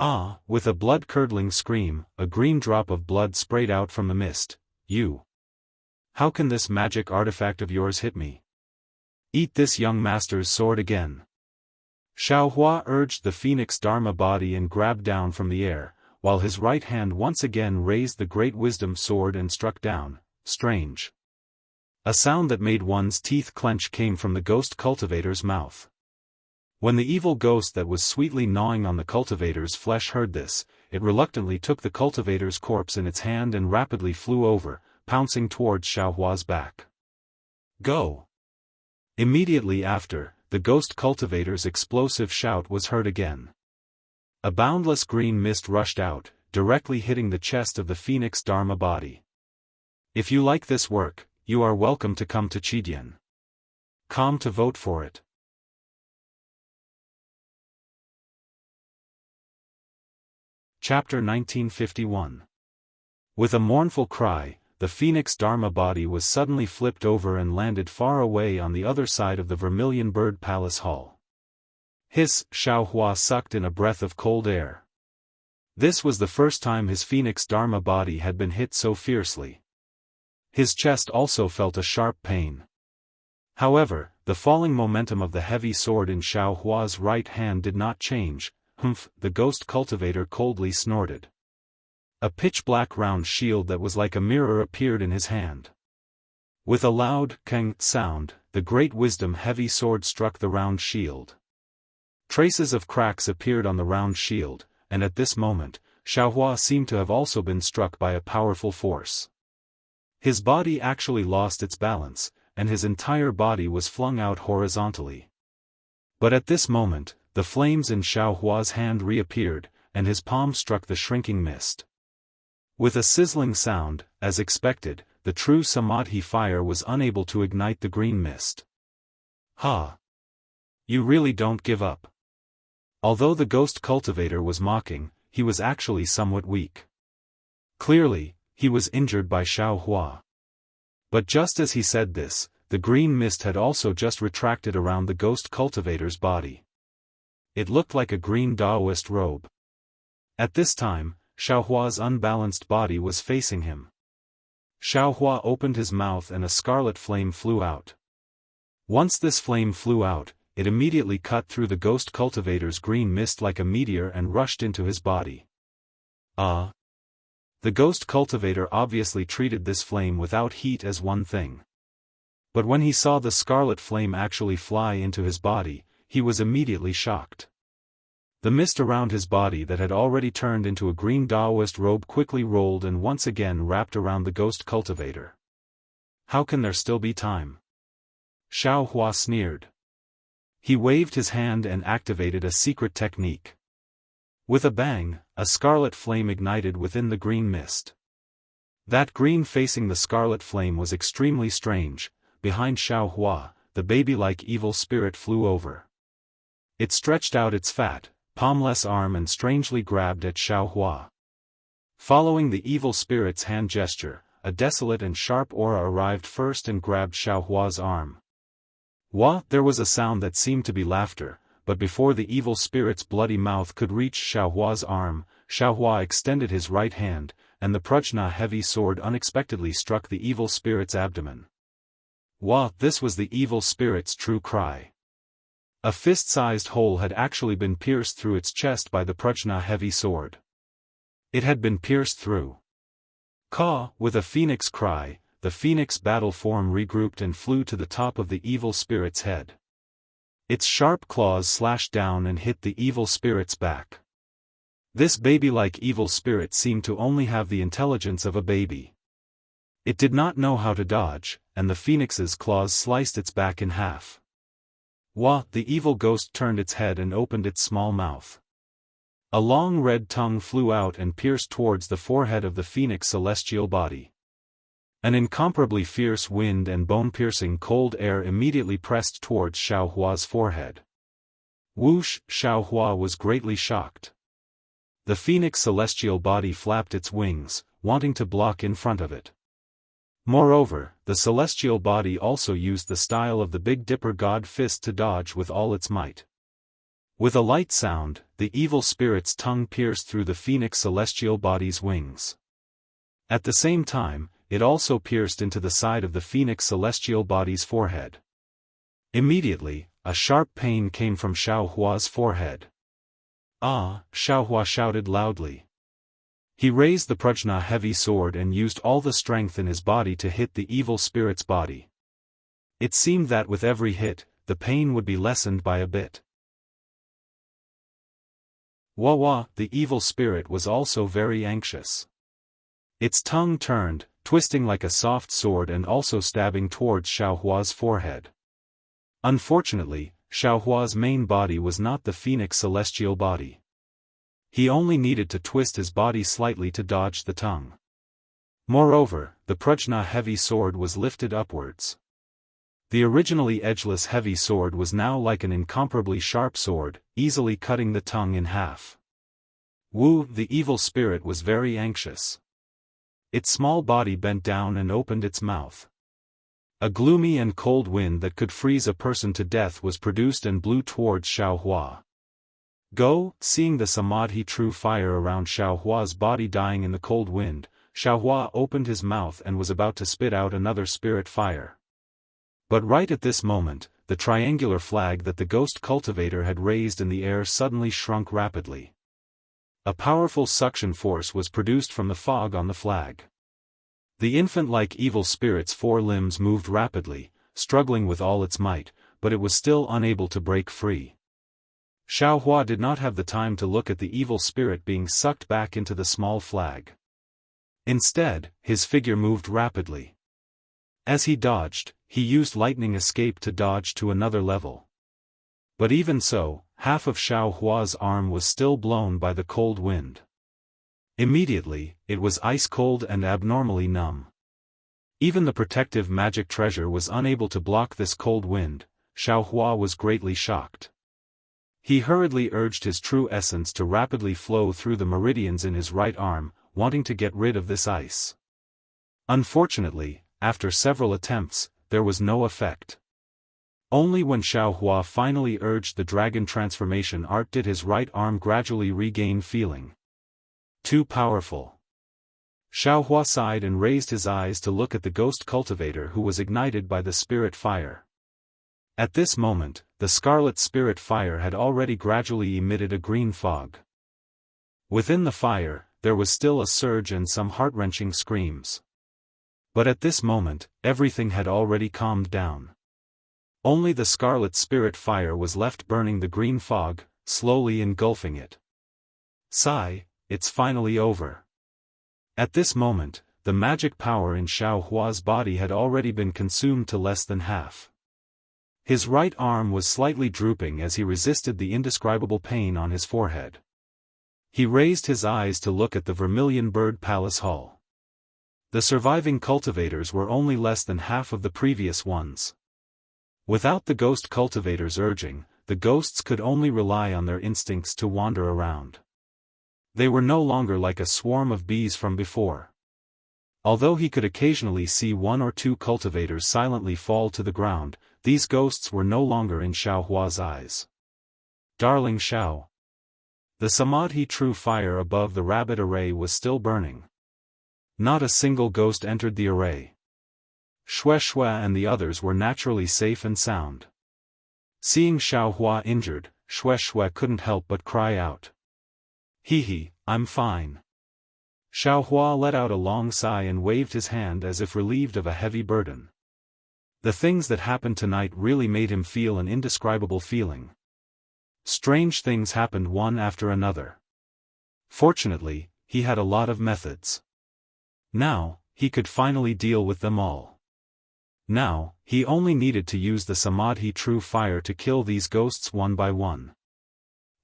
Ah! With a blood-curdling scream, a green drop of blood sprayed out from the mist. You! How can this magic artifact of yours hit me? Eat this young master's sword again. Xiaohua urged the phoenix Dharma body and grabbed down from the air, while his right hand once again raised the great wisdom sword and struck down. Strange. A sound that made one's teeth clench came from the ghost cultivator's mouth. When the evil ghost that was sweetly gnawing on the cultivator's flesh heard this, it reluctantly took the cultivator's corpse in its hand and rapidly flew over, pouncing towards Xiaohua's back. Go! Immediately after, the ghost cultivator's explosive shout was heard again. A boundless green mist rushed out, directly hitting the chest of the phoenix Dharma body. If you like this work, you are welcome to come to Chidian. Come to vote for it. Chapter 1951. With a mournful cry, the phoenix Dharma body was suddenly flipped over and landed far away on the other side of the Vermilion Bird Palace Hall. Hiss! Xiaohua sucked in a breath of cold air. This was the first time his phoenix Dharma body had been hit so fiercely. His chest also felt a sharp pain. However, the falling momentum of the heavy sword in Xiao Hua's right hand did not change. Humph, the ghost cultivator coldly snorted. A pitch-black round shield that was like a mirror appeared in his hand. With a loud keng sound, the great wisdom heavy sword struck the round shield. Traces of cracks appeared on the round shield, and at this moment, Xiao Hua seemed to have also been struck by a powerful force. His body actually lost its balance, and his entire body was flung out horizontally. But at this moment, the flames in Xiao Hua's hand reappeared, and his palm struck the shrinking mist. With a sizzling sound, as expected, the true Samadhi fire was unable to ignite the green mist. Ha! You really don't give up. Although the ghost cultivator was mocking, he was actually somewhat weak. Clearly, he was injured by Xiao Hua. But just as he said this, the green mist had also just retracted around the ghost cultivator's body. It looked like a green Taoist robe. At this time, Xiao Hua's unbalanced body was facing him. Xiao Hua opened his mouth and a scarlet flame flew out. Once this flame flew out, it immediately cut through the ghost cultivator's green mist like a meteor and rushed into his body. Ah! The ghost cultivator obviously treated this flame without heat as one thing. But when he saw the scarlet flame actually fly into his body, he was immediately shocked. The mist around his body that had already turned into a green Taoist robe quickly rolled and once again wrapped around the ghost cultivator. How can there still be time? Xiao Hua sneered. He waved his hand and activated a secret technique. With a bang, a scarlet flame ignited within the green mist. That green facing the scarlet flame was extremely strange. Behind Xiao Hua, the baby-like evil spirit flew over. It stretched out its fat, palmless arm and strangely grabbed at Xiao Hua. Following the evil spirit's hand gesture, a desolate and sharp aura arrived first and grabbed Xiao Hua's arm. Wah! There was a sound that seemed to be laughter, but before the evil spirit's bloody mouth could reach Xiao Hua's arm, Xiao Hua extended his right hand, and the prajna heavy sword unexpectedly struck the evil spirit's abdomen. Wah! This was the evil spirit's true cry. A fist-sized hole had actually been pierced through its chest by the prajna heavy sword. It had been pierced through. Caw! With a phoenix cry, the phoenix battle form regrouped and flew to the top of the evil spirit's head. Its sharp claws slashed down and hit the evil spirit's back. This baby-like evil spirit seemed to only have the intelligence of a baby. It did not know how to dodge, and the phoenix's claws sliced its back in half. Wah! The evil ghost turned its head and opened its small mouth. A long red tongue flew out and pierced towards the forehead of the phoenix celestial body. An incomparably fierce wind and bone-piercing cold air immediately pressed towards Xiao Hua's forehead. Whoosh! Xiao Hua was greatly shocked. The phoenix celestial body flapped its wings, wanting to block in front of it. Moreover, the celestial body also used the style of the Big Dipper god fist to dodge with all its might. With a light sound, the evil spirit's tongue pierced through the phoenix celestial body's wings. At the same time, it also pierced into the side of the phoenix celestial body's forehead. Immediately, a sharp pain came from Xiao Hua's forehead. Ah! Xiao Hua shouted loudly. He raised the prajna heavy sword and used all the strength in his body to hit the evil spirit's body. It seemed that with every hit, the pain would be lessened by a bit. Wah wah! The evil spirit was also very anxious. Its tongue turned, twisting like a soft sword and also stabbing towards Xiao Hua's forehead. Unfortunately, Xiao Hua's main body was not the phoenix celestial body. He only needed to twist his body slightly to dodge the tongue. Moreover, the prajna heavy sword was lifted upwards. The originally edgeless heavy sword was now like an incomparably sharp sword, easily cutting the tongue in half. Woo! The evil spirit was very anxious. Its small body bent down and opened its mouth. A gloomy and cold wind that could freeze a person to death was produced and blew towards Xiao Hua. Go, seeing the Samadhi true fire around Xiaohua's body dying in the cold wind, Xiaohua opened his mouth and was about to spit out another spirit fire. But right at this moment, the triangular flag that the ghost cultivator had raised in the air suddenly shrunk rapidly. A powerful suction force was produced from the fog on the flag. The infant-like evil spirit's four limbs moved rapidly, struggling with all its might, but it was still unable to break free. Xiaohua did not have the time to look at the evil spirit being sucked back into the small flag. Instead, his figure moved rapidly. As he dodged, he used lightning escape to dodge to another level. But even so, half of Xiaohua's arm was still blown by the cold wind. Immediately, it was ice-cold and abnormally numb. Even the protective magic treasure was unable to block this cold wind. Xiaohua was greatly shocked. He hurriedly urged his true essence to rapidly flow through the meridians in his right arm, wanting to get rid of this ice. Unfortunately, after several attempts, there was no effect. Only when Xiaohua finally urged the dragon transformation art did his right arm gradually regain feeling. Too powerful. Xiaohua sighed and raised his eyes to look at the ghost cultivator who was ignited by the spirit fire. At this moment, the scarlet spirit fire had already gradually emitted a green fog. Within the fire, there was still a surge and some heart-wrenching screams. But at this moment, everything had already calmed down. Only the scarlet spirit fire was left burning the green fog, slowly engulfing it. Sigh, it's finally over. At this moment, the magic power in Xiaohua's body had already been consumed to less than half. His right arm was slightly drooping as he resisted the indescribable pain on his forehead. He raised his eyes to look at the Vermilion Bird Palace Hall. The surviving cultivators were only less than half of the previous ones. Without the ghost cultivators urging, the ghosts could only rely on their instincts to wander around. They were no longer like a swarm of bees from before. Although he could occasionally see one or two cultivators silently fall to the ground, these ghosts were no longer in Xiaohua's eyes. Darling Xiao. The Samadhi true fire above the rabbit array was still burning. Not a single ghost entered the array. Xue Xue and the others were naturally safe and sound. Seeing Xiaohua injured, Xue Xue couldn't help but cry out. Hee, I'm fine. Xiaohua let out a long sigh and waved his hand as if relieved of a heavy burden. The things that happened tonight really made him feel an indescribable feeling. Strange things happened one after another. Fortunately, he had a lot of methods. Now, he could finally deal with them all. Now, he only needed to use the Samadhi true fire to kill these ghosts one by one.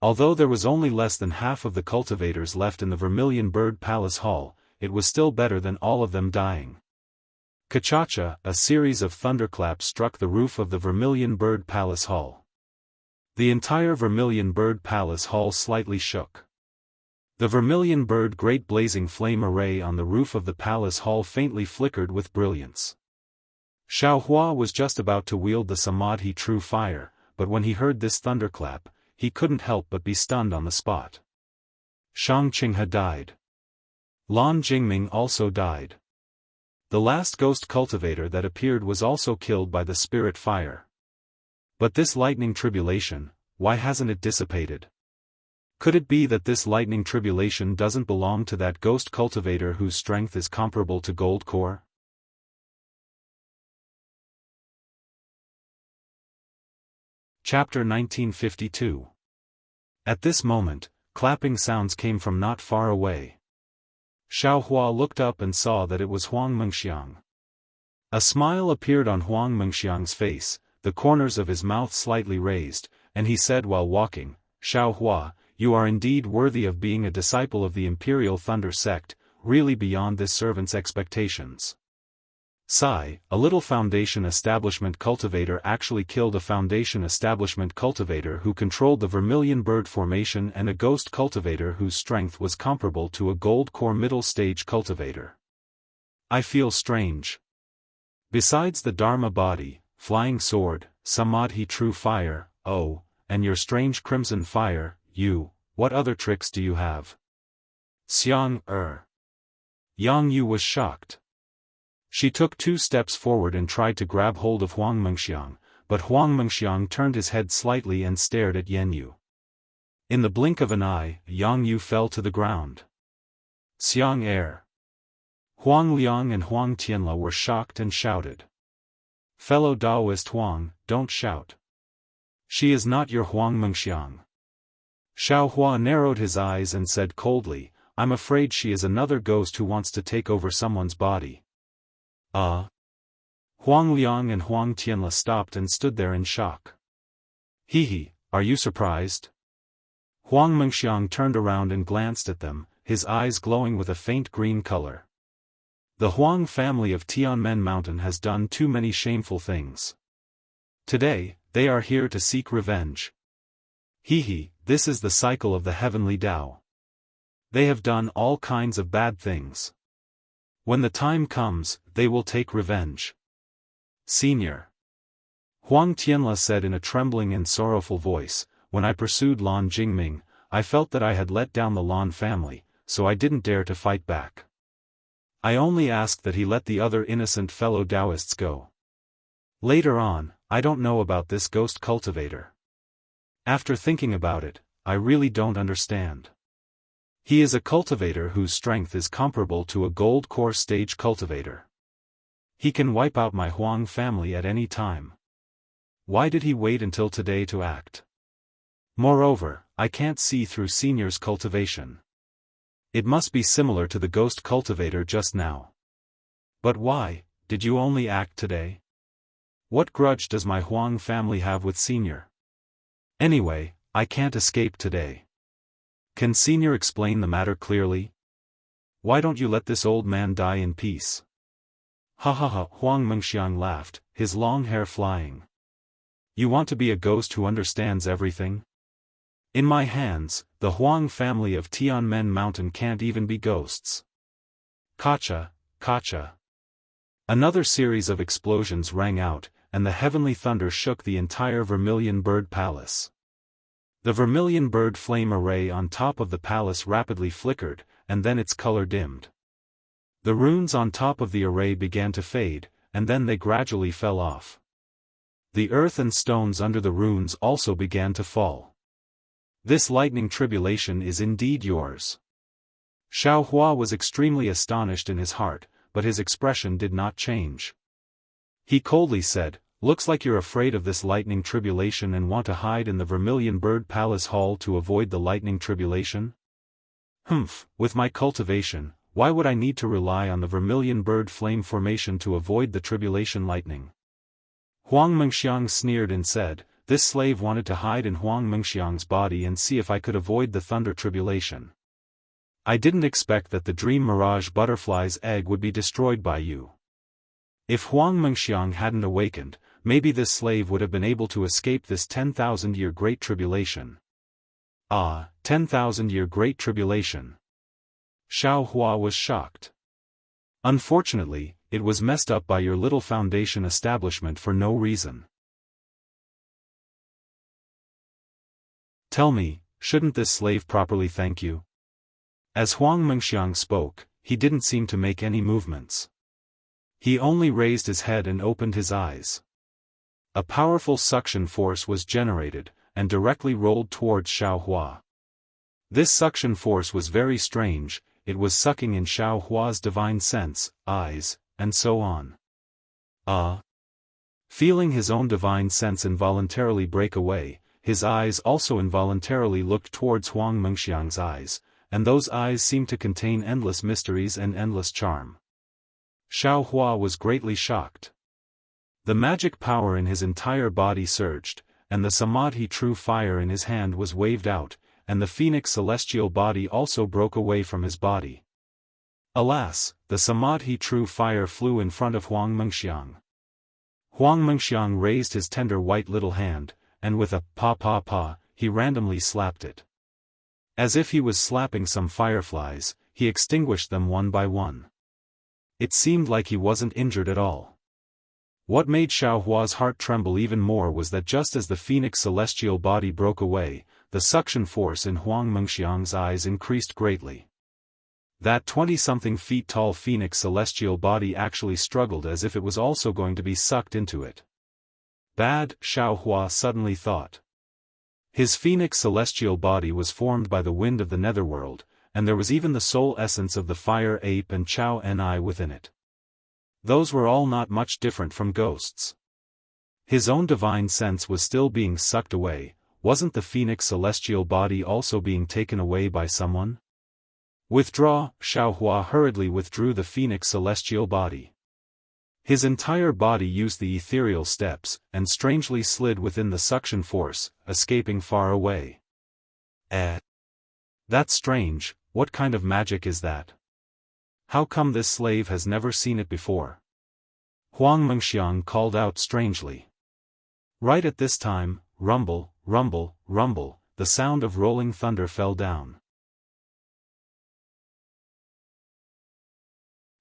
Although there was only less than half of the cultivators left in the Vermilion Bird Palace Hall, it was still better than all of them dying. Ka-cha-cha, a series of thunderclaps struck the roof of the Vermilion Bird Palace Hall. The entire Vermilion Bird Palace Hall slightly shook. The Vermilion Bird Great Blazing Flame Array on the roof of the Palace Hall faintly flickered with brilliance. Xiaohua was just about to wield the Samadhi true fire, but when he heard this thunderclap, he couldn't help but be stunned on the spot. Shang Qing had died. Lan Jingming also died. The last ghost cultivator that appeared was also killed by the spirit fire. But this lightning tribulation, why hasn't it dissipated? Could it be that this lightning tribulation doesn't belong to that ghost cultivator whose strength is comparable to gold core? Chapter 1952. At this moment, clapping sounds came from not far away. Xiaohua looked up and saw that it was Huang Mengxiang. A smile appeared on Huang Mengxiang's face, the corners of his mouth slightly raised, and he said while walking, Xiaohua, you are indeed worthy of being a disciple of the Imperial Thunder Sect, really beyond this servant's expectations. Sigh, a little Foundation Establishment cultivator actually killed a Foundation Establishment cultivator who controlled the Vermilion Bird Formation and a ghost cultivator whose strength was comparable to a gold core middle stage cultivator. I feel strange. Besides the Dharma body, flying sword, Samadhi true fire, oh, and your strange crimson fire, you, what other tricks do you have? Xiang, Yang Yu was shocked. She took 2 steps forward and tried to grab hold of Huang Mengxiang, but Huang Mengxiang turned his head slightly and stared at Yan Yu. In the blink of an eye, Yang Yu fell to the ground. Xiang. Huang Liang and Huang Tianla were shocked and shouted. Fellow Taoist Huang, don't shout. She is not your Huang Mengxiang. Xiao Hua narrowed his eyes and said coldly, I'm afraid she is another ghost who wants to take over someone's body. Huang Liang and Huang Tianla stopped and stood there in shock. He, are you surprised? Huang Mengxiang turned around and glanced at them, his eyes glowing with a faint green color. The Huang family of Tianmen Mountain has done too many shameful things. Today, they are here to seek revenge. This is the cycle of the heavenly Tao. They have done all kinds of bad things. When the time comes, they will take revenge. Senior. Huang Tianla said in a trembling and sorrowful voice, when I pursued Lan Jingming, I felt that I had let down the Lan family, so I didn't dare to fight back. I only asked that he let the other innocent fellow Taoists go. Later on, I don't know about this ghost cultivator. After thinking about it, I really don't understand. He is a cultivator whose strength is comparable to a gold core stage cultivator. He can wipe out my Huang family at any time. Why did he wait until today to act? Moreover, I can't see through Senior's cultivation. It must be similar to the ghost cultivator just now. But why, did you only act today? What grudge does my Huang family have with Senior? Anyway, I can't escape today. Can Senior explain the matter clearly? Why don't you let this old man die in peace? Huang Mengxiang laughed, his long hair flying. You want to be a ghost who understands everything? In my hands, the Huang family of Tianmen Mountain can't even be ghosts. Kacha. Another series of explosions rang out, and the heavenly thunder shook the entire Vermilion Bird Palace. The Vermilion Bird flame array on top of the palace rapidly flickered, and then its color dimmed. The runes on top of the array began to fade, and then they gradually fell off. The earth and stones under the runes also began to fall. This lightning tribulation is indeed yours. Xiao Hua was extremely astonished in his heart, but his expression did not change. He coldly said, looks like you're afraid of this lightning tribulation and want to hide in the Vermilion Bird Palace Hall to avoid the lightning tribulation? With my cultivation, why would I need to rely on the Vermilion Bird Flame formation to avoid the tribulation lightning? Huang Mengxiang sneered and said, this slave wanted to hide in Huang Mengxiang's body and see if I could avoid the thunder tribulation. I didn't expect that the dream mirage butterfly's egg would be destroyed by you. If Huang Mengxiang hadn't awakened, maybe this slave would have been able to escape this 10,000-year Great Tribulation. 10,000-year Great Tribulation. Xiao Hua was shocked. Unfortunately, it was messed up by your little foundation establishment for no reason. Tell me, shouldn't this slave properly thank you? As Huang Mengxiang spoke, he didn't seem to make any movements. He only raised his head and opened his eyes. A powerful suction force was generated, and directly rolled towards Xiao Hua. This suction force was very strange, it was sucking in Xiao Hua's divine sense, eyes, and so on. Feeling his own divine sense involuntarily break away, his eyes also involuntarily looked towards Huang Mengxiang's eyes, and those eyes seemed to contain endless mysteries and endless charm. Xiao Hua was greatly shocked. The magic power in his entire body surged, and the Samadhi true fire in his hand was waved out, and the phoenix celestial body also broke away from his body. Alas, the Samadhi true fire flew in front of Huang Mengxiang. Huang Mengxiang raised his tender white little hand, and with a pa, he randomly slapped it. As if he was slapping some fireflies, he extinguished them one by one. It seemed like he wasn't injured at all. What made Xiao Hua's heart tremble even more was that just as the phoenix celestial body broke away, the suction force in Huang Mengxiang's eyes increased greatly. That 20-something feet tall phoenix celestial body actually struggled as if it was also going to be sucked into it. Bad, Xiao Hua suddenly thought. His phoenix celestial body was formed by the wind of the netherworld, and there was even the soul essence of the fire ape and Chao Ni within it. Those were all not much different from ghosts. His own divine sense was still being sucked away. Wasn't the phoenix celestial body also being taken away by someone? Withdraw, Xiao Hua hurriedly withdrew the phoenix celestial body. His entire body used the ethereal steps, and strangely slid within the suction force, escaping far away. That's strange, what kind of magic is that? How come this slave has never seen it before? Huang Mengxiang called out strangely. Right at this time, rumble, rumble, rumble, the sound of rolling thunder fell down.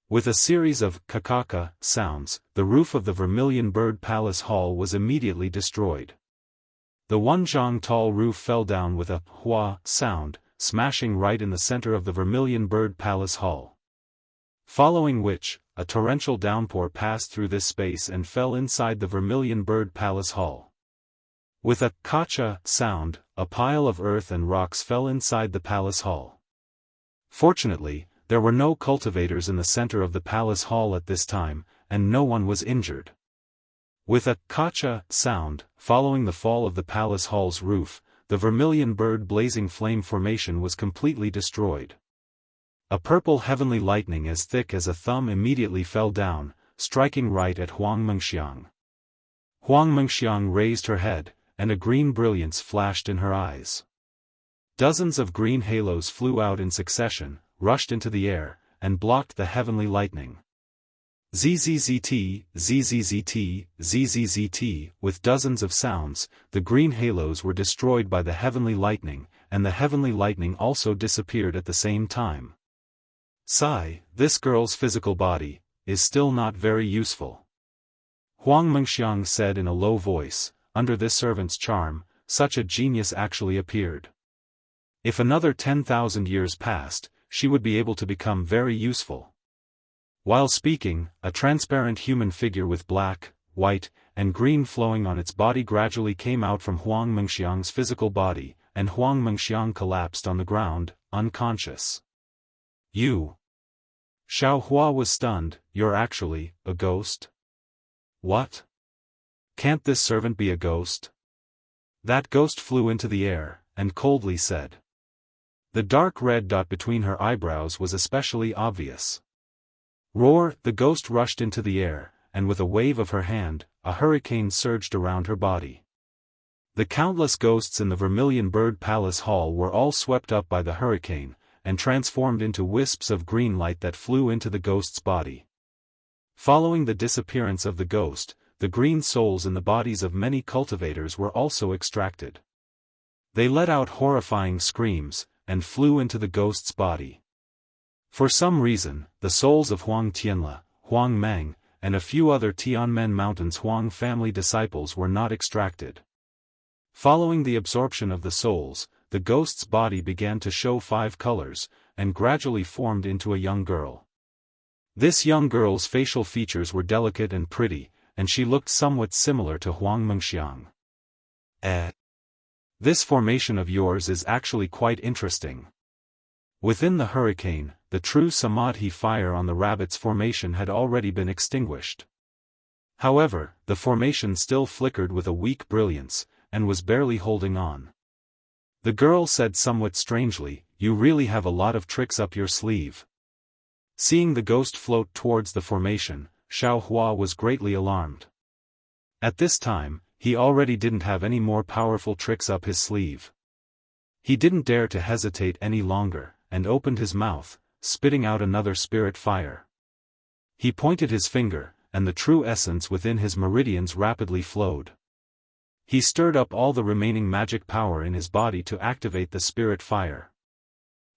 With a series of kakaka sounds, the roof of the Vermilion Bird Palace Hall was immediately destroyed. The 1 zhang tall roof fell down with a hua sound, smashing right in the center of the Vermilion Bird Palace Hall. Following which, a torrential downpour passed through this space and fell inside the Vermilion Bird Palace Hall. With a kacha sound, a pile of earth and rocks fell inside the palace hall. Fortunately, there were no cultivators in the center of the palace hall at this time, and no one was injured. With a kacha sound, following the fall of the palace hall's roof, the Vermilion Bird Blazing Flame formation was completely destroyed. A purple heavenly lightning as thick as a thumb immediately fell down, striking right at Huang Mengxiang. Huang Mengxiang raised her head, and a green brilliance flashed in her eyes. Dozens of green halos flew out in succession, rushed into the air, and blocked the heavenly lightning. ZZZT, ZZZT, ZZZT, with dozens of sounds, the green halos were destroyed by the heavenly lightning, and the heavenly lightning also disappeared at the same time. Sigh, this girl's physical body is still not very useful. Huang Mengxiang said in a low voice, under this servant's charm, such a genius actually appeared. If another 10,000 years passed, she would be able to become very useful. While speaking, a transparent human figure with black, white, and green flowing on its body gradually came out from Huang Mengxiang's physical body, and Huang Mengxiang collapsed on the ground, unconscious. You. Xiao Hua was stunned. You're actually a ghost? What? Can't this servant be a ghost? That ghost flew into the air, and coldly said. The dark red dot between her eyebrows was especially obvious. Roar! The ghost rushed into the air, and with a wave of her hand, a hurricane surged around her body. The countless ghosts in the Vermilion Bird Palace Hall were all swept up by the hurricane, and transformed into wisps of green light that flew into the ghost's body. Following the disappearance of the ghost, the green souls in the bodies of many cultivators were also extracted. They let out horrifying screams, and flew into the ghost's body. For some reason, the souls of Huang Tianle, Huang Meng, and a few other Tianmen Mountains Huang family disciples were not extracted. Following the absorption of the souls, the ghost's body began to show 5 colors, and gradually formed into a young girl. This young girl's facial features were delicate and pretty, and she looked somewhat similar to Huang Mengxiang. This formation of yours is actually quite interesting. Within the hurricane, the true Samadhi fire on the rabbit's formation had already been extinguished. However, the formation still flickered with a weak brilliance, and was barely holding on. The girl said somewhat strangely, "You really have a lot of tricks up your sleeve." Seeing the ghost float towards the formation, Xiao Hua was greatly alarmed. At this time, he already didn't have any more powerful tricks up his sleeve. He didn't dare to hesitate any longer, and opened his mouth, spitting out another spirit fire. He pointed his finger, and the true essence within his meridians rapidly flowed. He stirred up all the remaining magic power in his body to activate the spirit fire.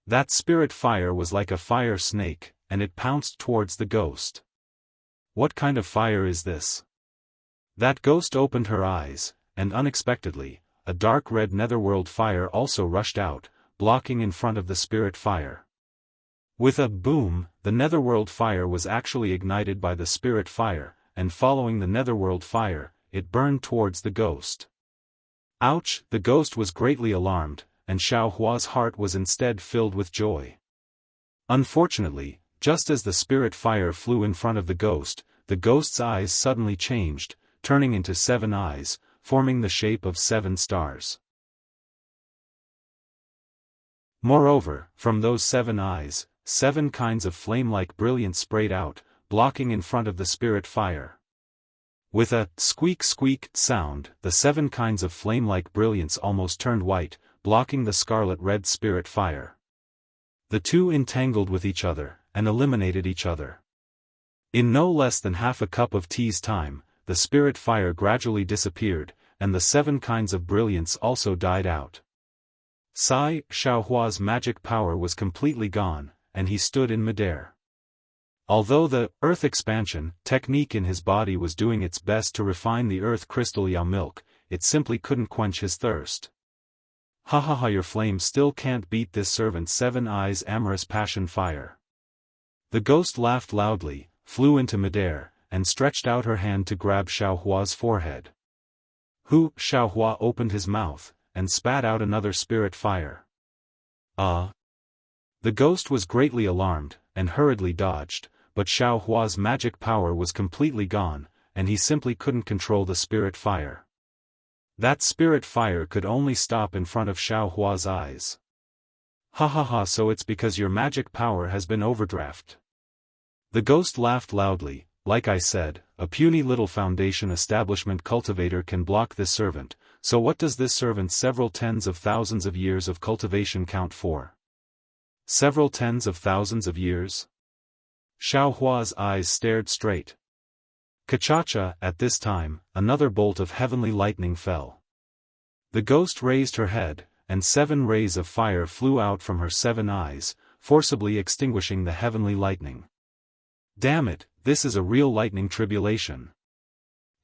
That spirit fire was like a fire snake, and it pounced towards the ghost. What kind of fire is this? That ghost opened her eyes, and unexpectedly, a dark red netherworld fire also rushed out, blocking in front of the spirit fire. With a boom, the netherworld fire was actually ignited by the spirit fire, and following the netherworld fire, it burned towards the ghost. Ouch! The ghost was greatly alarmed, and Xiao Hua's heart was instead filled with joy. Unfortunately, just as the spirit fire flew in front of the ghost's eyes suddenly changed, turning into 7 eyes, forming the shape of 7 stars. Moreover, from those 7 eyes, 7 kinds of flame-like brilliance sprayed out, blocking in front of the spirit fire. With a squeak sound, the 7 kinds of flame-like brilliance almost turned white, blocking the scarlet-red spirit fire. The two entangled with each other, and eliminated each other. In no less than half a cup of tea's time, the spirit fire gradually disappeared, and the 7 kinds of brilliance also died out. Xiao Hua's magic power was completely gone, and he stood in midair. Although the earth expansion technique in his body was doing its best to refine the earth crystal Yao milk, it simply couldn't quench his thirst. Ha ha ha, your flame still can't beat this servant's 7 eyes amorous passion fire. The ghost laughed loudly, flew into midair, and stretched out her hand to grab Xiao Hua's forehead. Xiao Hua opened his mouth, and spat out another spirit fire. The ghost was greatly alarmed, and hurriedly dodged, but Xiao Hua's magic power was completely gone, and he simply couldn't control the spirit fire. That spirit fire could only stop in front of Xiao Hua's eyes. Ha ha ha, so it's because your magic power has been overdraft. The ghost laughed loudly. Like I said, a puny little foundation establishment cultivator can block this servant, so what does this servant's several tens of thousands of years of cultivation count for? Several tens of thousands of years? Xiao Hua's eyes stared straight. Kachacha, at this time, another bolt of heavenly lightning fell. The ghost raised her head, and 7 rays of fire flew out from her 7 eyes, forcibly extinguishing the heavenly lightning. Damn it, this is a real lightning tribulation.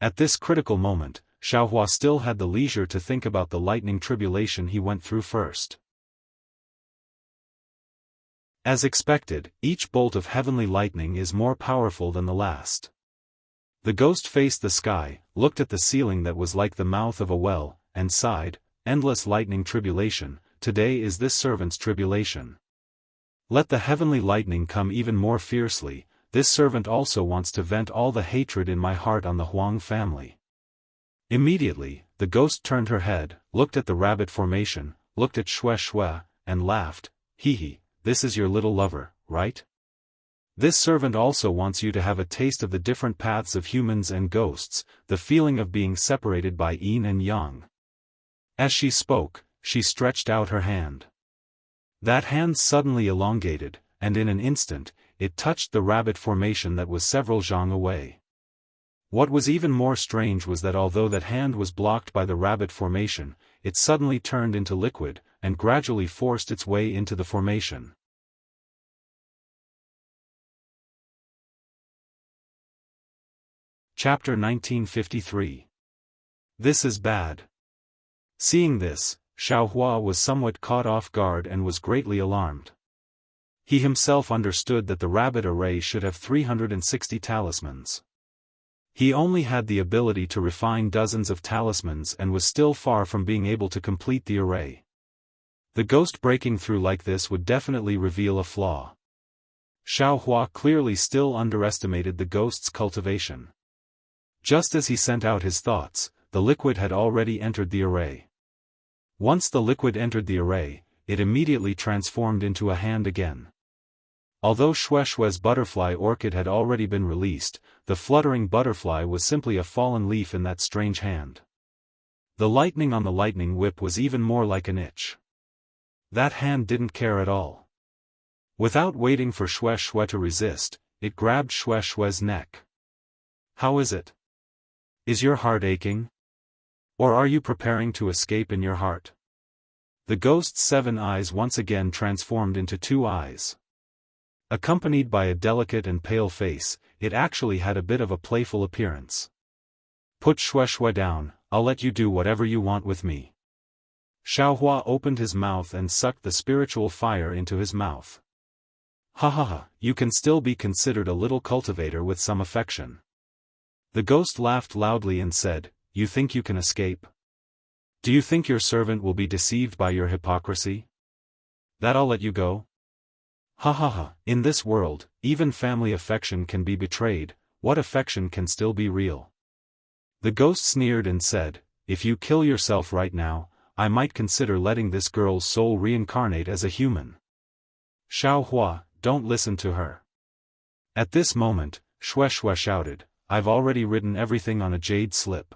At this critical moment, Xiao Hua still had the leisure to think about the lightning tribulation he went through first. As expected, each bolt of heavenly lightning is more powerful than the last. The ghost faced the sky, looked at the ceiling that was like the mouth of a well, and sighed, endless lightning tribulation, today is this servant's tribulation. Let the heavenly lightning come even more fiercely, this servant also wants to vent all the hatred in my heart on the Huang family. Immediately, the ghost turned her head, looked at the rabbit formation, looked at Shue, and laughed, hee, this is your little lover, right? This servant also wants you to have a taste of the different paths of humans and ghosts, the feeling of being separated by yin and yang. As she spoke, she stretched out her hand. That hand suddenly elongated, and in an instant, it touched the rabbit formation that was several zhang away. What was even more strange was that although that hand was blocked by the rabbit formation, it suddenly turned into liquid, and gradually forced its way into the formation. Chapter 1953. This is bad. Seeing this, Xiao Hua was somewhat caught off guard and was greatly alarmed. He himself understood that the rabbit array should have 360 talismans. He only had the ability to refine dozens of talismans and was still far from being able to complete the array. The ghost breaking through like this would definitely reveal a flaw. Xiao Hua clearly still underestimated the ghost's cultivation. Just as he sent out his thoughts, the liquid had already entered the array. Once the liquid entered the array, it immediately transformed into a hand again. Although Shue's butterfly orchid had already been released, the fluttering butterfly was simply a fallen leaf in that strange hand. The lightning on the lightning whip was even more like an itch. That hand didn't care at all. Without waiting for Shue to resist, it grabbed Shue's neck. How is it? Is your heart aching? Or are you preparing to escape in your heart? The ghost's 7 eyes once again transformed into 2 eyes. Accompanied by a delicate and pale face, it actually had a bit of a playful appearance. Put Shue down, I'll let you do whatever you want with me. Xiaohua opened his mouth and sucked the spiritual fire into his mouth. Ha ha ha, you can still be considered a little cultivator with some affection. The ghost laughed loudly and said, you think you can escape? Do you think your servant will be deceived by your hypocrisy? That I'll let you go? Ha ha ha, in this world, even family affection can be betrayed, what affection can still be real? The ghost sneered and said, if you kill yourself right now, I might consider letting this girl's soul reincarnate as a human. Xiaohua, don't listen to her. At this moment, Shueshue shouted, I've already written everything on a jade slip.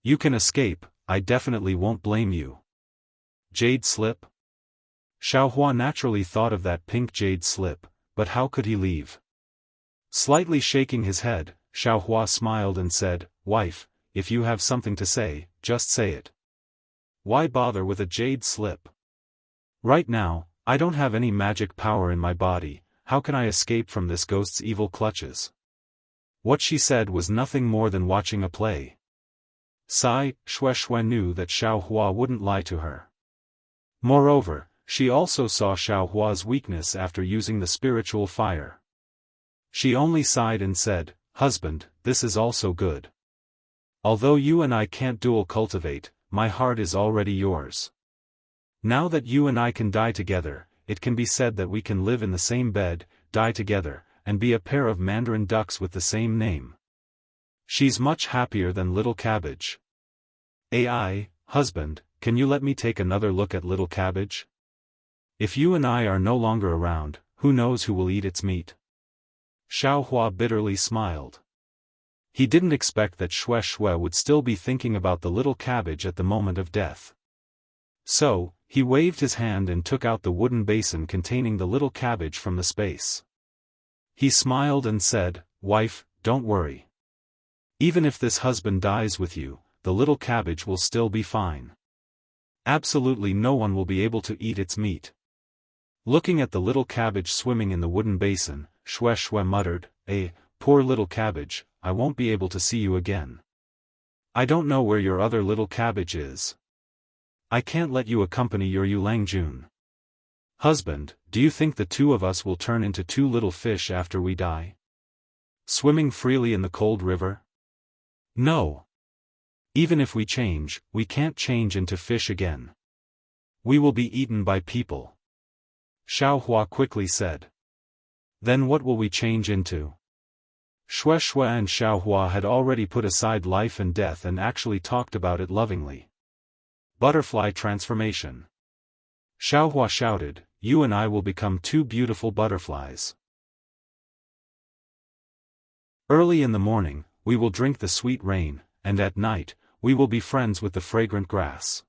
You can escape, I definitely won't blame you. Jade slip? Xiaohua naturally thought of that pink jade slip, but how could he leave? Slightly shaking his head, Xiaohua smiled and said, wife, if you have something to say, just say it. Why bother with a jade slip? Right now, I don't have any magic power in my body, how can I escape from this ghost's evil clutches? What she said was nothing more than watching a play. Shueshue knew that Xiaohua wouldn't lie to her. Moreover, she also saw Xiaohua's weakness after using the spiritual fire. She only sighed and said, husband, this is also good. Although you and I can't dual cultivate, my heart is already yours. Now that you and I can die together, it can be said that we can live in the same bed, die together, and be a pair of mandarin ducks with the same name. She's much happier than Little Cabbage. AI, husband, can you let me take another look at Little Cabbage? If you and I are no longer around, who knows who will eat its meat? Xiaohua bitterly smiled. He didn't expect that Shueshue would still be thinking about the little cabbage at the moment of death. So, he waved his hand and took out the wooden basin containing the little cabbage from the space. He smiled and said, wife, don't worry. Even if this husband dies with you, the little cabbage will still be fine. Absolutely no one will be able to eat its meat. Looking at the little cabbage swimming in the wooden basin, Shueshue muttered, poor little cabbage, I won't be able to see you again. I don't know where your other little cabbage is. I can't let you accompany your Yulangjun. Husband, do you think the two of us will turn into two little fish after we die? Swimming freely in the cold river? No. Even if we change, we can't change into fish again. We will be eaten by people. Xiaohua quickly said. Then what will we change into? Shueshue and Xiaohua had already put aside life and death and actually talked about it lovingly. Butterfly transformation. Xiaohua shouted, you and I will become two beautiful butterflies. Early in the morning, we will drink the sweet rain, and at night, we will be friends with the fragrant grass.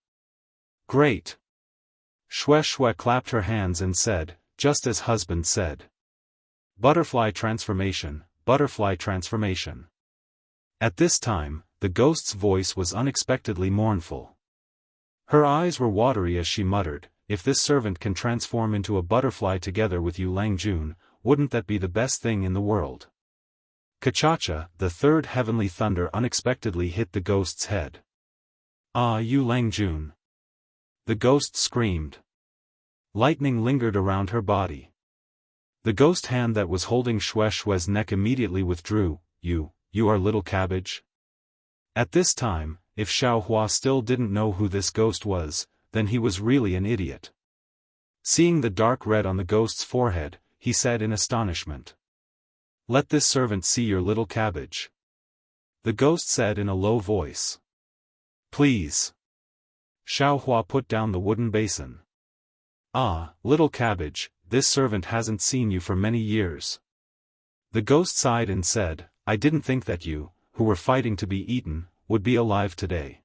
Great! Shueshue clapped her hands and said, just as husband said. Butterfly transformation, butterfly transformation. At this time, the ghost's voice was unexpectedly mournful. Her eyes were watery as she muttered, if this servant can transform into a butterfly together with Yulangjun, wouldn't that be the best thing in the world? Kachacha, the third heavenly thunder unexpectedly hit the ghost's head. Ah, Yulangjun! The ghost screamed. Lightning lingered around her body. The ghost hand that was holding Shueshue's neck immediately withdrew. You are little cabbage? At this time, if Xiaohua still didn't know who this ghost was, then he was really an idiot. Seeing the dark red on the ghost's forehead, he said in astonishment. Let this servant see your little cabbage. The ghost said in a low voice. Please. Xiaohua put down the wooden basin. Ah, little cabbage, this servant hasn't seen you for many years. The ghost sighed and said, I didn't think that you, who were fighting to be eaten, would be alive today.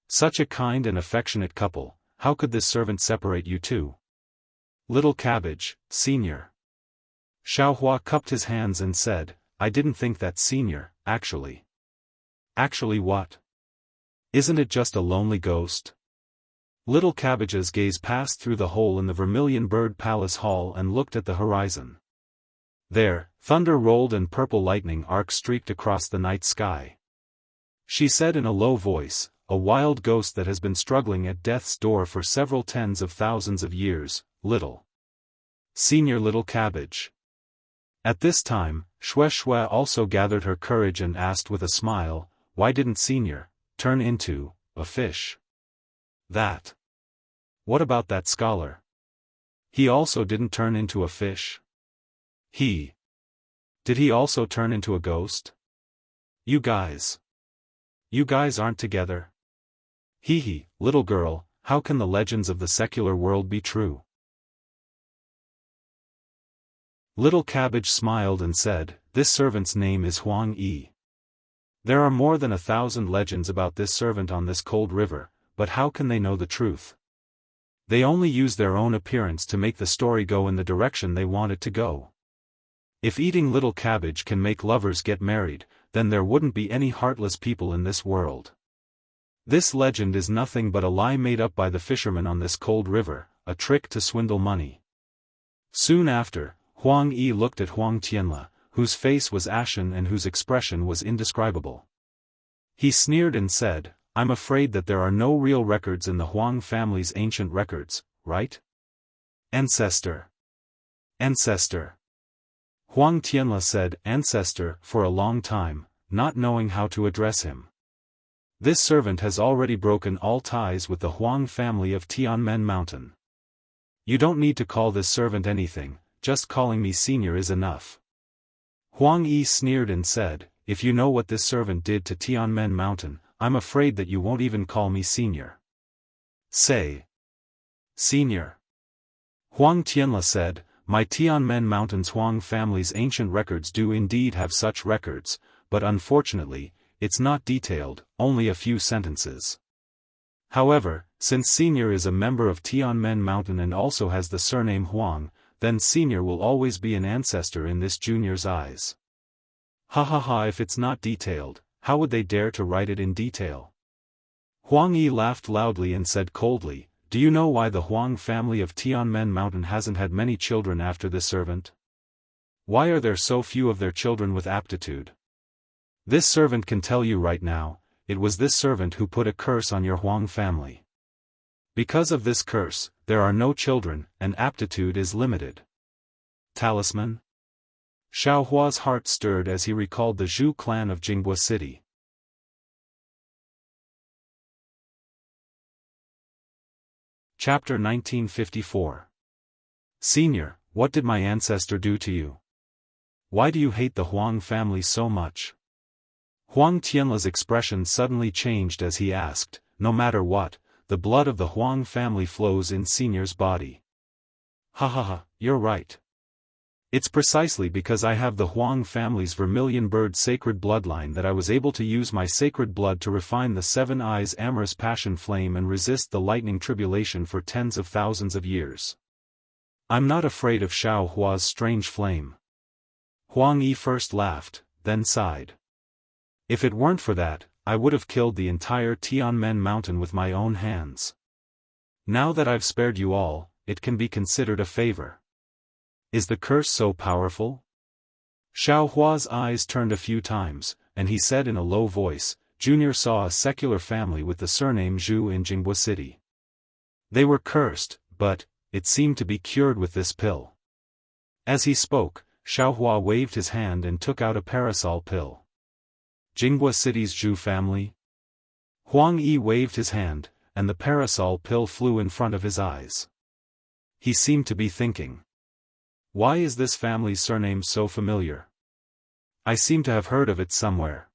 Such a kind and affectionate couple, how could this servant separate you two? Little cabbage, senior. Xiaohua cupped his hands and said, I didn't think that senior, actually. Actually what? Isn't it just a lonely ghost? Little Cabbage's gaze passed through the hole in the Vermilion Bird Palace Hall and looked at the horizon. There, thunder rolled and purple lightning arcs streaked across the night sky. She said in a low voice, a wild ghost that has been struggling at death's door for several tens of thousands of years, little. Senior Little Cabbage. At this time, Shue Shue also gathered her courage and asked with a smile, why didn't Senior turn into a fish? That. What about that scholar? He also didn't turn into a fish? Did he also turn into a ghost? You guys aren't together? Little girl, how can the legends of the secular world be true? Little Cabbage smiled and said, this servant's name is Huang Yi. There are more than 1,000 legends about this servant on this cold river, but how can they know the truth? They only use their own appearance to make the story go in the direction they want it to go. If eating little cabbage can make lovers get married, then there wouldn't be any heartless people in this world. This legend is nothing but a lie made up by the fishermen on this cold river, a trick to swindle money. Soon after, Huang Yi looked at Huang Tianle, whose face was ashen and whose expression was indescribable. He sneered and said, I'm afraid that there are no real records in the Huang family's ancient records, right? Ancestor. Huang Tianle said ancestor for a long time, not knowing how to address him. This servant has already broken all ties with the Huang family of Tianmen Mountain. You don't need to call this servant anything, just calling me senior is enough. Huang Yi sneered and said, if you know what this servant did to Tianmen Mountain, I'm afraid that you won't even call me senior. Say. Senior. Huang Tianle said, my Tianmen Mountain's Huang family's ancient records do indeed have such records, but unfortunately, it's not detailed, only a few sentences. However, since Senior is a member of Tianmen Mountain and also has the surname Huang, then Senior will always be an ancestor in this junior's eyes. If it's not detailed, how would they dare to write it in detail? Huang Yi laughed loudly and said coldly, do you know why the Huang family of Tianmen Mountain hasn't had many children after this servant? Why are there so few of their children with aptitude? This servant can tell you right now, it was this servant who put a curse on your Huang family. Because of this curse, there are no children, and aptitude is limited. Talisman? Xiao Hua's heart stirred as he recalled the Zhu clan of Jinghua City. Chapter 1954. Senior, what did my ancestor do to you? Why do you hate the Huang family so much? Huang Tianle's expression suddenly changed as he asked, no matter what, the blood of the Huang family flows in Senior's body. You're right. It's precisely because I have the Huang family's vermilion bird sacred bloodline that I was able to use my sacred blood to refine the seven eyes amorous passion flame and resist the lightning tribulation for tens of thousands of years. I'm not afraid of Xiao Hua's strange flame. Huang Yi first laughed, then sighed. If it weren't for that, I would have killed the entire Tianmen Mountain with my own hands. Now that I've spared you all, it can be considered a favor. Is the curse so powerful? Xiao Hua's eyes turned a few times, and he said in a low voice, Junior saw a secular family with the surname Zhu in Jinghua City. They were cursed, but it seemed to be cured with this pill. As he spoke, Xiao Hua waved his hand and took out a parasol pill. Jinghua City's Zhu family? Huang Yi waved his hand, and the parasol pill flew in front of his eyes. He seemed to be thinking. Why is this family's surname so familiar? I seem to have heard of it somewhere.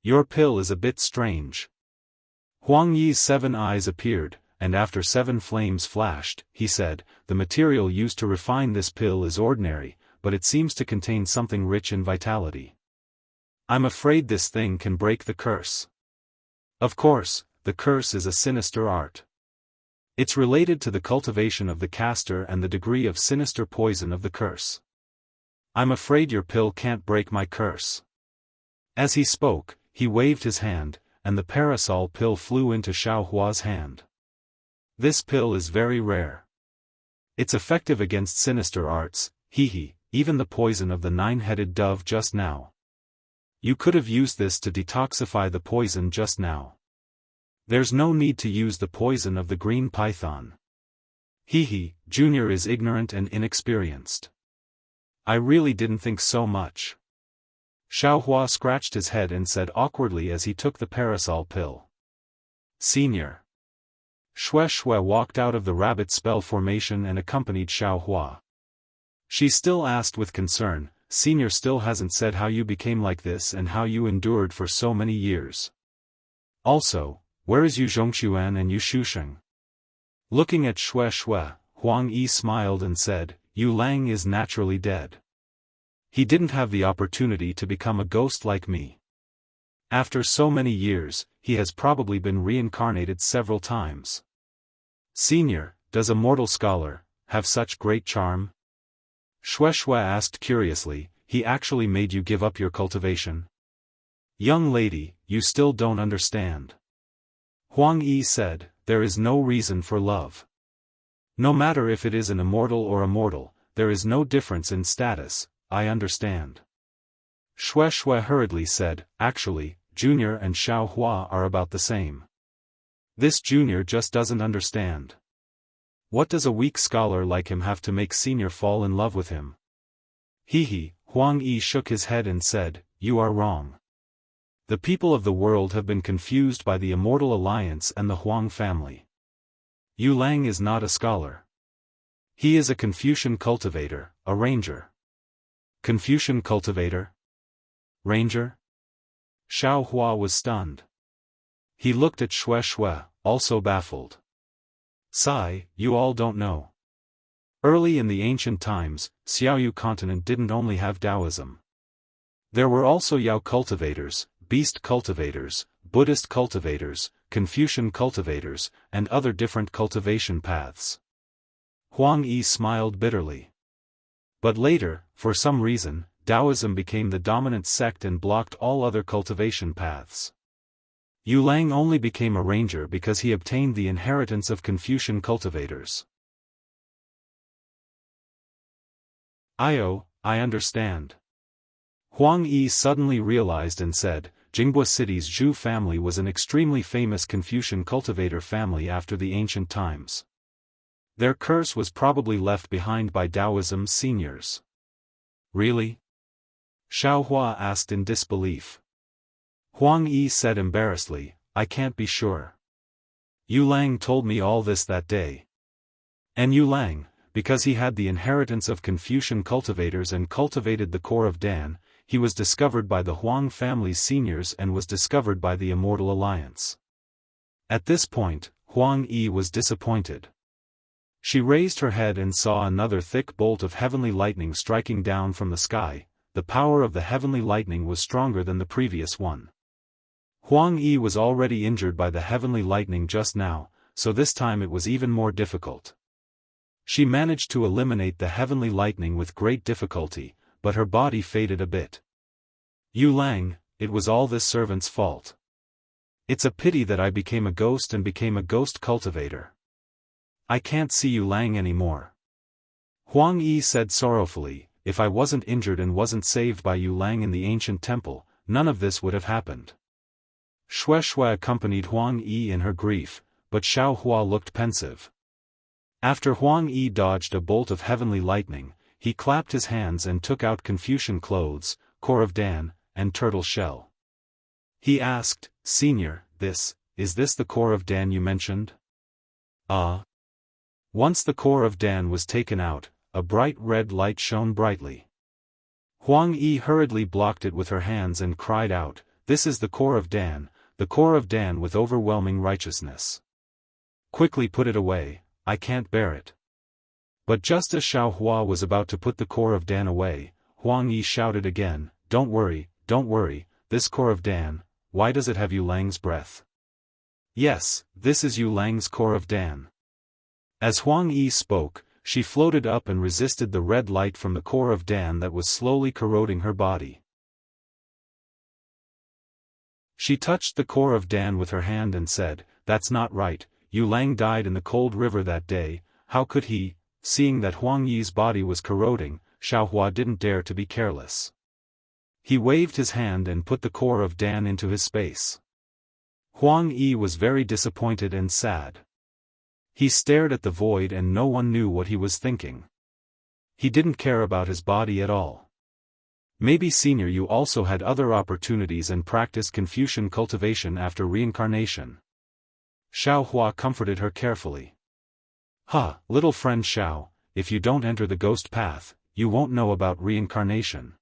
Your pill is a bit strange. Huang Yi's 7 eyes appeared, and after 7 flames flashed, he said, the material used to refine this pill is ordinary, but it seems to contain something rich in vitality. I'm afraid this thing can break the curse. Of course, the curse is a sinister art. It's related to the cultivation of the caster and the degree of sinister poison of the curse. I'm afraid your pill can't break my curse. As he spoke, he waved his hand, and the parasol pill flew into Xiao Hua's hand. This pill is very rare. It's effective against sinister arts, even the poison of the 9-headed dove just now. You could have used this to detoxify the poison just now. There's no need to use the poison of the green python. He, Junior is ignorant and inexperienced. I really didn't think so much. Xiaohua scratched his head and said awkwardly as he took the parasol pill. Senior. Shui walked out of the rabbit spell formation and accompanied Xiaohua. She still asked with concern, Senior still hasn't said how you became like this and how you endured for so many years. Also, where is Yu Zhongxuan and Yu Shusheng? Looking at Shui, Huang Yi smiled and said, Yu Lang is naturally dead. He didn't have the opportunity to become a ghost like me. After so many years, he has probably been reincarnated several times. Senior, does a mortal scholar have such great charm? Shui asked curiously, he actually made you give up your cultivation? Young lady, you still don't understand. Huang Yi said, there is no reason for love. No matter if it is an immortal or a mortal, there is no difference in status, I understand. Shui hurriedly said, actually, Junior and Xiaohua are about the same. This Junior just doesn't understand. What does a weak scholar like him have to make Senior fall in love with him? Huang Yi shook his head and said, you are wrong. The people of the world have been confused by the Immortal Alliance and the Huang family. Yu Lang is not a scholar. He is a Confucian cultivator, a ranger. Confucian cultivator? Ranger? Xiaohua was stunned. He looked at Shui, also baffled. Sigh, you all don't know. Early in the ancient times, Xiaoyu continent didn't only have Taoism. There were also Yao cultivators, beast cultivators, Buddhist cultivators, Confucian cultivators, and other different cultivation paths. Huang Yi smiled bitterly. But later, for some reason, Taoism became the dominant sect and blocked all other cultivation paths. Yu Lang only became a ranger because he obtained the inheritance of Confucian cultivators. I understand. Huang Yi suddenly realized and said, Jinghua City's Zhu family was an extremely famous Confucian cultivator family after the ancient times. Their curse was probably left behind by Taoism's seniors. Really? Xiaohua asked in disbelief. Huang Yi said embarrassedly, I can't be sure. Yu Lang told me all this that day. And Yu Lang, because he had the inheritance of Confucian cultivators and cultivated the core of Dan, he was discovered by the Huang family's seniors and was discovered by the Immortal Alliance. At this point, Huang Yi was disappointed. She raised her head and saw another thick bolt of heavenly lightning striking down from the sky. The power of the heavenly lightning was stronger than the previous one. Huang Yi was already injured by the heavenly lightning just now, so this time it was even more difficult. She managed to eliminate the heavenly lightning with great difficulty, but her body faded a bit. Yu Lang, it was all this servant's fault. It's a pity that I became a ghost and became a ghost cultivator. I can't see Yu Lang anymore. Huang Yi said sorrowfully, if I wasn't injured and wasn't saved by Yu Lang in the ancient temple, none of this would have happened. Shui accompanied Huang Yi in her grief, but Xiaohua looked pensive. After Huang Yi dodged a bolt of heavenly lightning, he clapped his hands and took out Confucian clothes, core of Dan, and turtle shell. He asked, Senior, is this the core of Dan you mentioned? Once the core of Dan was taken out, a bright red light shone brightly. Huang Yi hurriedly blocked it with her hands and cried out, This is the core of Dan with overwhelming righteousness. Quickly put it away, I can't bear it. But just as Xiaohua was about to put the core of Dan away, Huang Yi shouted again, Don't worry, this core of Dan, why does it have Yu Lang's breath? Yes, this is Yu Lang's core of Dan. As Huang Yi spoke, she floated up and resisted the red light from the core of Dan that was slowly corroding her body. She touched the core of Dan with her hand and said, That's not right, Yu Lang died in the cold river that day, how could he? Seeing that Huang Yi's body was corroding, Xiaohua didn't dare to be careless. He waved his hand and put the core of Dan into his space. Huang Yi was very disappointed and sad. He stared at the void and no one knew what he was thinking. He didn't care about his body at all. Maybe senior, you also had other opportunities and practiced Confucian cultivation after reincarnation. Xiao Hua comforted her carefully. Little friend Xiao, if you don't enter the ghost path, you won't know about reincarnation.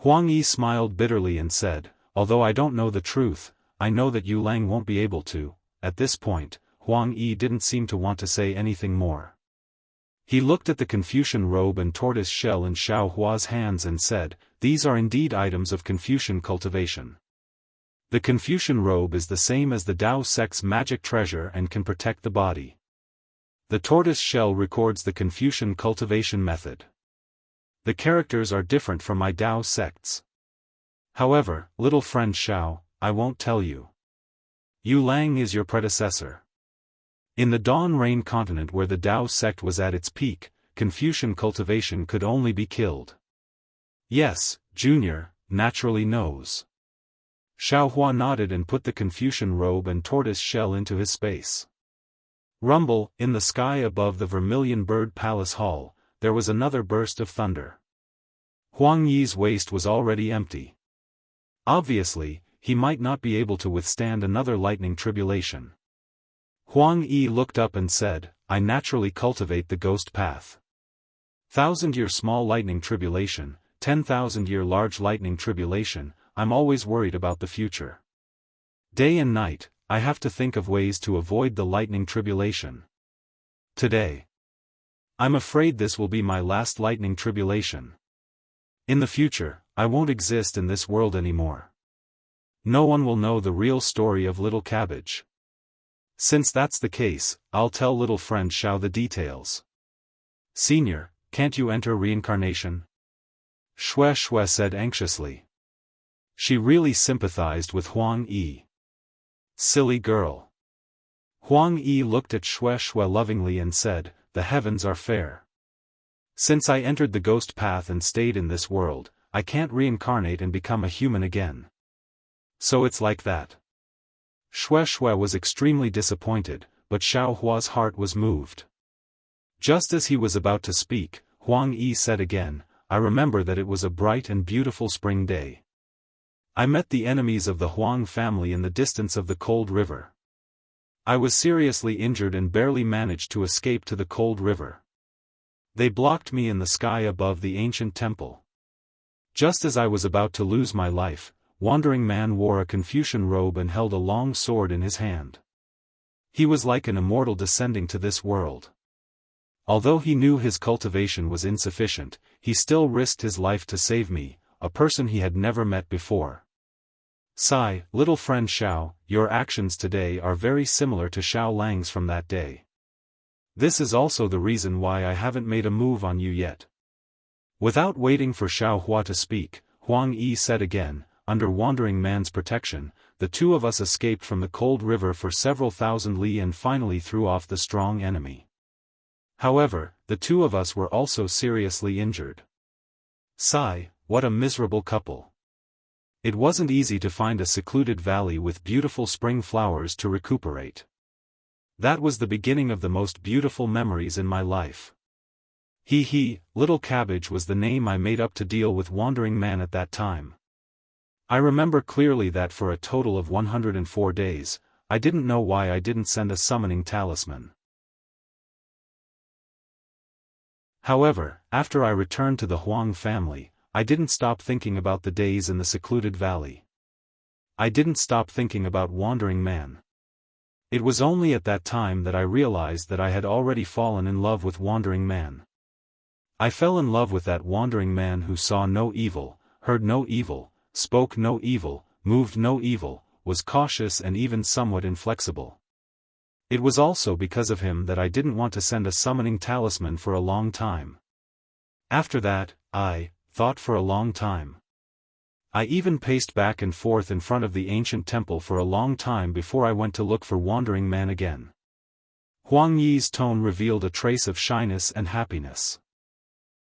Huang Yi smiled bitterly and said, although I don't know the truth, I know that Yu Lang won't be able to. At this point, Huang Yi didn't seem to want to say anything more. He looked at the Confucian robe and tortoise shell in Xiao Hua's hands and said, these are indeed items of Confucian cultivation. The Confucian robe is the same as the Tao sect's magic treasure and can protect the body. The tortoise shell records the Confucian cultivation method. The characters are different from my Tao sects. However, little friend Xiao, I won't tell you. Yu Lang is your predecessor. In the Dawn Rain continent where the Tao sect was at its peak, Confucian cultivation could only be killed. Yes, Junior, naturally knows. Xiao Hua nodded and put the Confucian robe and tortoise shell into his space. Rumble, in the sky above the Vermilion Bird Palace Hall, there was another burst of thunder. Huang Yi's waist was already empty. Obviously, he might not be able to withstand another lightning tribulation. Huang Yi looked up and said, I naturally cultivate the ghost path. 1,000-year small lightning tribulation, 10,000-year large lightning tribulation, I'm always worried about the future. Day and night, I have to think of ways to avoid the lightning tribulation. Today. I'm afraid this will be my last lightning tribulation. In the future, I won't exist in this world anymore. No one will know the real story of Little Cabbage. Since that's the case, I'll tell little friend Xiao the details. Senior, can't you enter reincarnation? Shue said anxiously. She really sympathized with Huang Yi. Silly girl. Huang Yi looked at Shue lovingly and said, the heavens are fair. Since I entered the ghost path and stayed in this world, I can't reincarnate and become a human again. So it's like that. Shue was extremely disappointed, but Xiao Hua's heart was moved. Just as he was about to speak, Huang Yi said again, I remember that it was a bright and beautiful spring day. I met the enemies of the Huang family in the distance of the cold river. I was seriously injured and barely managed to escape to the cold river. They blocked me in the sky above the ancient temple. Just as I was about to lose my life, Wandering Man wore a Confucian robe and held a long sword in his hand. He was like an immortal descending to this world. Although he knew his cultivation was insufficient, he still risked his life to save me, a person he had never met before. Sigh, little friend Xiao, your actions today are very similar to Xiao Lang's from that day. This is also the reason why I haven't made a move on you yet. Without waiting for Xiao Hua to speak, Huang Yi said again, under Wandering Man's protection, the two of us escaped from the cold river for several thousand li and finally threw off the strong enemy. However, the two of us were also seriously injured. Sigh, what a miserable couple. It wasn't easy to find a secluded valley with beautiful spring flowers to recuperate. That was the beginning of the most beautiful memories in my life. Little Cabbage was the name I made up to deal with Wandering Man at that time. I remember clearly that for a total of 104 days, I didn't know why I didn't send a summoning talisman. However, after I returned to the Huang family, I didn't stop thinking about the days in the secluded valley. I didn't stop thinking about Wandering Man. It was only at that time that I realized that I had already fallen in love with Wandering Man. I fell in love with that Wandering Man who saw no evil, heard no evil, spoke no evil, moved no evil, was cautious and even somewhat inflexible. It was also because of him that I didn't want to send a summoning talisman for a long time. After that, I thought for a long time. I even paced back and forth in front of the ancient temple for a long time before I went to look for Wandering Man again. Huang Yi's tone revealed a trace of shyness and happiness.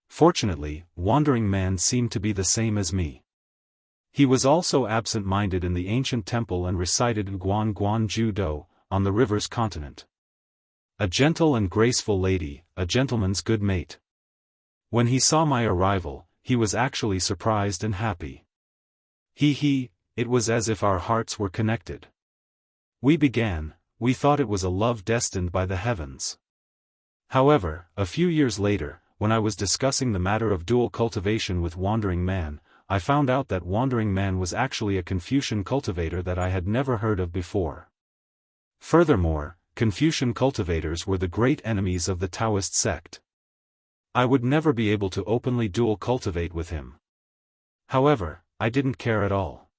Fortunately, Wandering Man seemed to be the same as me. He was also absent-minded in the ancient temple and recited Guan Guan Ju Do, on the river's continent. A gentle and graceful lady, a gentleman's good mate. When he saw my arrival, he was actually surprised and happy. It was as if our hearts were connected. We thought it was a love destined by the heavens. However, a few years later, when I was discussing the matter of dual cultivation with Wandering Man, I found out that Wandering Man was actually a Confucian cultivator that I had never heard of before. Furthermore, Confucian cultivators were the great enemies of the Taoist sect. I would never be able to openly dual cultivate with him. However, I didn't care at all.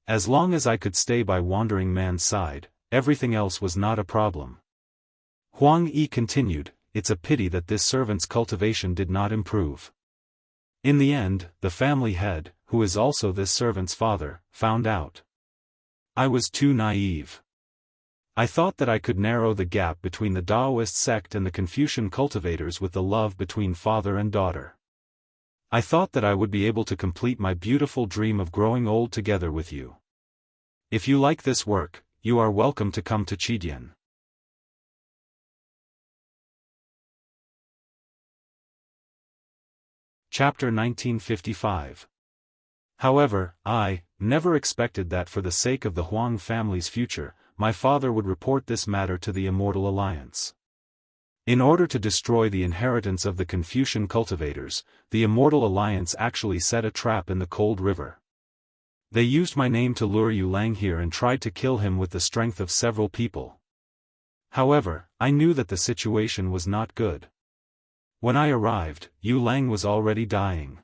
As long as I could stay by Wandering Man's side, everything else was not a problem. Huang Yi continued, it's a pity that this servant's cultivation did not improve. In the end, the family head, who is also this servant's father, found out. I was too naive. I thought that I could narrow the gap between the Taoist sect and the Confucian cultivators with the love between father and daughter. I thought that I would be able to complete my beautiful dream of growing old together with you. If you like this work, you are welcome to come to Chidian. Chapter 1955. However, I never expected that for the sake of the Huang family's future, my father would report this matter to the Immortal Alliance. In order to destroy the inheritance of the Confucian cultivators, the Immortal Alliance actually set a trap in the Cold River. They used my name to lure Yu Lang here and tried to kill him with the strength of several people. However, I knew that the situation was not good. When I arrived, Yu Lang was already dying.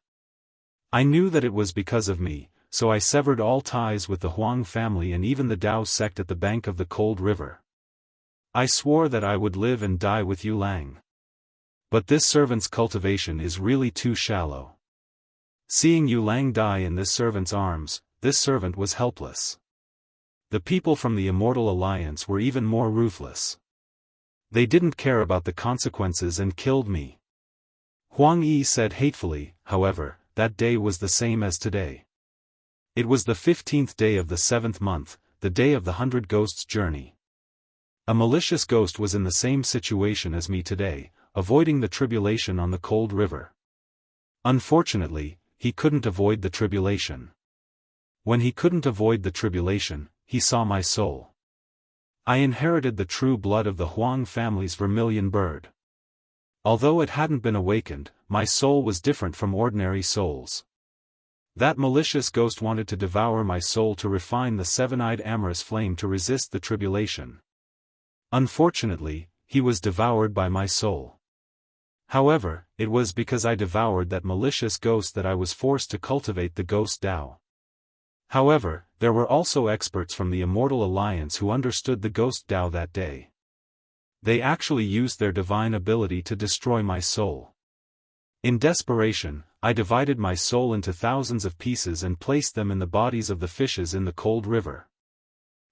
I knew that it was because of me, so I severed all ties with the Huang family and even the Dao sect at the bank of the Cold River. I swore that I would live and die with Yu Lang. But this servant's cultivation is really too shallow. Seeing Yu Lang die in this servant's arms, this servant was helpless. The people from the Immortal Alliance were even more ruthless. They didn't care about the consequences and killed me. Huang Yi said hatefully, however, that day was the same as today. It was the 15th day of the 7th month, the day of the 100 Ghosts' journey. A malicious ghost was in the same situation as me today, avoiding the tribulation on the Cold River. Unfortunately, he couldn't avoid the tribulation. When he couldn't avoid the tribulation, he saw my soul. I inherited the true blood of the Huang family's vermilion bird. Although it hadn't been awakened, my soul was different from ordinary souls. That malicious ghost wanted to devour my soul to refine the seven-eyed amorous flame to resist the tribulation. Unfortunately, he was devoured by my soul. However, it was because I devoured that malicious ghost that I was forced to cultivate the Ghost Tao. However, there were also experts from the Immortal Alliance who understood the Ghost Tao that day. They actually used their divine ability to destroy my soul. In desperation, I divided my soul into thousands of pieces and placed them in the bodies of the fishes in the Cold River.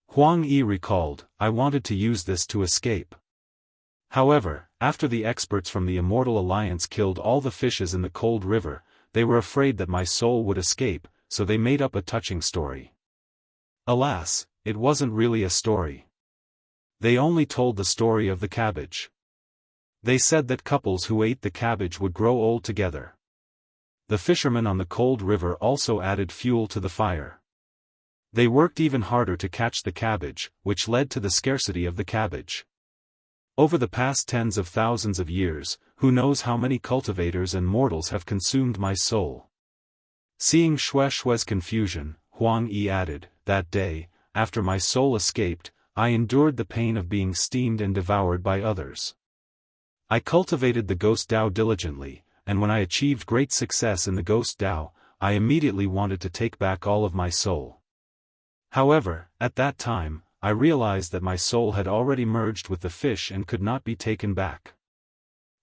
Huang Yi recalled, I wanted to use this to escape. However, after the experts from the Immortal Alliance killed all the fishes in the Cold River, they were afraid that my soul would escape, so they made up a touching story. Alas, it wasn't really a story. They only told the story of the cabbage. They said that couples who ate the cabbage would grow old together. The fishermen on the Cold River also added fuel to the fire. They worked even harder to catch the cabbage, which led to the scarcity of the cabbage. Over the past tens of thousands of years, who knows how many cultivators and mortals have consumed my soul. Seeing Xue Xue's confusion, Huang Yi added, that day, after my soul escaped, I endured the pain of being steamed and devoured by others. I cultivated the Ghost Tao diligently, and when I achieved great success in the Ghost Tao, I immediately wanted to take back all of my soul. However, at that time, I realized that my soul had already merged with the fish and could not be taken back.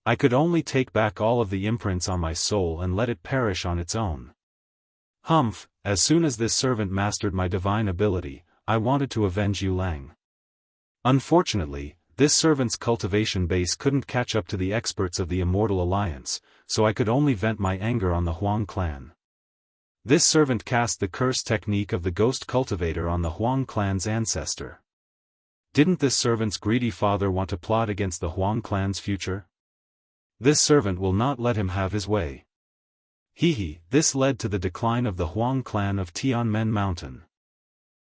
I could only take back all of the imprints on my soul and let it perish on its own. Humph, as soon as this servant mastered my divine ability, I wanted to avenge Yu Lang. Unfortunately, this servant's cultivation base couldn't catch up to the experts of the Immortal Alliance, so I could only vent my anger on the Huang clan. This servant cast the curse technique of the ghost cultivator on the Huang clan's ancestor. Didn't this servant's greedy father want to plot against the Huang clan's future? This servant will not let him have his way. This led to the decline of the Huang clan of Tianmen Mountain.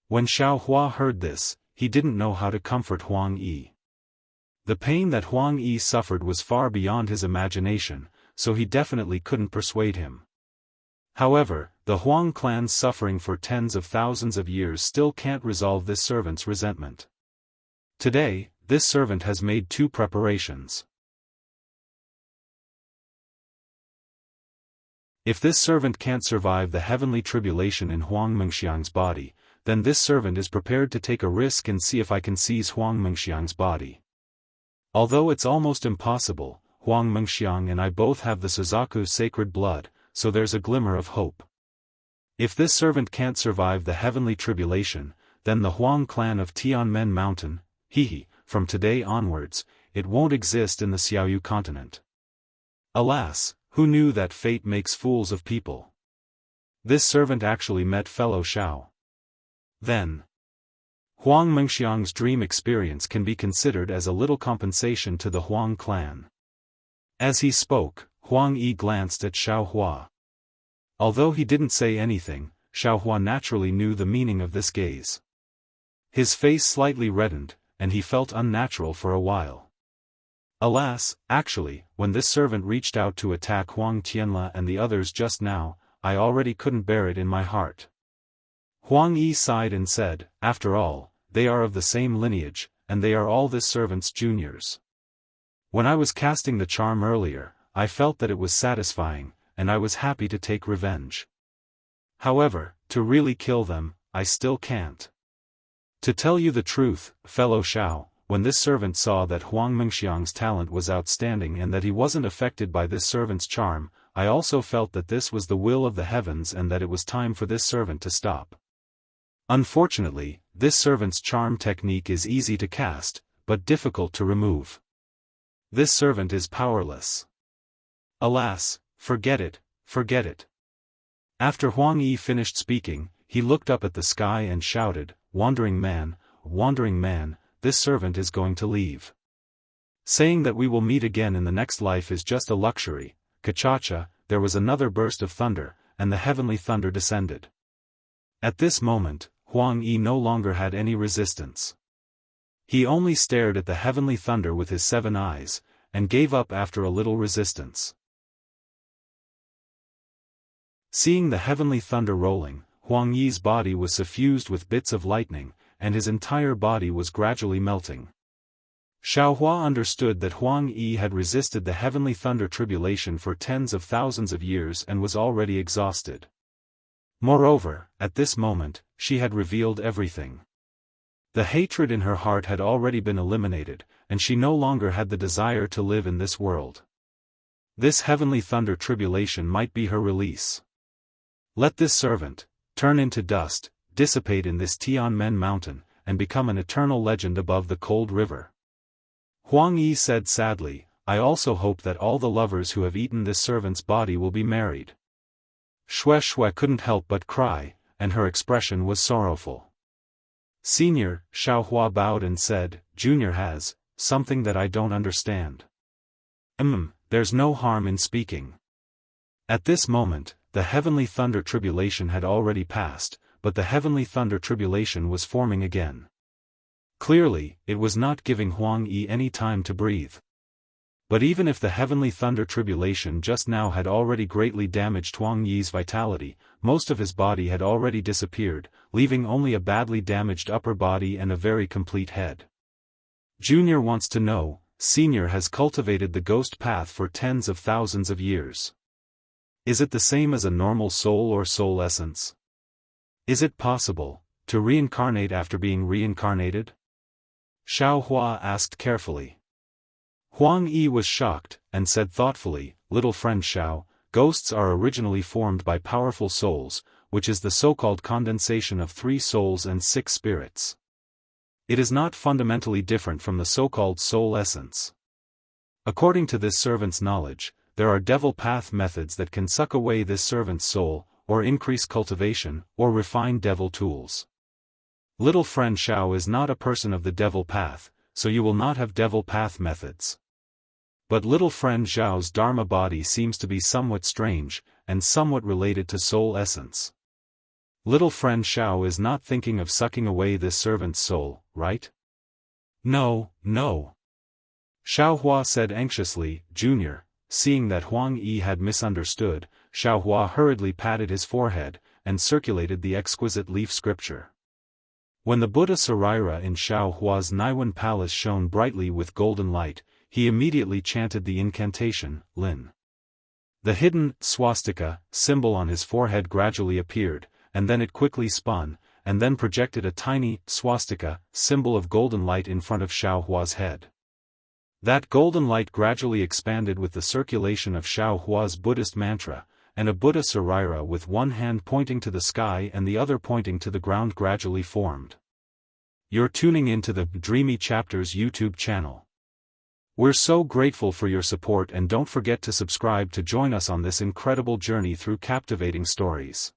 When Xiao Hua heard this, he didn't know how to comfort Huang Yi. The pain that Huang Yi suffered was far beyond his imagination, so he definitely couldn't persuade him. However, the Huang clan's suffering for tens of thousands of years still can't resolve this servant's resentment. Today, this servant has made two preparations. If this servant can't survive the heavenly tribulation in Huang Mengxiang's body, then this servant is prepared to take a risk and see if I can seize Huang Mengxiang's body. Although it's almost impossible, Huang Mengxiang and I both have the Suzaku's sacred blood, so there's a glimmer of hope. If this servant can't survive the heavenly tribulation, then the Huang clan of Tianmen Mountain, from today onwards, it won't exist in the Xiaoyu continent. Alas, who knew that fate makes fools of people? This servant actually met fellow Xiao. Then, Huang Mengxiang's dream experience can be considered as a little compensation to the Huang clan. As he spoke, Huang Yi glanced at Xiao Hua. Although he didn't say anything, Xiao Hua naturally knew the meaning of this gaze. His face slightly reddened, and he felt unnatural for a while. Alas, actually, when this servant reached out to attack Huang Tianla and the others just now, I already couldn't bear it in my heart. Huang Yi sighed and said, after all, they are of the same lineage, and they are all this servant's juniors. When I was casting the charm earlier, I felt that it was satisfying, and I was happy to take revenge. However, to really kill them, I still can't. To tell you the truth, fellow Xiao, when this servant saw that Huang Mengxiang's talent was outstanding and that he wasn't affected by this servant's charm, I also felt that this was the will of the heavens and that it was time for this servant to stop. Unfortunately, this servant's charm technique is easy to cast, but difficult to remove. This servant is powerless. Alas, forget it, forget it. After Huang Yi finished speaking, he looked up at the sky and shouted, wandering man, this servant is going to leave. Saying that we will meet again in the next life is just a luxury. Kachacha, there was another burst of thunder, and the heavenly thunder descended. At this moment, Huang Yi no longer had any resistance. He only stared at the heavenly thunder with his 7 eyes, and gave up after a little resistance. Seeing the heavenly thunder rolling, Huang Yi's body was suffused with bits of lightning, and his entire body was gradually melting. Xiao Hua understood that Huang Yi had resisted the heavenly thunder tribulation for tens of thousands of years and was already exhausted. Moreover, at this moment, she had revealed everything. The hatred in her heart had already been eliminated, and she no longer had the desire to live in this world. This heavenly thunder tribulation might be her release. Let this servant turn into dust, dissipate in this Tianmen mountain, and become an eternal legend above the cold river. Huang Yi said sadly, I also hope that all the lovers who have eaten this servant's body will be married. Shui couldn't help but cry, and her expression was sorrowful. Senior, Xiao Hua bowed and said, Junior has something that I don't understand. There's no harm in speaking. At this moment, the heavenly thunder tribulation had already passed, but the heavenly thunder tribulation was forming again. Clearly, it was not giving Huang Yi any time to breathe. But even if the heavenly thunder tribulation just now had already greatly damaged Huang Yi's vitality, most of his body had already disappeared, leaving only a badly damaged upper body and a very complete head. Junior wants to know, Senior has cultivated the ghost path for tens of thousands of years. Is it the same as a normal soul or soul essence? Is it possible to reincarnate after being reincarnated? Xiao Hua asked carefully. Huang Yi was shocked, and said thoughtfully, Little friend Xiao, ghosts are originally formed by powerful souls, which is the so-called condensation of 3 souls and 6 spirits. It is not fundamentally different from the so-called soul essence. According to this servant's knowledge, there are devil path methods that can suck away this servant's soul, or increase cultivation, or refine devil tools. Little friend Xiao is not a person of the devil path, so you will not have devil path methods. But little friend Zhao's Dharma body seems to be somewhat strange, and somewhat related to soul essence. Little friend Xiao is not thinking of sucking away this servant's soul, right? No, no. Xiao Hua said anxiously. Junior, seeing that Huang Yi had misunderstood, Xiao Hua hurriedly patted his forehead, and circulated the exquisite leaf scripture. When the Buddha Saraira in Xiao Hua's Naiwan palace shone brightly with golden light, he immediately chanted the incantation, Lin. The hidden swastika symbol on his forehead gradually appeared, and then it quickly spun, and then projected a tiny swastika symbol of golden light in front of Xiao Hua's head. That golden light gradually expanded with the circulation of Xiao Hua's Buddhist mantra, and a Buddha Saraira with one hand pointing to the sky and the other pointing to the ground gradually formed. You're tuning into the Dreamy Chapters YouTube channel. We're so grateful for your support, and don't forget to subscribe to join us on this incredible journey through captivating stories.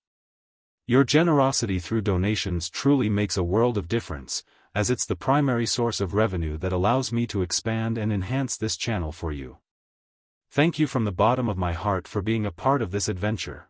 Your generosity through donations truly makes a world of difference, as it's the primary source of revenue that allows me to expand and enhance this channel for you. Thank you from the bottom of my heart for being a part of this adventure.